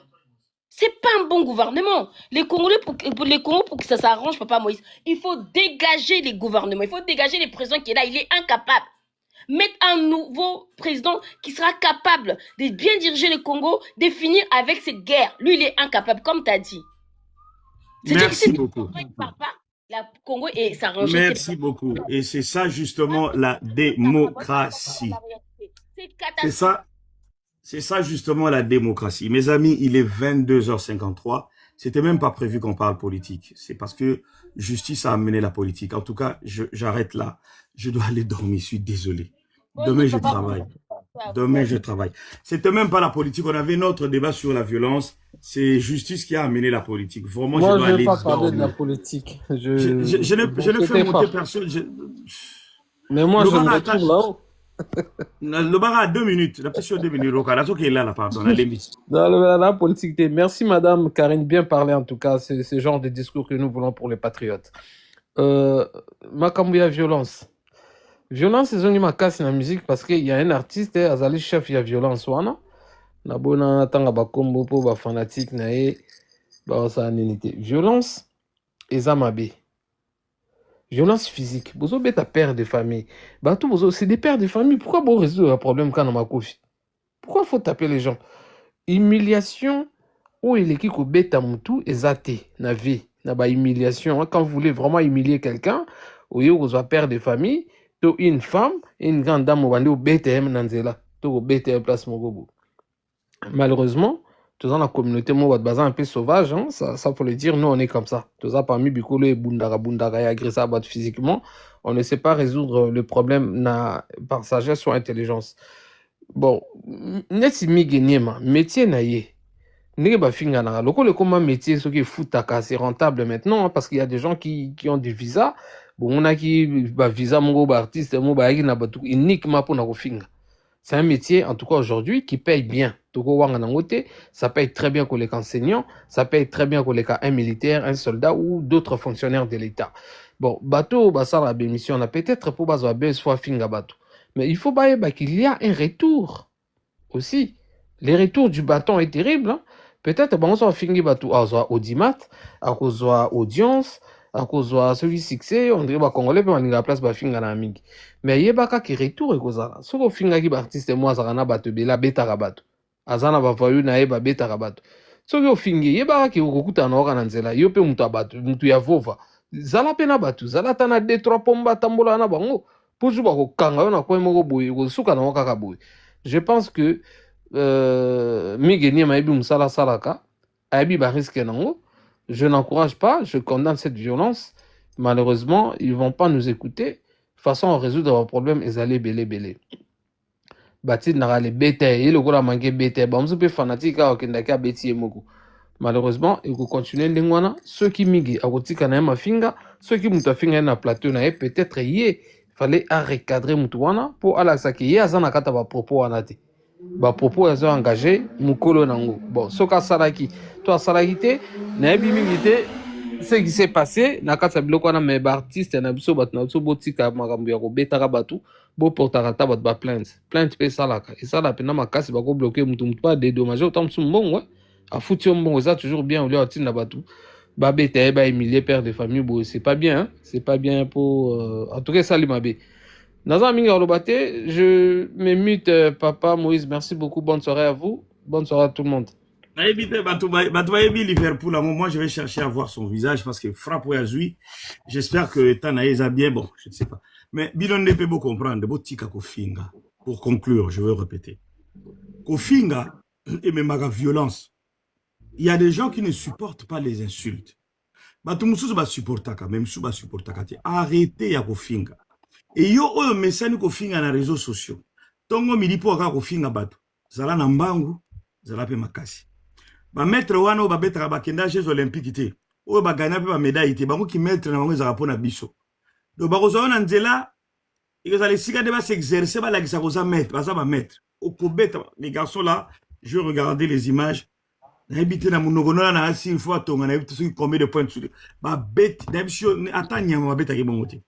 C'est pas un bon gouvernement. Les Congolais, pour que ça s'arrange, Papa Moïse, il faut dégager les gouvernements. Il faut dégager les présidents qui est là. Il est incapable. Mettre un nouveau président qui sera capable de bien diriger le Congo, de finir avec cette guerre. Lui, il est incapable, comme tu as dit. Merci beaucoup. Le Congo est s'arranger. Merci beaucoup. Et c'est ça justement la démocratie. C'est ça justement la démocratie. Mes amis, il est 22h53. C'était même pas prévu qu'on parle politique. C'est parce que justice a amené la politique. En tout cas, j'arrête là. Je dois aller dormir. Je suis désolé. Demain, je travaille. Demain, je travaille. C'était même pas la politique. On avait notre débat sur la violence. C'est justice qui a amené la politique. Vraiment, Moi, je dois je ne aller vais pas parler dormir. de la politique. Je ne fais monter personne. Mais moi, je me retrouve là-haut. Le bar a 2 minutes. La question 2 minutes. Qui est là, pardon. Dans la politique. Merci, Madame Karine. Bien parlé, en tout cas. C'est ce genre de discours que nous voulons pour les patriotes. Makambuya violence. Violence, c'est une casse dans la musique parce qu'il y a un artiste, Azali chef, il y a violence. Nabona tanga bakombo po ba fanatique nae ba sa nénité. Violence ezamabe. Violence physique. Bozo beta père de famille. Bah tout bozo c'est des pères de famille. Pourquoi bon résoudre un problème quand on a kofi? Pourquoi faut taper les gens? Humiliation ou il est qui ko beta mutu ezate na vie na ba humiliation. Quand vous voulez vraiment humilier quelqu'un, ou vous avez père de famille, to une femme, une grande dame ou bande beta nanzela, to beta place mogobo. Malheureusement, tous dans la communauté, moi, un peu sauvage, hein, ça faut le dire, nous, on est comme ça. Tous parmi Bikolo et Bundara et agressé à battre physiquement, on ne sait pas résoudre le problème par sagesse ou intelligence. Bon, nest métier naïe. Le métier, ce qui est foutaka, c'est rentable maintenant, hein, parce qu'il y a des gens qui ont des visas. Bon, on a qui, visa, mon artiste, mon uniquement pour na finga. C'est un métier, en tout cas aujourd'hui, qui paye bien. Ça paye très bien pour les enseignants, ça paye très bien pour les cas un militaire, un soldat ou d'autres fonctionnaires de l'État. Bon, bateau, ça la bémission, on a peut-être pour bateau, soit finga bateau. Mais il faut pas qu'il y a un retour aussi. Les retours du bâton est terrible. Hein? Peut-être on soit fingi bateau, à soit audimat, à cause soit audience, à cause soit celui succès, on dirait congolais peut manier la place ba finga na mingi. Mais il y a pas qui retour et cause ça. Ce qu'on finga qui artiste moi ça na bateau bela beta rabato. Azana ba voyu na eba beta rabato. Ce qu'on fingi il y a pas qui okuta na ora na nzela. Yo pe mutu abato, mutu ya vova. Zala pe na bateau, zala tana 2-3 pomba tambola na bango. Pour jouer ko kanga na ko moko boye, ko suka na okaka boye. Je pense que Migeni Maibi Moussala Salaka, Aibi Bariske Nango, je n'encourage pas, je condamne cette violence. Malheureusement, ils ne vont pas nous écouter. Façon à résoudre leurs problèmes, ils allaient belé. Bati n'a les bêtes, et le gars a manqué bêtes. Bon, on peut fanatique à Okendaka bêtis et Mogo. Malheureusement, il faut continuer l'ingwana. Ceux qui migi à Rotika na ma finga, ceux qui mouta finga na plateau na peut-être y fallait recadrer Moutouana pour aller à Saki. Azana kata ba propos anate. Ba propos ils ont engagé mukolo nango. Bon, soka salaki, toi salakité, na bimingité, ce qui s'est passé, na kata biloko na me artiste na biso bat na biso botika makambo ya ko betaka batu, bo portaka ta bat ba plainte pe salaka. Et ça la pena makasi ba ko bloquer mutu pas dédommager autant mutu mbongo, ouais. A foutu mbongo ça toujours bien au lieu de na batu. Ba bete ba humilier père de famille, bo c'est pas bien, hein? C'est pas bien pour en tout cas ça limabe. Nazan Minga Olobate, je me mute, Papa Moïse. Merci beaucoup. Bonne soirée à vous. Bonne soirée à tout le monde. Liverpool, moi je vais chercher à voir son visage parce que frappe Yazui. J'espère que Tanaïs a bien, bon, je ne sais pas. Mais Bidon ne peut pas comprendre. Botika Kofinga. Pour conclure, je veux répéter. Kofinga et même la violence. Il y a des gens qui ne supportent pas les insultes. Batumoussou va supporter quand même, sous va supporter. Arrêtez à Kofinga. Et yo oyo mesani kofinga na réseaux sociaux. Tongo milipo aka kofinga bato. Zala na mbangu, zala pe makasi. Ba maître wana ba betra ba kenda Jeux olympiques te. Oyo ba gagner pe ba médaille te. Bango ki maître na bango za pona biso. Do ba kozo na nzela, ils allaient sika de ba s'exercer ba la kisa koza maître, ba za ba maître. Au kobeta les garçons là, je regardais les images. N'habite na monogono na asi il faut atonga na habite combien de points dessus. Ba bête d'habitude attends ma bête ki bongote.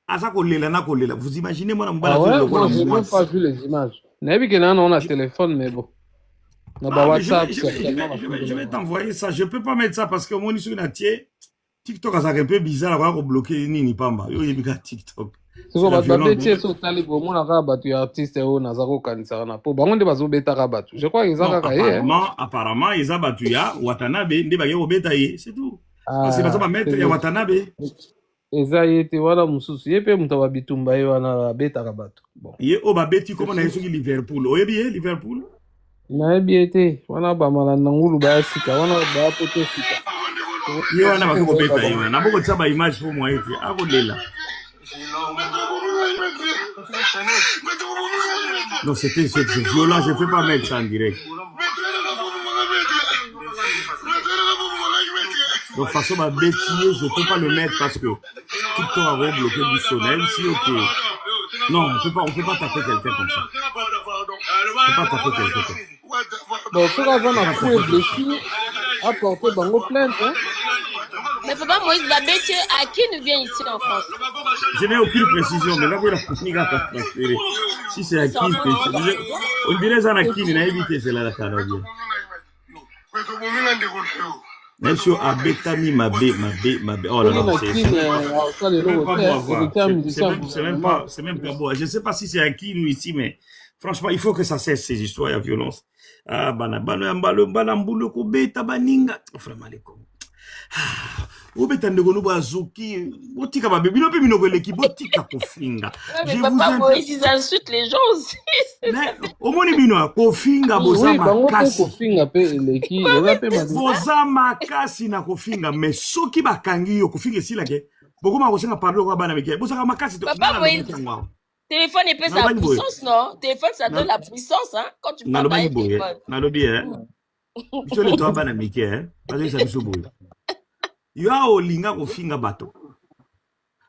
Asa ko lela na ko lela. Vous imaginez moi na mbala Ah ouais, zo moi, le j'ai moi. même pas vu les images. Nabi que là, on a téléphone, mais bon. On a WhatsApp, certainement. Je vais t'envoyer ça. Je peux pas mettre ça parce que mon issue na tie TikTok ça un peu bizarre là ko bloquer ni pamba. Yo yebika TikTok. C'est quoi, bah, bêtier sur Talibo, mon arabe, tu es artiste, ou Nazaro Kanisarana. Pour Bangon de Bazo Beta Rabat. Je crois qu'ils ont apparemment, ils ont battu ya Watanabe, ne bagay obetaye, c'est tout. C'est pas ça va mettre ya Watanabe. Eza yete wana mususu yepe mutawa bitumba yo wana Beta Rabat. Bon. Ye o ba beti comme na yesu Liverpool. Oyebi Liverpool. Na biete wana ba mala nangulu ba sika wana ba pote sika. Ye wana ba ko beta yo. Na boko tsaba image pour moi ete akolela. Non, c'est violent, je ne peux pas mettre ça en direct. Donc, façon ma bêtise, je ne peux pas le mettre parce que TikTok a bloqué du sonnet. Si, ok. Non, on peut pas taper quelqu'un comme ça. On peut pas taper quelqu'un comme ça. Bon, ce qu'on va faire blessure, apporter bango plainte, hein. Mais Papa Moïse Babetche, à qui nous vient ici en France? Je n'ai aucune précision, mais là, vous la transférer. Si c'est à qui, on dirait ça à qui, il a évité cela la Canadienne. Même si à Betami, ma B. Oh là là, c'est même pas beau. Je ne sais pas si c'est à qui nous ici, mais franchement, il faut que ça cesse ces histoires de violence. Ah, banambulu ko beta baninga. Vraiment les cons. Obeta ndeko bazuki botika ba bébé pe minoko leki botika kofinga. Mais Papa Moïse, ils insultent les gens aussi. Mais au moni bino kofinga bozama kasi. Kofinga pe leki, eza pe madu. Bozama kasi na kofinga mais soki bakangi yo kofinga sila ke. Bokoma kosenga pardon kwa bana meke. Bozaka makasi to. Papa Moïse. Téléphone est pas sa puissance, non? Téléphone, ça donne la puissance, hein? Quand tu parles à téléphone. Nalobi, hein? Tu le toi bana meke, hein? Parce que ça me souboule. Yo a olinga ko finga bato.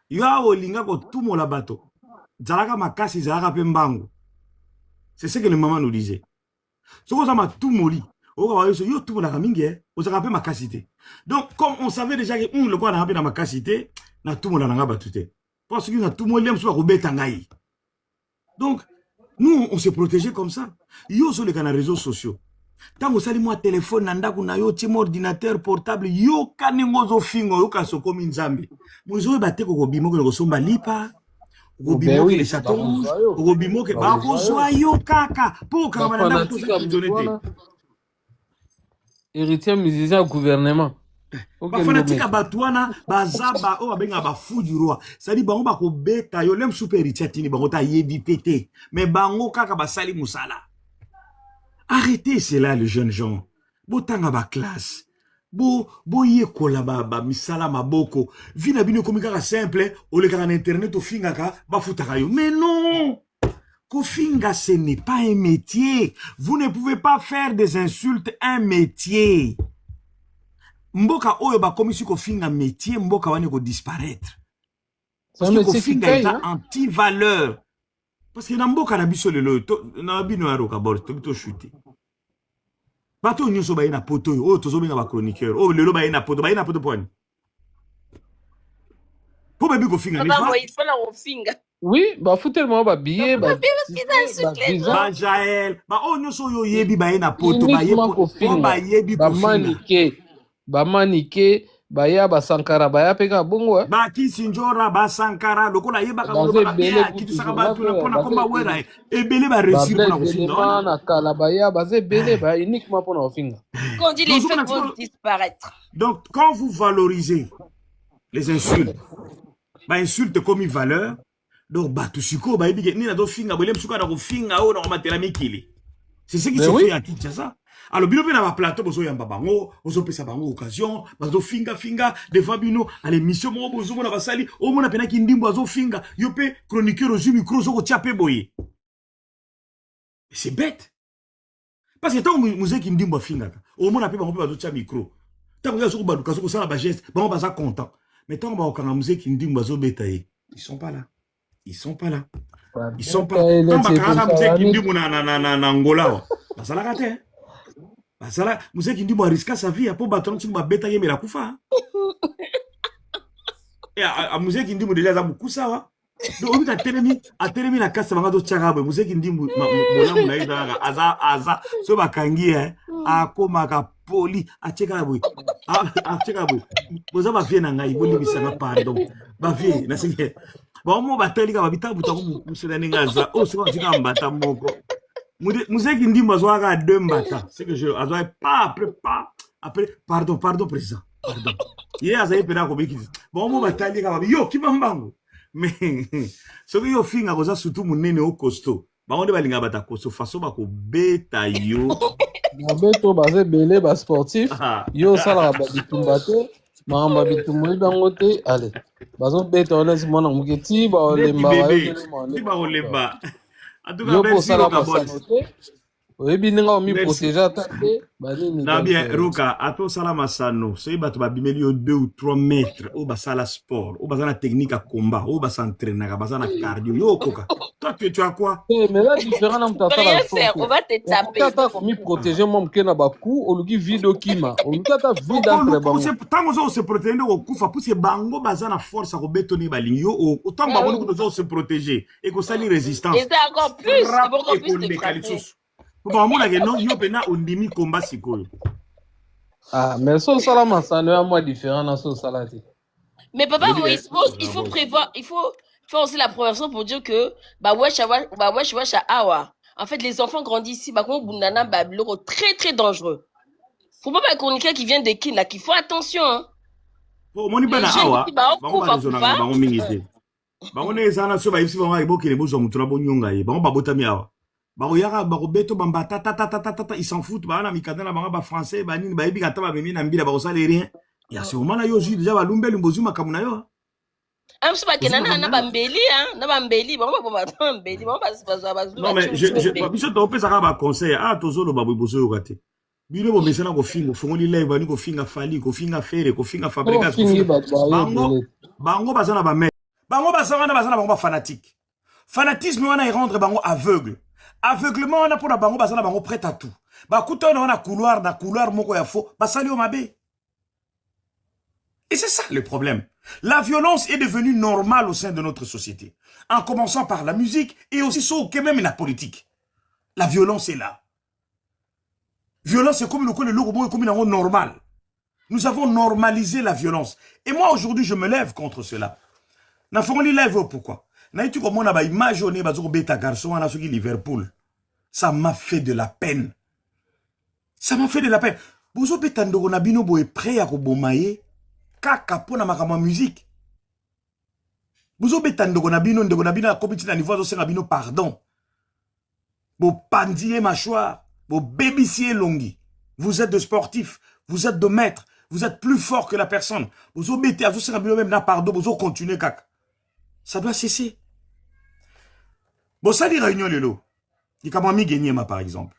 Yo a olinga ko tumola bato. Zalaka makasi zalaka pe mbangu. C'est ce que le maman nous disait. Soko zama tumoli. Yo tumola ka mingi, o zaka pe makasité. Donc comme on savait déjà que le quoi na pe na makasité, na tumola nga batute. Parce que na tumoli am so ko beta ngai. Donc nous on s'est protégé comme ça. Yo sur les réseaux sociaux. Tant que sali moi téléphone nanda kuna yo ti ordinateur portable yo kaningo zo fingo yo kaso komi nzambe mozo ba te ko bimo ko somba lipa ko bimo ke les chatons ko bimo ke ba ko zwa yo kaka pour ka mana tout ça donner héritier musicien gouvernement ba fanatika batwana bazaba o babenga ba fou du roi sali bango ba ko beta yo lem super héritier tini bango ta yebi pété mais bango kaka ba sali musala. Arrêtez cela, les jeunes gens. Botanga ba classe. Bo ye kola ba misala maboko. Vina bino komika simple, o le kaka na internet o finga ka ba futaka yo. Mais non! Kofinga, ce n'est pas un métier. Vous ne pouvez pas faire des insultes un métier. Mboka oyo ba komisi kofinga métier, mboka wane ko disparaître. Parce que kofinga est anti-valeur. Parce que dans mboka na biso lelo na bino aroka bord to chuter. Bato nyoso ba ina poto o to zo benga ba chroniqueur o lelo ba ina poto point. Po bebi ko finga ni ba. Oui, ba foutelmo ba billet ba ba Jaël ba o nyoso yo yebi ba ina poto ba yebi ba yebi ko ba manike baya ba Sankara baya peka bongo ba Kisinjora ba Sankara lokola yeba ka ba kitu saka ba tuna pona komba wera ebele ba réussir pona kofinga na kala baya baze bele ba uniquement pona kofinga. Quand dit les faits vont disparaître. Donc quand vous valorisez les insultes ba insulte comme une valeur donc ba tusiko ba yebi ni na do finga bolem suka na kofinga o na matela mikili. C'est ce qui se fait à Kinshasa. Alors, bino na ba plateau bozo yamba bango, bozo pesa bango occasion, bazo finga devant bino à l'émission mo bozo mona basali, o mona pena ki ndimbo azo finga, yo pe chroniqueur au micro zo ko tiape boye. C'est bête. Parce que tant musique ki ndimbo finga, o mona pe bango pe bazo tia micro. Tant que zo ko baluka zo ko sala ba geste, bango baza content. Mais tant ba okanga musique ki ndimbo azo betaye, ils sont pas là. Ils sont pas là. Ils sont pas là. Tant ba kanga musique ki ndimbo na Angola. Basala kate. Asala, Museki Ndimbo a risqué sa vie, pour battre un petit peu bêta yé, mais la koufa. Et à Museki Ndimbo déjà, ça beaucoup ça, va. Donc, on a télémi la casse, ça tcharabe. Museki Ndimbo, mon âme, aza, ce bakangi, a komaka poli, a tchekabou. A tchekabou. Vous avez fait un aïe, vous n'avez pas pardon. Ba vie, na sige. Bon, moi, bateli, ka babita, butaku, musela ningaza. Oh, c'est quoi, c'est un bata moko. Museki Ndimbo a deux mbata. C'est que je, après, pardon, président. Pardon. Hier, ça y est, pédale, bon, moi, bateli, ka babi, yo, qui m'embango. Mais, ce que yo finga, koza, surtout, mon nene au costaud. Bah, on est balinga bata costaud, façon, ba ko beta yo. Babeto, basé belé, bas sportif. Yo, ça, la babitumbate. Mamba bitumuli bangote. Allez. Bazo beta, on est, mon amour, ti, ba, olemba, olemba. En tout cas, yo, merci, Roka Bols. Oyebi ninga omi protéger attaqué. Na bien, Roka, ato salama sano. C'est bato babimeli yo 2 ou 3 mètres. O basala sport. O basala technique à combat. O basentraîner. O basala cardio. Yo, Koka. Toi, tu as quoi? Mais là, différent dans ta Rien faire, on va te taper. Tata comme protéger mon mke na baku, oluki vidéo kima. Oluki tata vide entre bango. Tant que se protéger au kufa, pour que bango bazana force à bétonner balingi yo, autant bango que se protéger et que ça li résistance. Et c'est encore plus, c'est encore plus de frapper. Bon, moi, non, yo pena ondimi combat sikoyo. Ah, mais ça, ça, là, ça n'est pas moi différent dans ce salade. Mais papa, il faut prévoir, il faut faire aussi la prévention pour dire que, wesh, awa. En fait, les enfants grandissent ici, bundana, très, très dangereux. Faut pas qu'on ait quelqu'un qui vient de Kin, là, qu'il faut attention, hein. Bon, mon ibana awa, on est zana so ba ici ba ibo ki le bozo mutuna bo nyonga ye, ba botami awa. Ba yara ba beto bamba ta ils s'en foutent, ba na mikadana ba français, ba nini ba ibi kata ba memi na mbila ba osala rien. Ya ce moment là yo ju déjà ba lumbe lumbozu makamu na yo. Amsuba kenana na bambeli hein, na bambeli, ba bambeli, ba non mais je biso to pesa ka ba conseil, tozolo ba bozo yo kate. Bino bo mesana ko fingo, fongoli live ba ni ko finga fali, ko finga fere, ko finga fabrication. Bango bazana ba me. Bango bazana bango fanatique. Fanatisme wana rendre bango aveugle. Aveuglement wana pour bango bazana bango prêt à tout. Ba kuta na couloir moko ya faux, ba sali o mabe. Et c'est ça le problème. La violence est devenue normale au sein de notre société. En commençant par la musique et aussi même la politique. La violence est là. Violence c'est comme le logo comme une normal. Nous avons normalisé la violence. Et moi aujourd'hui je me lève contre cela. Na fongoli live pourquoi? Na tu comme on a ba image on ba zo beta garçon à soki Liverpool. Ça m'a fait de la peine. Ça m'a fait de la peine. Bozo beta ndoko na bino boye prêt à ko bomaye kaka pona makama musique. Bozo beta ndoko na bino na kopiti na niveau zo senga bino pardon. Bo pandier mâchoire, bo bébissier longi. Vous êtes de sportifs, vous êtes de maîtres, vous êtes plus fort que la personne. Bozo beta zo senga bino même na pardon, bozo continuer kaka. Ça doit cesser. Bon, ça dit réunion lelo. Il y a Mami Genyema, par exemple.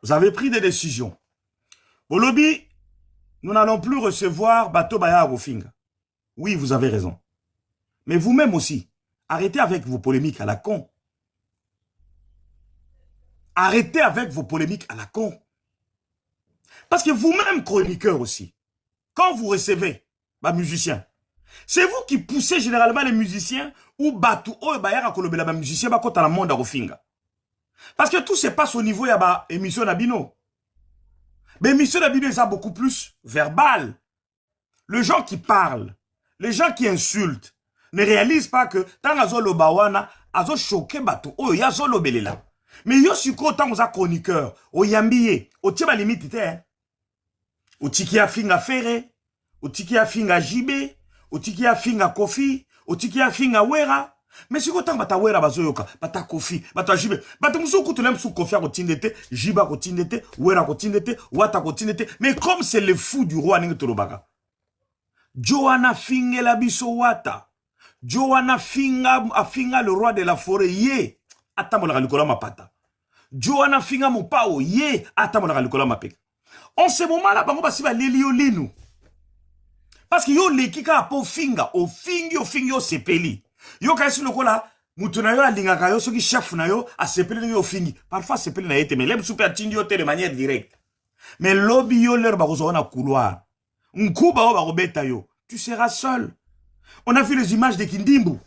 Vous avez pris des décisions. Au lobby, nous n'allons plus recevoir Bato Baya Rofinga. Oui, vous avez raison. Mais vous-même aussi, arrêtez avec vos polémiques à la con. Arrêtez avec vos polémiques à la con. Parce que vous-même, chroniqueur aussi, quand vous recevez un musicien, c'est vous qui poussez généralement les musiciens ou Batou ou Bayara Kolobela ba musicien ba kota la monde à Rofinga. Parce que tout se passe au niveau de l'émission Nabino. Mais l'émission Nabino est beaucoup plus verbal. Les gens qui parlent, les gens qui insultent, ne réalisent pas que tant azo lo bawana, azo choqué Batou, oh yazo lo belela. Mais yo suko tant oza chroniqueur, o yambiye, o tiba limite te, o tiki a finga fere, o tiki a finga jibe, o tiki a finga kofi, o tiki a finga wera. Mais si autant bata wera bazoyoka, bata kofi, bata jibe, bata muso kutelem sou kofi a kotindete, jiba kotindete, wera kotindete, wata kotindete. Mais comme c'est le fou du roi ninge tolobaga. Johanna finge la biso wata. Johanna finga le roi de la forêt ye. Atamola likola mapata. Johanna finga mopao ye. Atamola likola mapeka. En ce moment-là, bango basiba lelio linu. Parce que yo lekika po finga, o fingi o sepeli. Yo kaisi lokola, mutuna yo alingaka yo, soki chef na yo, a sepeli yo fingi. Parfois sepeli na yete, mais l'aime super tindi yo te de manière directe. Mais lobby yo leur barozo na couloir. Nkuba o barobeta yo. Tu seras seul. On a vu les images de Kindimbu.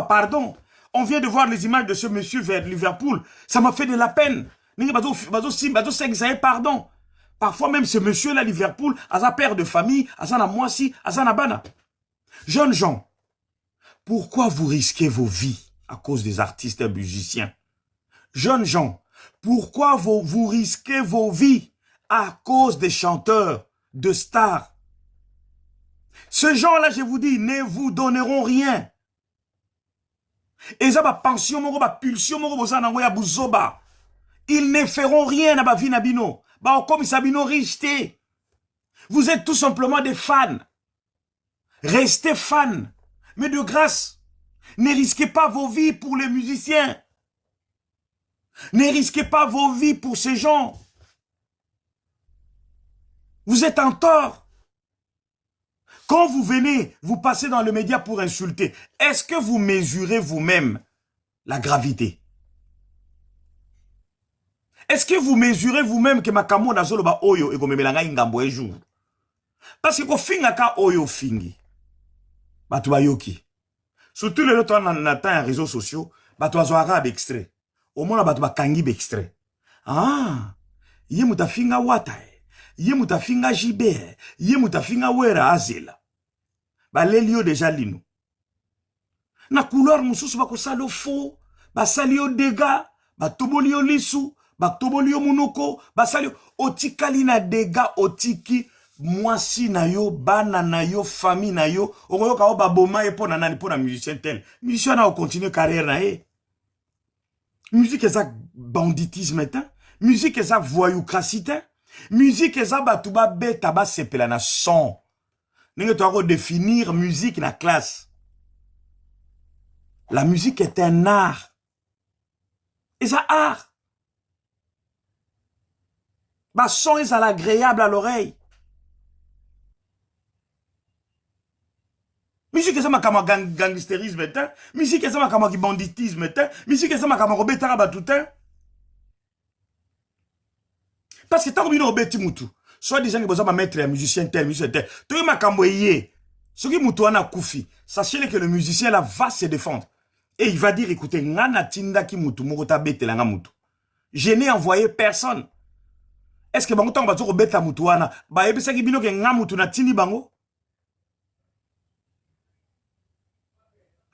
Pardon. On vient de voir les images de ce monsieur vers Liverpool. Ça m'a fait de la peine. Pardon. Parfois même ce monsieur-là, Liverpool, a sa père de famille, a sa moisi, a sa bana. Jeunes gens, pourquoi vous risquez vos vies à cause des artistes et musiciens? Jeunes gens, pourquoi vous risquez vos vies à cause des chanteurs, de stars? Ces gens-là, je vous dis, ne vous donneront rien. Et ça va pension, ma pulsion, ils ne feront rien à ma vie nabino. Comme Sabino riche. Vous êtes tout simplement des fans. Restez fans. Mais de grâce, ne risquez pas vos vies pour les musiciens. Ne risquez pas vos vies pour ces gens. Vous êtes en tort. Quand vous venez, vous passez dans le média pour insulter, est-ce que vous mesurez vous-même la gravité? Est-ce que vous mesurez vous-même que makamo na zolo ba oyo e gomemelanga ingambo un jour? Parce que ko finga ka oyo fingi. Batu bayoki. Surtout les autres na temps réseaux sociaux, batu azo arabe extrait. Au moins batu ba kangi extrait. Ah, ye mutafinga wata. Ye mutafinga jibe. Ye mutafinga wera azela. Ba lelio déjà lino. Na couleur mususu bako salo faux, ba salio dega, ba tobolio lisu, ba tobolio munoko, ba salio otikali na dega otiki mwasi na yo, bana na yo, famille na yo, okoyoka o ba boma e pona nani pona musicien tel. Musicien na o continue carrière na e. Musique eza banditisme ta, musique eza voyoucratie ta, musique eza batuba beta ba sepela na son. Nous devons définir musique na classe. La musique est un art. Et ça art. Bah son est agréable à l'oreille. Musique est ça ma kama gangsterisme est. Musique est ça ma kama banditisme est. Musique est ça ma kama robetara batutin. Parce que tant que nous obéti mutu. Soit des gens qui besoin mettre un musicien tel, musicien tel. Tout le monde ce qui moutoana koufi. Sachez que le musicien là va se défendre. Et il va dire, écoutez, ngana tinda ki mutu, murota bete langa mutu. Je n'ai envoyé personne. Est-ce que bango tango bazo beta mutuana, ba ebisa ki bino ke nga mutu na tini bango?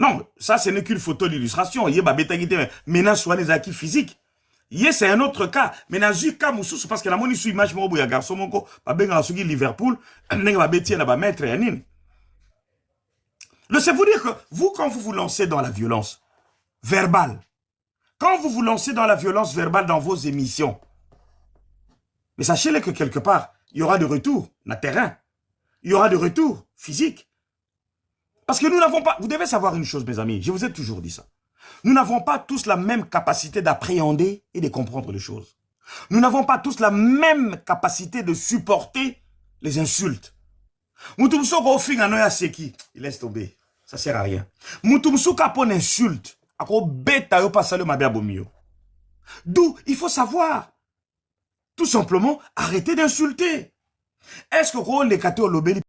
Non, ça ce n'est qu'une photo d'illustration. Yé ba beta gite, maintenant soit des acquis physiques. Yes, c'est un autre cas. Mais dans un cas, parce que la monnaie sous image, il y a un garçon, il y a Liverpool, il y a un métier, il y a un maître, laissez-vous dire que vous, quand vous vous lancez dans la violence verbale, quand vous vous lancez dans la violence verbale dans vos émissions, mais sachez-le que quelque part, il y aura de retour, na terrain. Il y aura de retour physique. Parce que nous n'avons pas, vous devez savoir une chose, mes amis, je vous ai toujours dit ça. Nous n'avons pas tous la même capacité d'appréhender et de comprendre les choses. Nous n'avons pas tous la même capacité de supporter les insultes. Moutoumsou fin anoya seki, il laisse tomber. Ça sert à rien. Moutoumsou kapon insulte, ako beta yo pasalo mabia bomio. D'où il faut savoir. Tout simplement arrêter d'insulter. Est-ce que les kato lobeli